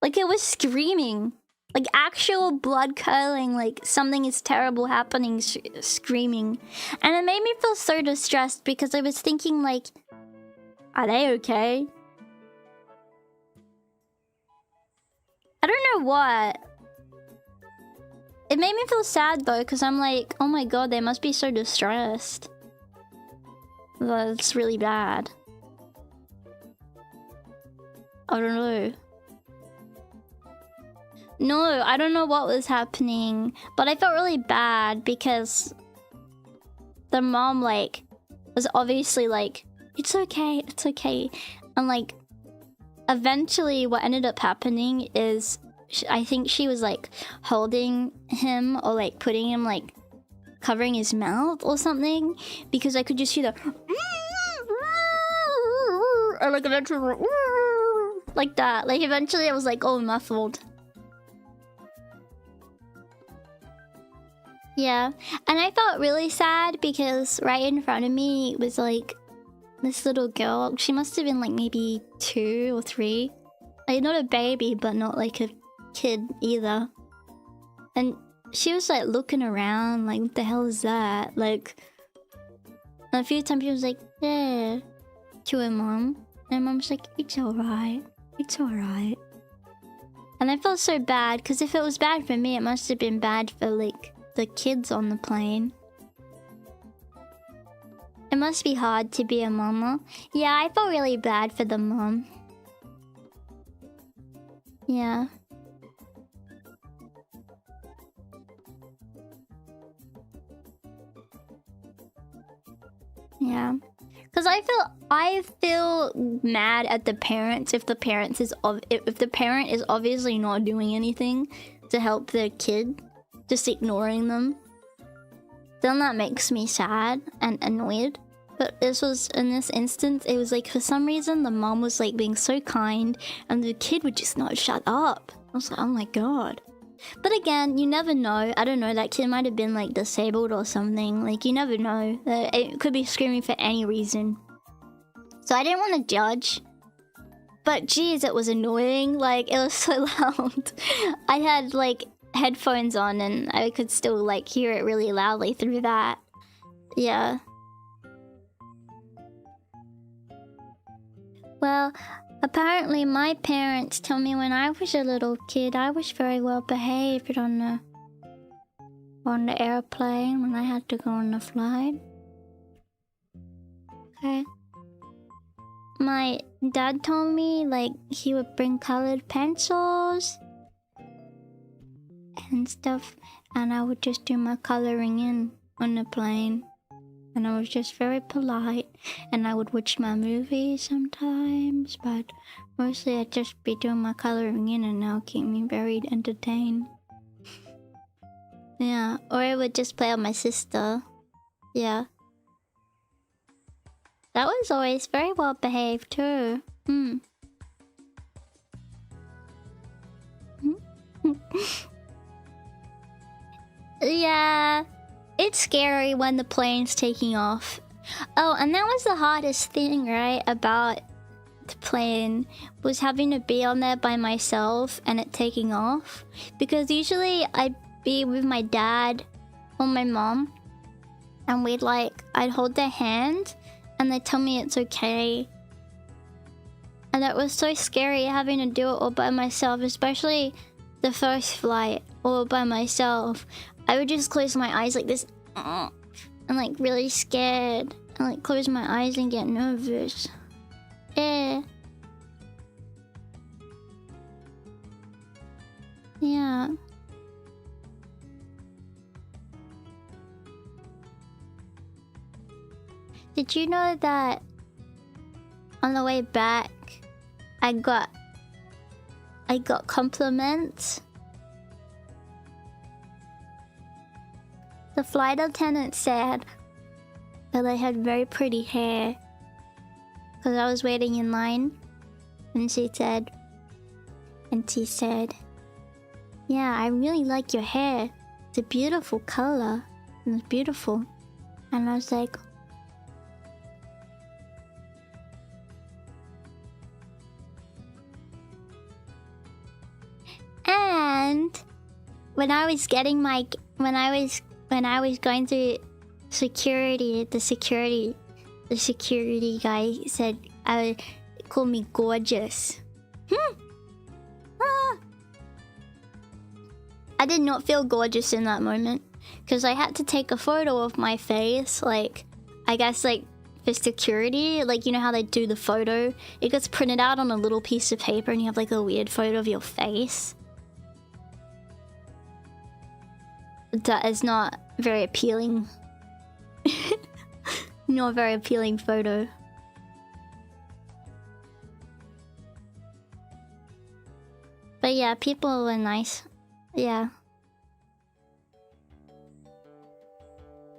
Like it was screaming. Like actual blood curdling, like something is terrible happening, screaming. And it made me feel so distressed because I was thinking like, are they okay? I don't know what. It made me feel sad though, because I'm like, oh my god, they must be so distressed. That's really bad. I don't know. No, I don't know what was happening, but I felt really bad because the mom like was obviously like, it's okay, and like eventually what ended up happening is I think she was like holding him or like putting him like covering his mouth or something, because I could just hear the or like eventually like that. Like eventually I was like all muffled. Yeah, and I felt really sad because right in front of me was like this little girl. She must have been like maybe 2 or 3. Like not a baby, but not like a kid either. And she was like looking around like, what the hell is that? Like a few times she was like, yeah, to her mom. And mom's like, it's alright. It's alright. And I felt so bad because if it was bad for me, it must have been bad for like the kids on the plane. It must be hard to be a mama. Yeah, I felt really bad for the mom. Yeah. Yeah. Because I feel mad at the parents if the parent is obviously not doing anything to help their kid, just ignoring them. Then that makes me sad and annoyed. But this was, in this instance, it was like for some reason the mom was like being so kind and the kid would just not shut up. I was like, oh my god. But again, you never know. I don't know, that kid might have been like disabled or something. Like you never know. It could be screaming for any reason. So I didn't want to judge. But geez, it was annoying. Like it was so loud. I had like headphones on and I could still like hear it really loudly through that. Yeah. Well, apparently my parents tell me when I was a little kid I was very well behaved on the airplane when I had to go on the flight. Okay. My dad told me like he would bring colored pencils and stuff, and I would just do my coloring in on the plane. And I was just very polite, and I would watch my movies sometimes, but mostly I'd just be doing my coloring in and that'll keep me very entertained. Yeah, or I would just play with my sister. Yeah. That was always very well behaved too. Yeah. It's scary when the plane's taking off. Oh, and that was the hardest thing, right, about the plane, was having to be on there by myself and it taking off. Because usually I'd be with my dad or my mom and I'd hold their hand and they'd tell me it's okay. And that was so scary having to do it all by myself, especially the first flight all by myself. I would just close my eyes like this and like really scared and like close my eyes and get nervous. Yeah. Yeah. Did you know that on the way back I got compliments? The flight attendant said that I had very pretty hair because I was waiting in line, and she said, yeah, I really like your hair. It's a beautiful color. It's beautiful. And I was like, and when I was going through security, the security guy said called me gorgeous. I did not feel gorgeous in that moment because I had to take a photo of my face, like I guess like for security. Like, you know how they do the photo? It gets printed out on a little piece of paper and you have like a weird photo of your face. That is not very appealing. Not a very appealing photo. But yeah, people were nice. Yeah.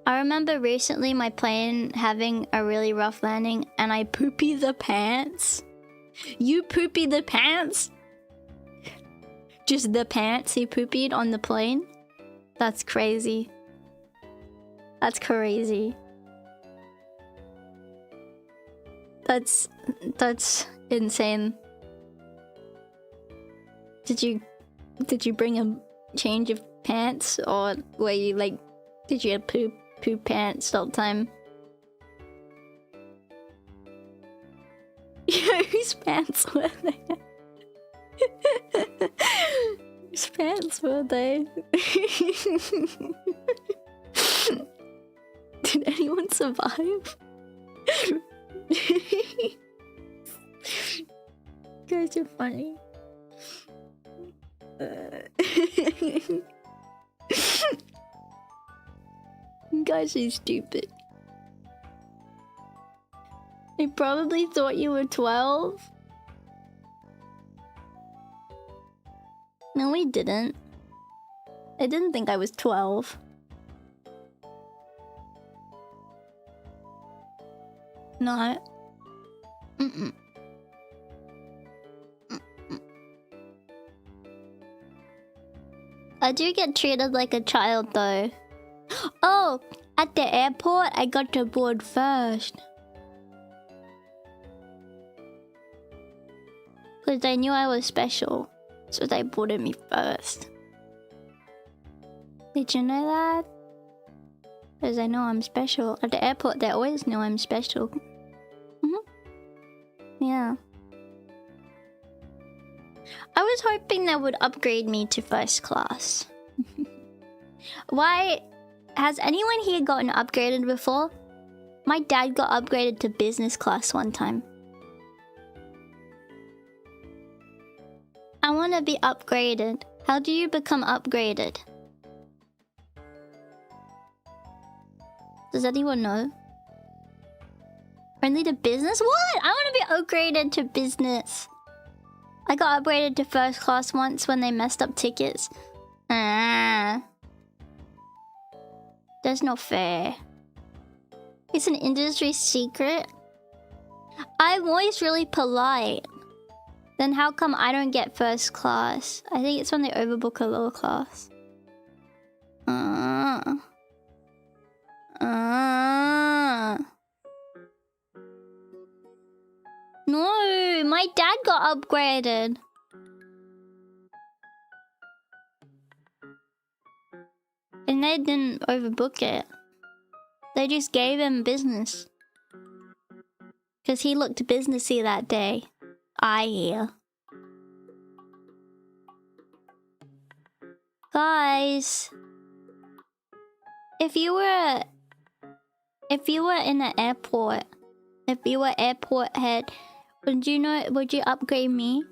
I remember recently my plane having a really rough landing and I poopy the pants. You poopy the pants? Just the pants he poopied on the plane? That's crazy. That's crazy. That's insane. Did you bring a change of pants, or were you like, did you have poop pants all the time? Whose pants were they? Whose pants were they? Did anyone survive? You guys are funny. You guys are stupid. They probably thought you were 12. No, we didn't. I didn't think I was 12. No. Mm-mm. I do get treated like a child though. Oh, at the airport I got to board first. Because they knew I was special. So they boarded me first. Did you know that? Because they know I'm special. At the airport they always know I'm special. Yeah. I was hoping they would upgrade me to first class. Why? Has anyone here gotten upgraded before? My dad got upgraded to business class one time. I want to be upgraded. How do you become upgraded? Does anyone know? Only to business? What? I want to be upgraded to business. I got upgraded to first class once when they messed up tickets. That's not fair. It's an industry secret. I'm always really polite. Then how come I don't get first class? I think it's when they overbook a lower class. No, my dad got upgraded. And they didn't overbook it. They just gave him business. Because he looked businessy that day. I hear. Guys, if you were in an airport, if you were airport head, would you upgrade me?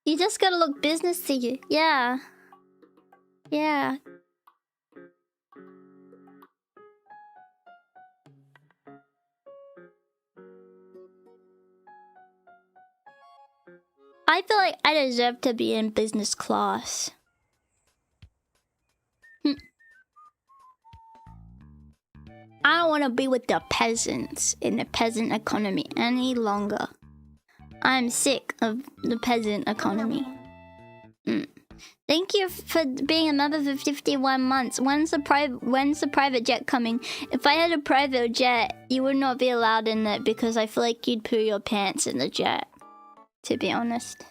You just gotta look businessy. Yeah. Yeah. I feel like I deserve to be in business class. I don't want to be with the peasants in the peasant economy any longer. I'm sick of the peasant economy. Thank you for being a member for 51 months. When's the private jet coming? If I had a private jet, you would not be allowed in it because I feel like you'd poo your pants in the jet. To be honest.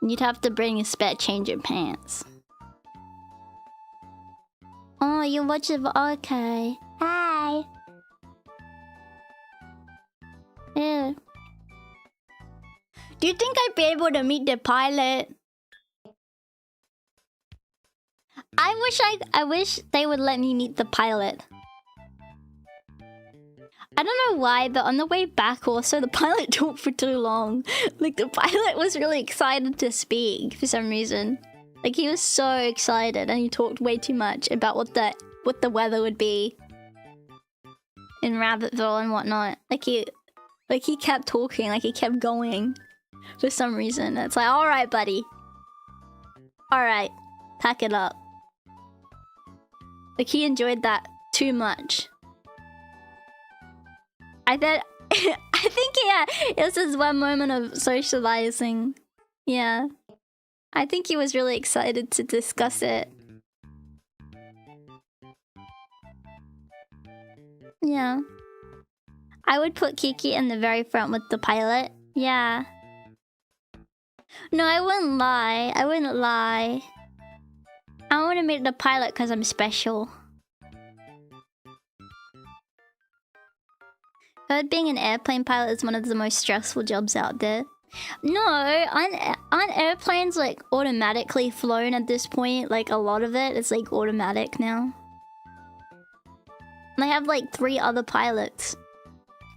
You'd have to bring a spare change of pants. Oh, you watch it? Okay. Hi. Yeah. Do you think I'd be able to meet the pilot? I wish they would let me meet the pilot. I don't know why, but on the way back also, the pilot talked for too long. Like, the pilot was really excited to speak for some reason. Like, he was so excited and he talked way too much about what the weather would be in Rabbitville and whatnot. Like he kept talking, like he kept going for some reason. It's like, alright, buddy. Alright, pack it up. Like, he enjoyed that too much. I think, yeah, it was just one moment of socializing. Yeah. I think he was really excited to discuss it. Yeah. I would put Kiki in the very front with the pilot. Yeah. No, I wouldn't lie. I wouldn't lie. I want to meet the pilot because I'm special. Heard being an airplane pilot is one of the most stressful jobs out there. No, aren't airplanes like automatically flown at this point? Like, a lot of it is like automatic now. And I have like 3 other pilots.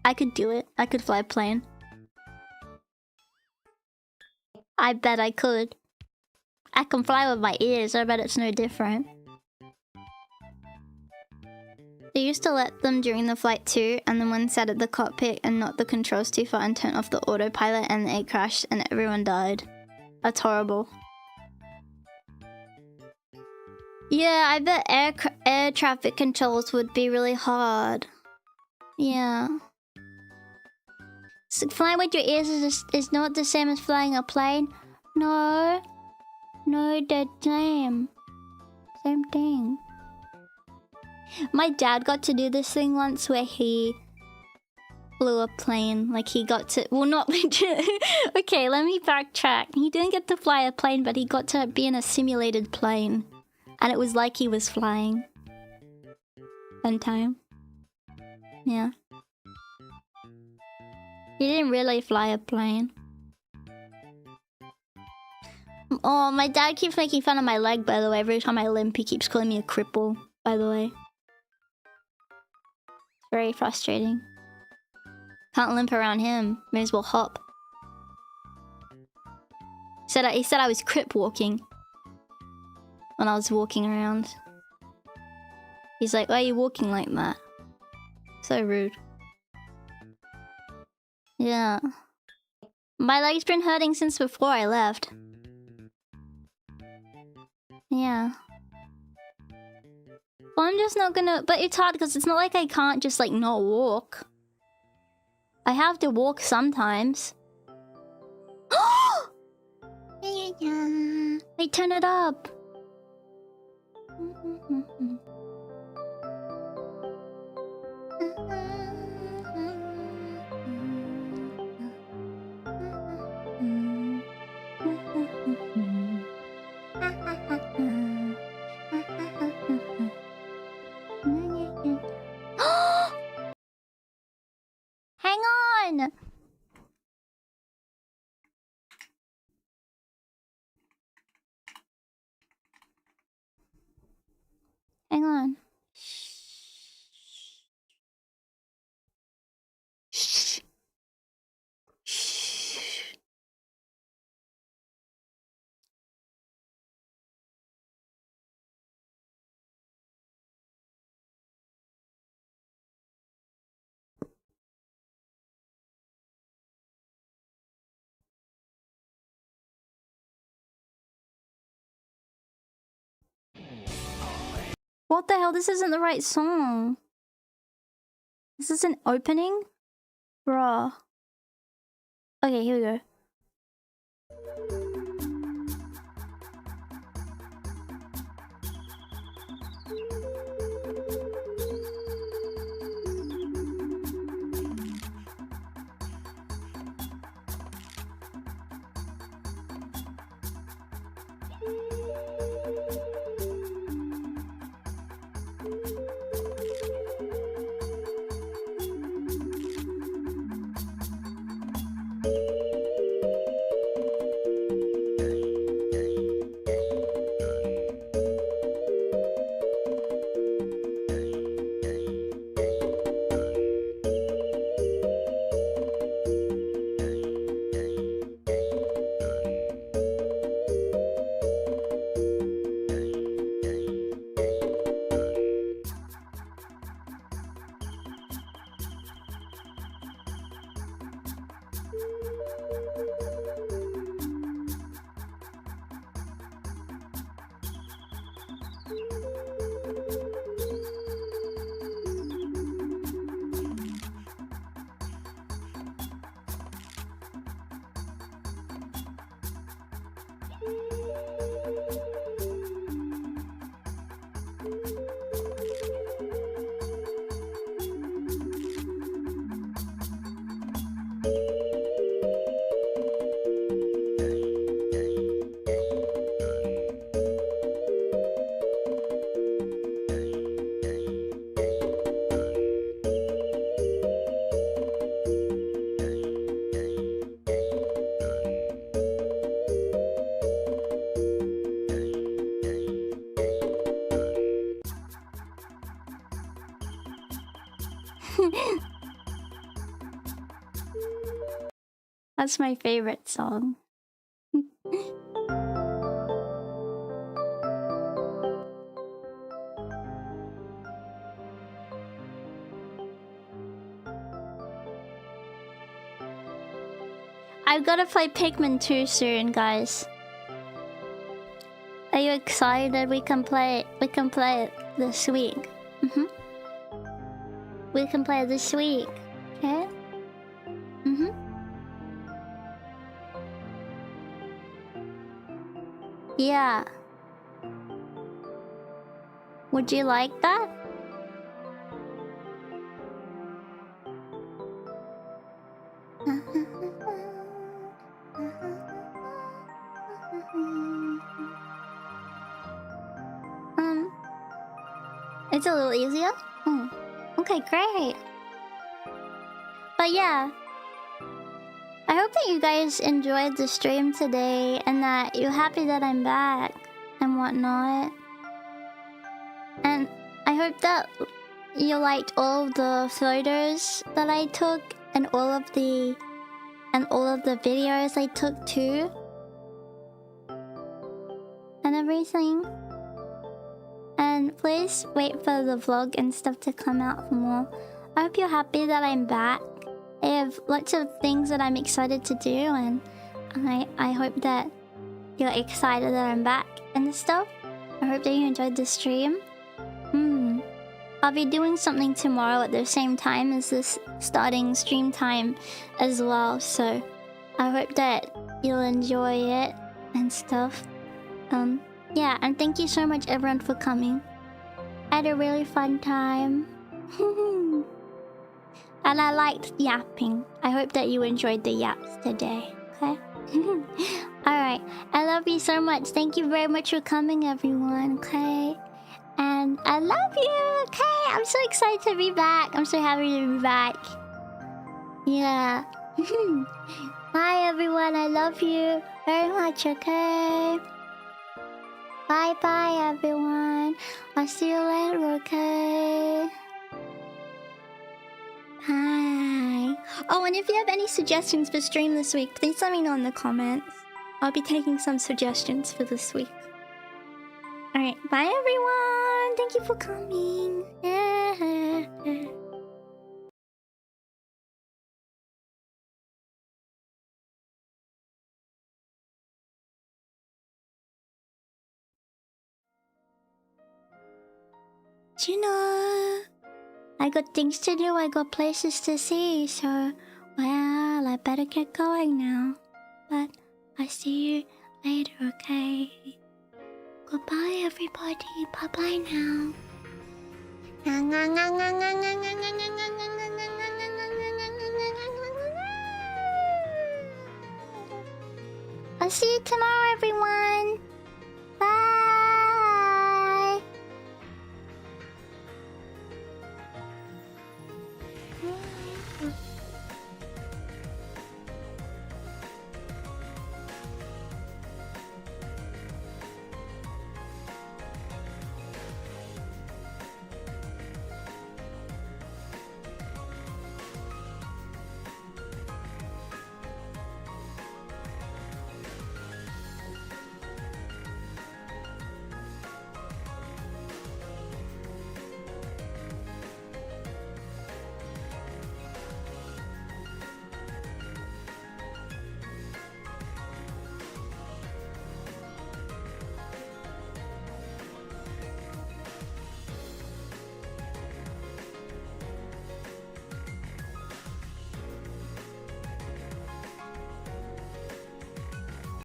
I could do it. I could fly a plane. I bet I could. I can fly with my ears. I bet it's no different. They used to let them during the flight too, and then one sat at the cockpit and knocked the controls too far and turned off the autopilot, and it crashed and everyone died. That's horrible. Yeah, I bet air traffic controls would be really hard. Yeah. So flying with your ears is not the same as flying a plane. No. No, the same. Same thing. My dad got to do this thing once where he flew a plane. Like, he got to... Well, not... Okay, let me backtrack. He didn't get to fly a plane, but he got to be in a simulated plane. And it was like he was flying. One time. Yeah. He didn't really fly a plane. Oh, my dad keeps making fun of my leg, by the way. Every time I limp, he keeps calling me a cripple, by the way. Very frustrating. Can't limp around him. May as well hop. He said I was crip walking when I was walking around. He's like, why are you walking like that? So rude. Yeah. My leg's been hurting since before I left. Yeah. Well, I'm just not gonna... But it's hard because it's not like I can't just, like, not walk. I have to walk sometimes. Wait, turn it up. Hang on! Hang on. Shh. Shh. What the hell? This isn't the right song. This is an opening? Bruh. Okay, here we go. That's my favorite song. I've gotta play Pikmin 2 soon, guys. Are you excited? We can play it this week. We can play it this week. Okay? Yeah. Would you like that? It's a little easier? Okay, great. But yeah, I hope that you guys enjoyed the stream today and that you're happy that I'm back and whatnot. And I hope that you liked all of the photos that I took and all of the videos I took too. And everything. And please wait for the vlog and stuff to come out for more. I hope you're happy that I'm back. I have lots of things that I'm excited to do, and I hope that you're excited that I'm back and stuff. I hope that you enjoyed the stream. I'll be doing something tomorrow at the same time as this starting stream time as well, so I hope that you'll enjoy it and stuff. Yeah, and thank you so much everyone for coming. I had a really fun time. And I liked yapping. I hope that you enjoyed the yaps today, okay? Alright, I love you so much. Thank you very much for coming, everyone, okay? And I love you, okay? I'm so excited to be back. I'm so happy to be back. Yeah. Bye, everyone. I love you very much, okay? Bye-bye, everyone. I'll see you later, okay? Hi. Oh, and if you have any suggestions for stream this week, please let me know in the comments. I'll be taking some suggestions for this week. Alright, bye everyone! Thank you for coming! You know, I got things to do, I got places to see, so, well, I better get going now. But I'll see you later, okay? Goodbye, everybody. Bye-bye now. I'll see you tomorrow, everyone.